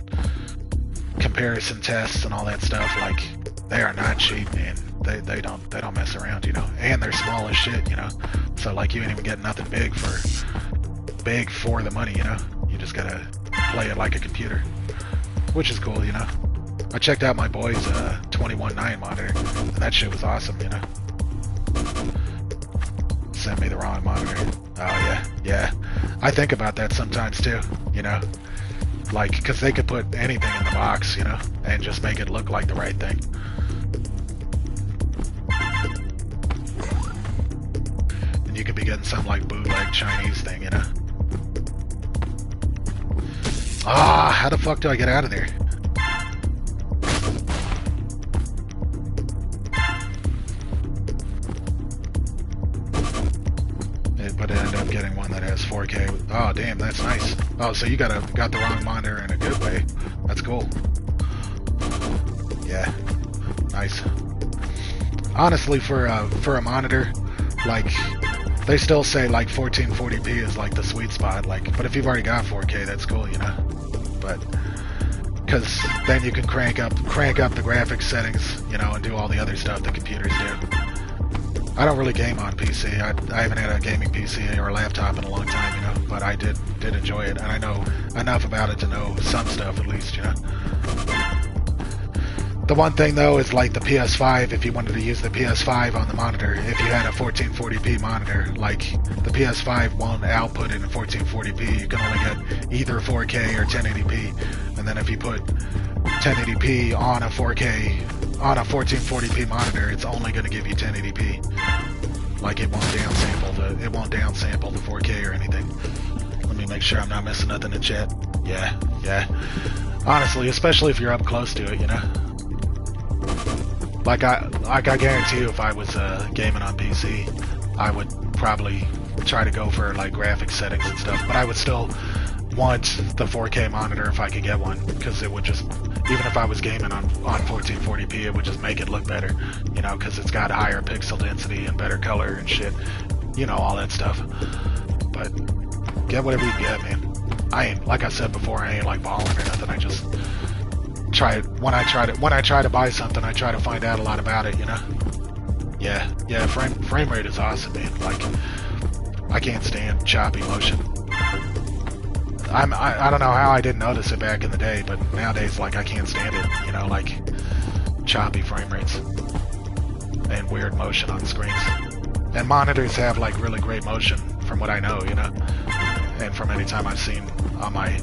comparison tests and all that stuff, like, they are not cheap, man. They don't mess around, you know? And they're small as shit, you know? So, like, you ain't even get nothing big for the money, you know? You just gotta play it like a computer, which is cool, you know? I checked out my boy's 21.9 monitor, and that shit was awesome, you know? Sent me the wrong monitor. Oh, yeah. I think about that sometimes, too, you know? Like, because they could put anything in the box, you know? And just make it look like the right thing. And you could be getting some, like, bootleg Chinese thing, you know? Ah, how the fuck do I get out of there? But I ended up getting one that has 4K. Oh, damn, that's nice. Oh, so you got the wrong monitor in a good way. That's cool. Yeah, nice. Honestly, for a monitor, like, they still say, like, 1440p is, like, the sweet spot. Like, but if you've already got 4K, that's cool, you know? But because then you can crank up the graphics settings, you know, and do all the other stuff that computers do. I don't really game on PC. I haven't had a gaming PC or a laptop in a long time, you know, but I did enjoy it, and I know enough about it to know some stuff at least, you know. The one thing, though, is, like, the PS5, if you wanted to use the PS5 on the monitor, if you had a 1440p monitor, like, the PS5 won't output it in 1440p. You can only get either 4K or 1080p, and then if you put 1080p on a 4K, on a 1440p monitor, it's only going to give you 1080p. Like, it won't downsample the 4K or anything. Let me make sure I'm not missing nothing in chat. Yeah. Honestly, especially if you're up close to it, you know? Like I guarantee you, if I was gaming on PC, I would probably try to go for, like, graphics settings and stuff, but I would still want the 4K monitor if I could get one, because it would just, even if I was gaming on 1440p, it would just make it look better, you know, because it's got higher pixel density and better color and shit, you know, all that stuff. But get whatever you can get, man. I ain't, like I said before, I ain't, like, balling or nothing. I just try it. When I try to buy something, I try to find out a lot about it, you know. Yeah, frame rate is awesome, man. Like, I can't stand choppy motion. I don't know how I didn't notice it back in the day, but nowadays, like, I can't stand it. You know, like, choppy frame rates and weird motion on screens. And monitors have, like, really great motion, from what I know, you know, and from any time I've seen on my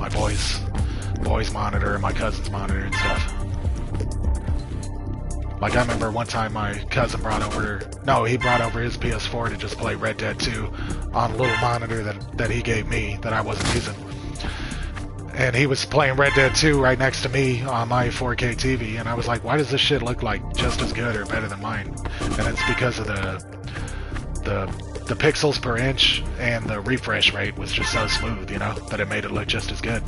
boy's monitor and my cousin's monitor and stuff. Like, I remember one time my cousin brought over his PS4 to just play Red Dead 2 on a little monitor that he gave me that I wasn't using. And he was playing Red Dead 2 right next to me on my 4K TV, and I was like, why does this shit look like just as good or better than mine? And it's because of the pixels per inch and the refresh rate was just so smooth, you know, that it made it look just as good.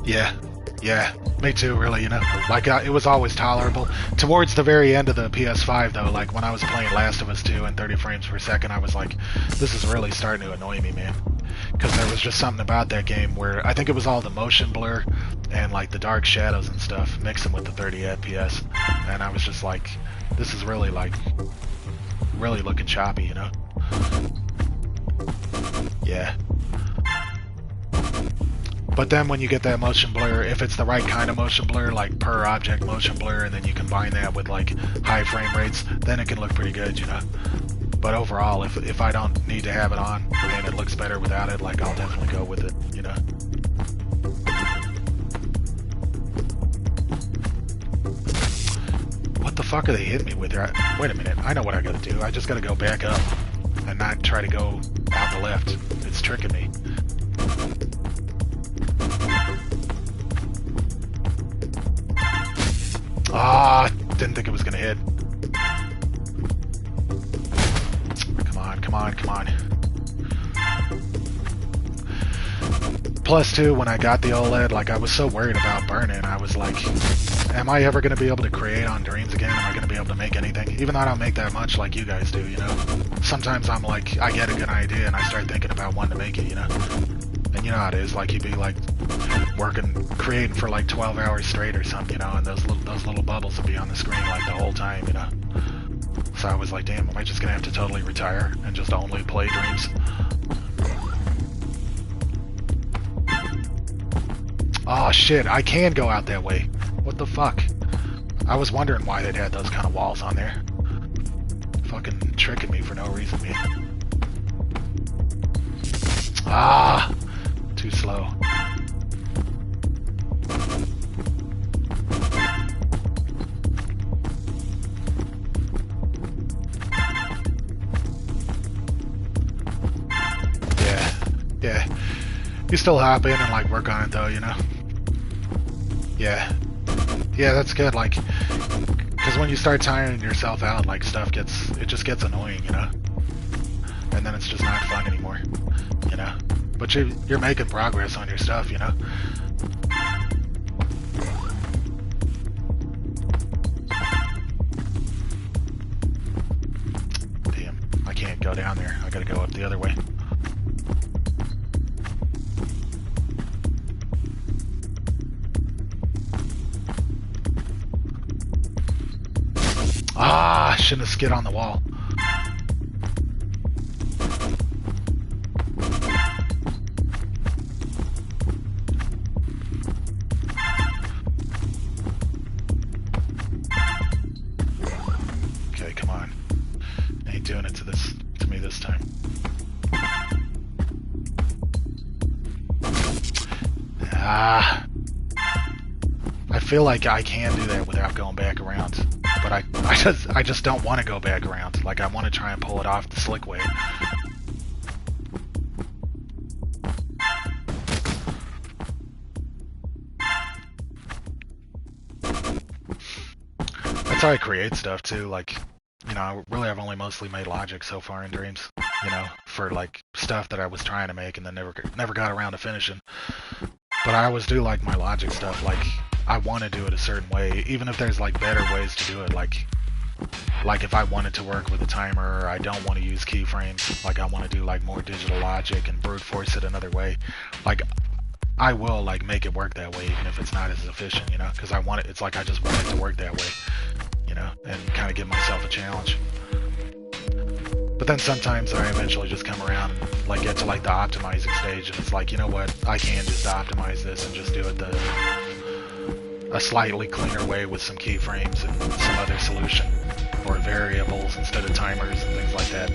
Yeah, me too, really, you know. Like, it was always tolerable. Towards the very end of the PS5, though, like, when I was playing Last of Us 2 and 30 frames per second, I was like, this is really starting to annoy me, man. Because there was just something about that game where, I think it was all the motion blur and, like, the dark shadows and stuff, mixing with the 30 FPS. And I was just like, this is really, like, really looking choppy, you know? Yeah. But then when you get that motion blur, if it's the right kind of motion blur, like per object motion blur, and then you combine that with like high frame rates, then it can look pretty good, you know? But overall, if I don't need to have it on and it looks better without it, like, I'll definitely go with it, you know? What the fuck are they hitting me with here? Wait a minute, I know what I gotta do. I just gotta go back up and not try to go out the left. It's tricking me. Ah, didn't think it was gonna hit. Come on. Plus, too, when I got the OLED, like, I was so worried about burning. I was like, am I ever gonna be able to create on Dreams again? Am I gonna be able to make anything? Even though I don't make that much like you guys do, you know? Sometimes I'm like, I get a good idea and I start thinking about when to make it, you know? And you know how it is, like, you'd be like creating for like 12 hours straight or something, you know, and those little bubbles would be on the screen like the whole time, you know. So I was like, damn, am I just gonna have to totally retire and just only play Dreams? Oh shit, I can go out that way. What the fuck? I was wondering why they'd had those kind of walls on there. Fucking tricking me for no reason, man. Ah! Too slow. Yeah. You still hop in and like work on it though, you know? Yeah, that's good, like, because when you start tiring yourself out, like, it just gets annoying, you know? And then it's just not fun anymore, you know? But you're making progress on your stuff, you know? Damn, I can't go down there. I gotta go up the other way. Ah, I shouldn't have skid on the wall. Okay, come on. Ain't doing it to me this time. Ah. I feel like I can do that without going back around. But I just don't want to go back around. Like, I want to try and pull it off the slick way. That's how I create stuff too. Like, you know, really I've only mostly made Logic so far in Dreams. You know, for like stuff that I was trying to make and then never got around to finishing. But I always do like my Logic stuff. Like, I want to do it a certain way, even if there's like better ways to do it. Like if I wanted to work with a timer, or I don't want to use keyframes, like I want to do like more digital logic and brute force it another way. Like, I will like make it work that way, even if it's not as efficient, you know, because I want it. It's like I just want it to work that way, you know, and kind of give myself a challenge. But then sometimes I eventually just come around and like get to like the optimizing stage, and it's like, you know what, I can just optimize this and just do it a slightly cleaner way with some keyframes and some other solution, or variables instead of timers and things like that.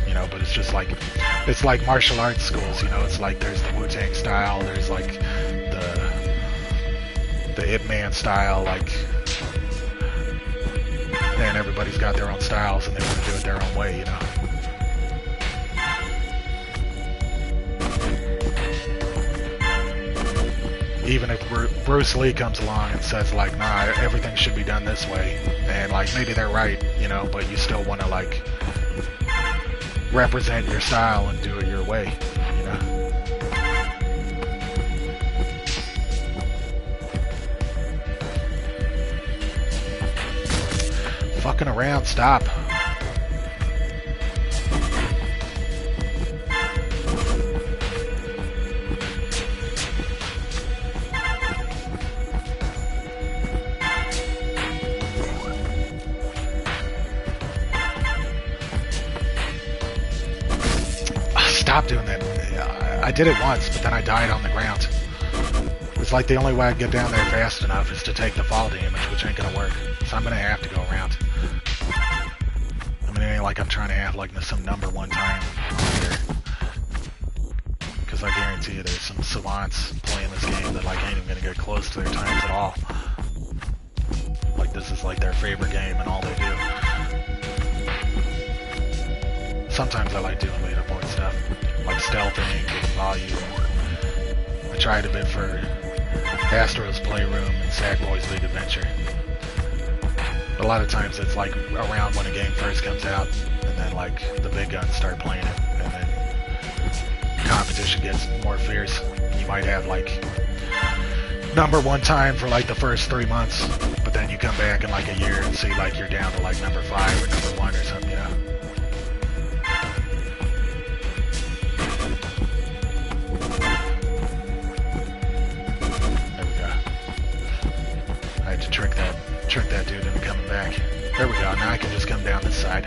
You know, but it's just like, it's like martial arts schools, you know, it's like there's the Wu-Tang style, there's like the Ip Man style, like, and everybody's got their own styles and they want to do it their own way, you know. Even if Bruce Lee comes along and says like, nah, everything should be done this way, and like maybe they're right, you know, but you still want to like represent your style and do it your way, you know. Fucking around, stop. Stop doing that. I did it once, but then I died on the ground. It's like the only way I can get down there fast enough is to take the fall damage, which ain't gonna work. So I'm gonna have to go around. I mean, it ain't like I'm trying to have like some number one time here. Because I guarantee you there's some savants playing this game that like ain't even gonna get close to their times at all. Like this is like their favorite game and all they do. Sometimes I like doing leaderboard stuff, like stealthing and volume. I tried a bit for Astro's Playroom and Sackboy's Big Adventure. But a lot of times it's like around when a game first comes out, and then like the big guns start playing it, and then competition gets more fierce. You might have like number one time for like the first 3 months, but then you come back in like a year and see like you're down to like number 5 or number 1 or something, you know. Trick that dude into coming back. There we go, now I can just come down this side.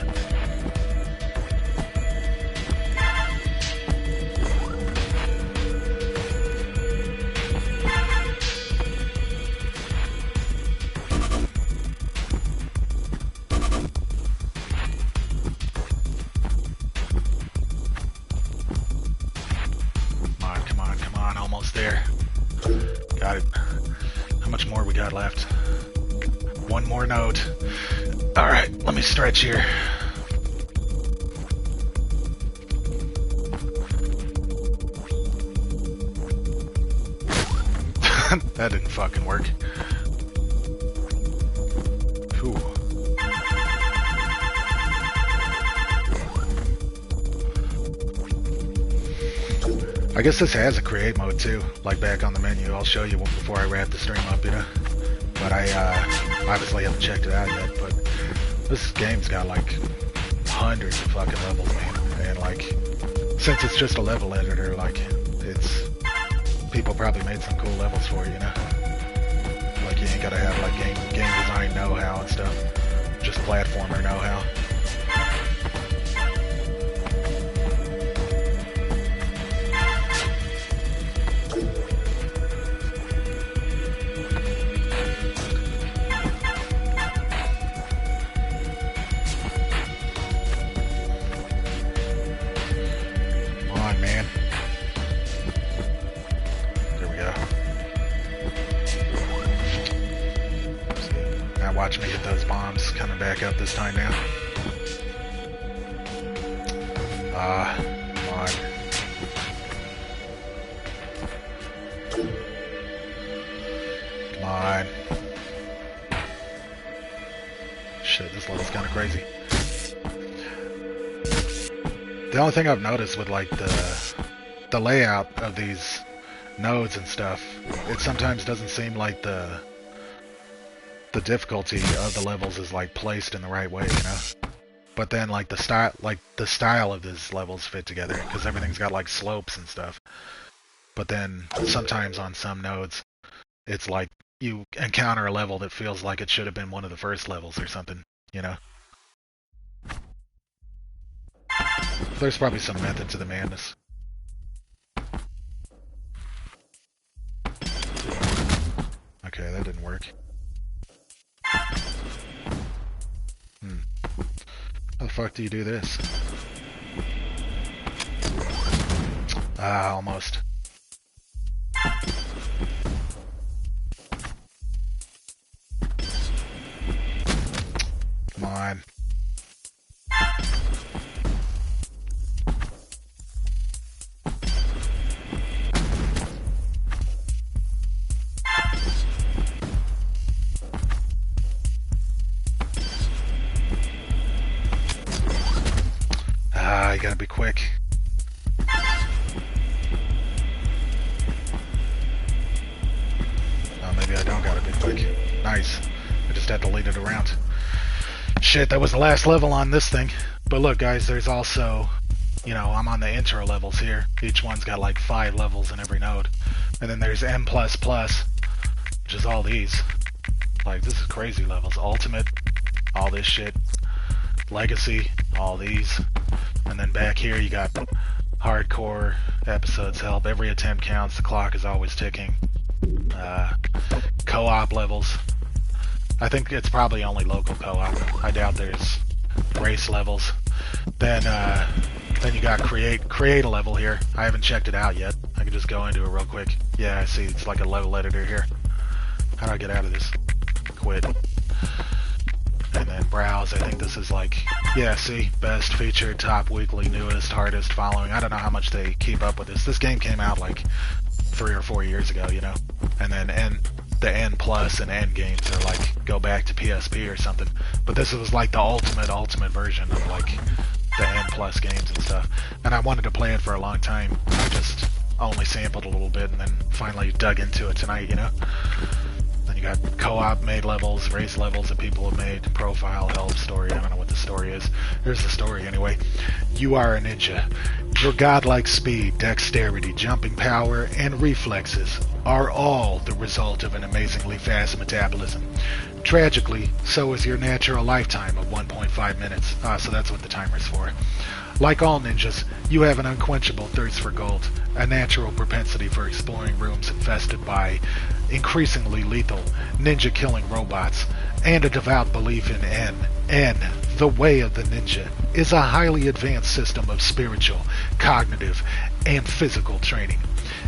Come on, almost there. Got it. How much more we got left? One more node. Alright, let me stretch here. That didn't fucking work. Ooh. I guess this has a create mode too, like back on the menu. I'll show you before I wrap the stream up, you know? But I obviously haven't checked it out yet, but this game's got like hundreds of fucking levels, man. And like, since it's just a level editor, like, it's, people probably made some cool levels for it, you know? Like, you ain't gotta have like game design know-how and stuff, just platformer know-how. Watch me hit those bombs coming back up this time now. Come on. Come on. Shit, this level's kind of crazy. The only thing I've noticed with like the layout of these nodes and stuff, it sometimes doesn't seem like the difficulty of the levels is like placed in the right way, you know. But then like the style of these levels fit together because everything's got like slopes and stuff. but then sometimes on some nodes, it's like you encounter a level that feels like it should have been one of the first levels or something, you know? There's probably some method to the madness. Okay, that didn't work. How the fuck do you do this? Ah, almost. Come on. Ah, you gotta be quick. Oh, maybe I don't gotta be quick. Nice. I just had to lead it around. Shit, that was the last level on this thing. But look, guys, there's also, you know, I'm on the intro levels here. Each one's got like 5 levels in every node. And then there's M++, which is all these. Like, this is crazy levels. Ultimate, all this shit. Legacy, all these. And then back here you got hardcore, episodes help. Every attempt counts. The clock is always ticking. Co-op levels. I think it's probably only local co-op. I doubt there's race levels. Then you got create a level here. I haven't checked it out yet. I can just go into it real quick. Yeah, I see. It's like a level editor here. How do I get out of this? Quit. And then browse. I think this is like, yeah, see, best featured, top weekly, newest, hardest, following. I don't know how much they keep up with this. This game came out like 3 or 4 years ago, you know. And then the N plus and N games are like go back to PSP or something. But this was like the ultimate version of like the N plus games and stuff. And I wanted to play it for a long time. I just only sampled a little bit and then finally dug into it tonight, you know. Then you got co-op made levels, race levels that people have made, profile, help, story. I don't know what the story is. Here's the story anyway. You are a ninja. Your godlike speed, dexterity, jumping power, and reflexes are all the result of an amazingly fast metabolism. Tragically, so is your natural lifetime of 1.5 minutes. So that's what the timer's for. Like all ninjas, you have an unquenchable thirst for gold, a natural propensity for exploring rooms infested by increasingly lethal ninja-killing robots, and a devout belief in N. N, the way of the ninja, is a highly advanced system of spiritual, cognitive, and physical training.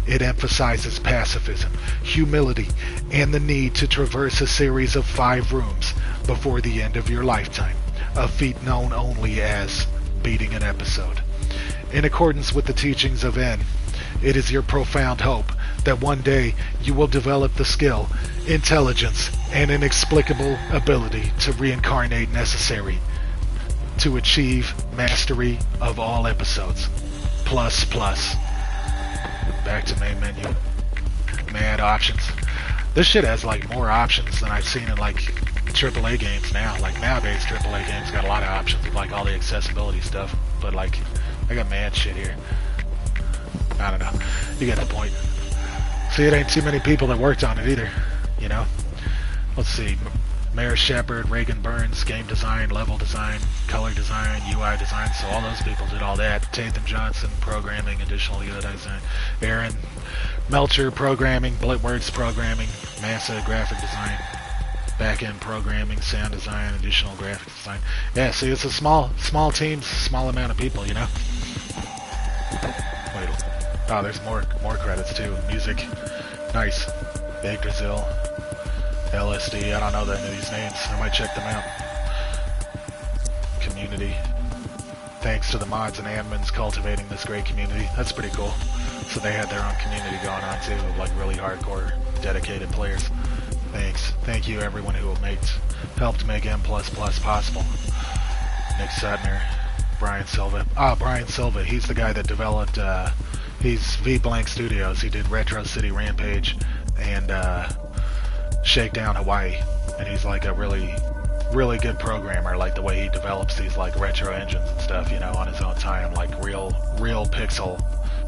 It emphasizes pacifism, humility, and the need to traverse a series of 5 rooms before the end of your lifetime, a feat known only as beating an episode. In accordance with the teachings of N, it is your profound hope that one day you will develop the skill, intelligence, and inexplicable ability to reincarnate necessary to achieve mastery of all episodes. Plus. Back to main menu. Mad options. This shit has like more options than I've seen in like AAA games now. Like nowadays AAA games got a lot of options with like all the accessibility stuff. But like, I got mad shit here. I don't know. You get the point. See, it ain't too many people that worked on it either, you know? Let's see. Mayor Shepard, Reagan Burns, game design, level design, color design, UI design. So all those people did all that. Tatham Johnson, programming, additional UI design. Aaron Melcher, programming, Blitwords, programming. Massa, graphic design. Back-end programming, sound design, additional graphic design. Yeah, see, it's a small team, small amount of people, you know? Wait. Oh, there's more credits too. Music, nice. Yggdrasil, LSD. I don't know any of these names. I might check them out. Community. Thanks to the mods and admins cultivating this great community. That's pretty cool. So they had their own community going on too, of like really hardcore, dedicated players. Thanks. Thank you everyone who helped make M++ possible. Nick Sutner, Brian Silva. Brian Silva. He's the guy that developed. He's V-Blank Studios. He did Retro City Rampage and Shakedown Hawaii. And he's like a really good programmer, like the way he develops these like retro engines and stuff, you know, on his own time, like real pixel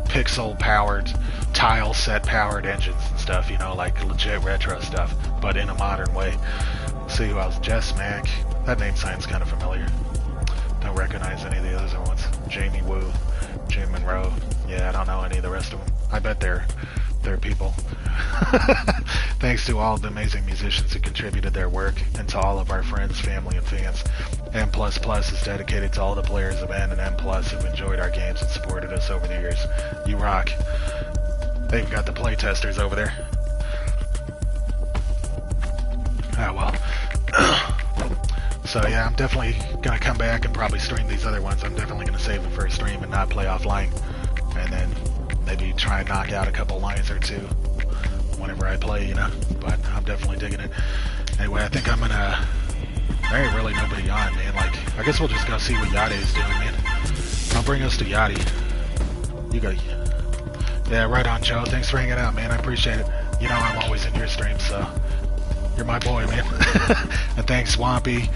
pixel-powered, tile-set-powered engines and stuff, you know, like legit retro stuff, but in a modern way. Let's see who else. Jess Mack. That name sounds kind of familiar. Don't recognize any of the other ones. Jamie Wu, Jim Monroe. Yeah, I don't know any of the rest of them. I bet they're people. Thanks to all the amazing musicians who contributed their work, and to all of our friends, family, and fans. M++ is dedicated to all the players of N and M+ who've enjoyed our games and supported us over the years. You rock. They've got the playtesters over there. Ah, well. So yeah, I'm definitely gonna come back and probably stream these other ones. I'm definitely gonna save them for a stream and not play offline, and then maybe try and knock out a couple lines or two whenever I play, you know. But I'm definitely digging it. Anyway, I think I'm gonna. There ain't really nobody on, man. Like, I guess we'll just go see what Yade's doing, man. I'll bring us to Yadi. You go. Yeah, right on, Joe. Thanks for hanging out, man. I appreciate it. You know I'm always in your streams, so. You're my boy, man. And thanks, Swampy,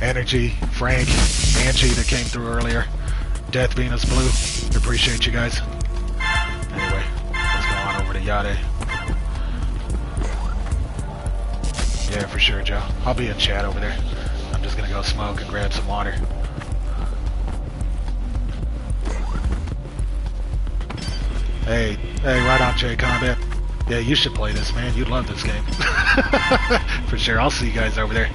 Energy, Frank, Angie that came through earlier, Death Venus Blue. Appreciate you guys. Anyway, let's go on over to Yade. Yeah, for sure, Joe. I'll be in chat over there. I'm just gonna go smoke and grab some water. Hey, right on, J Combat. Yeah, you should play this, man. You'd love this game. For sure. I'll see you guys over there.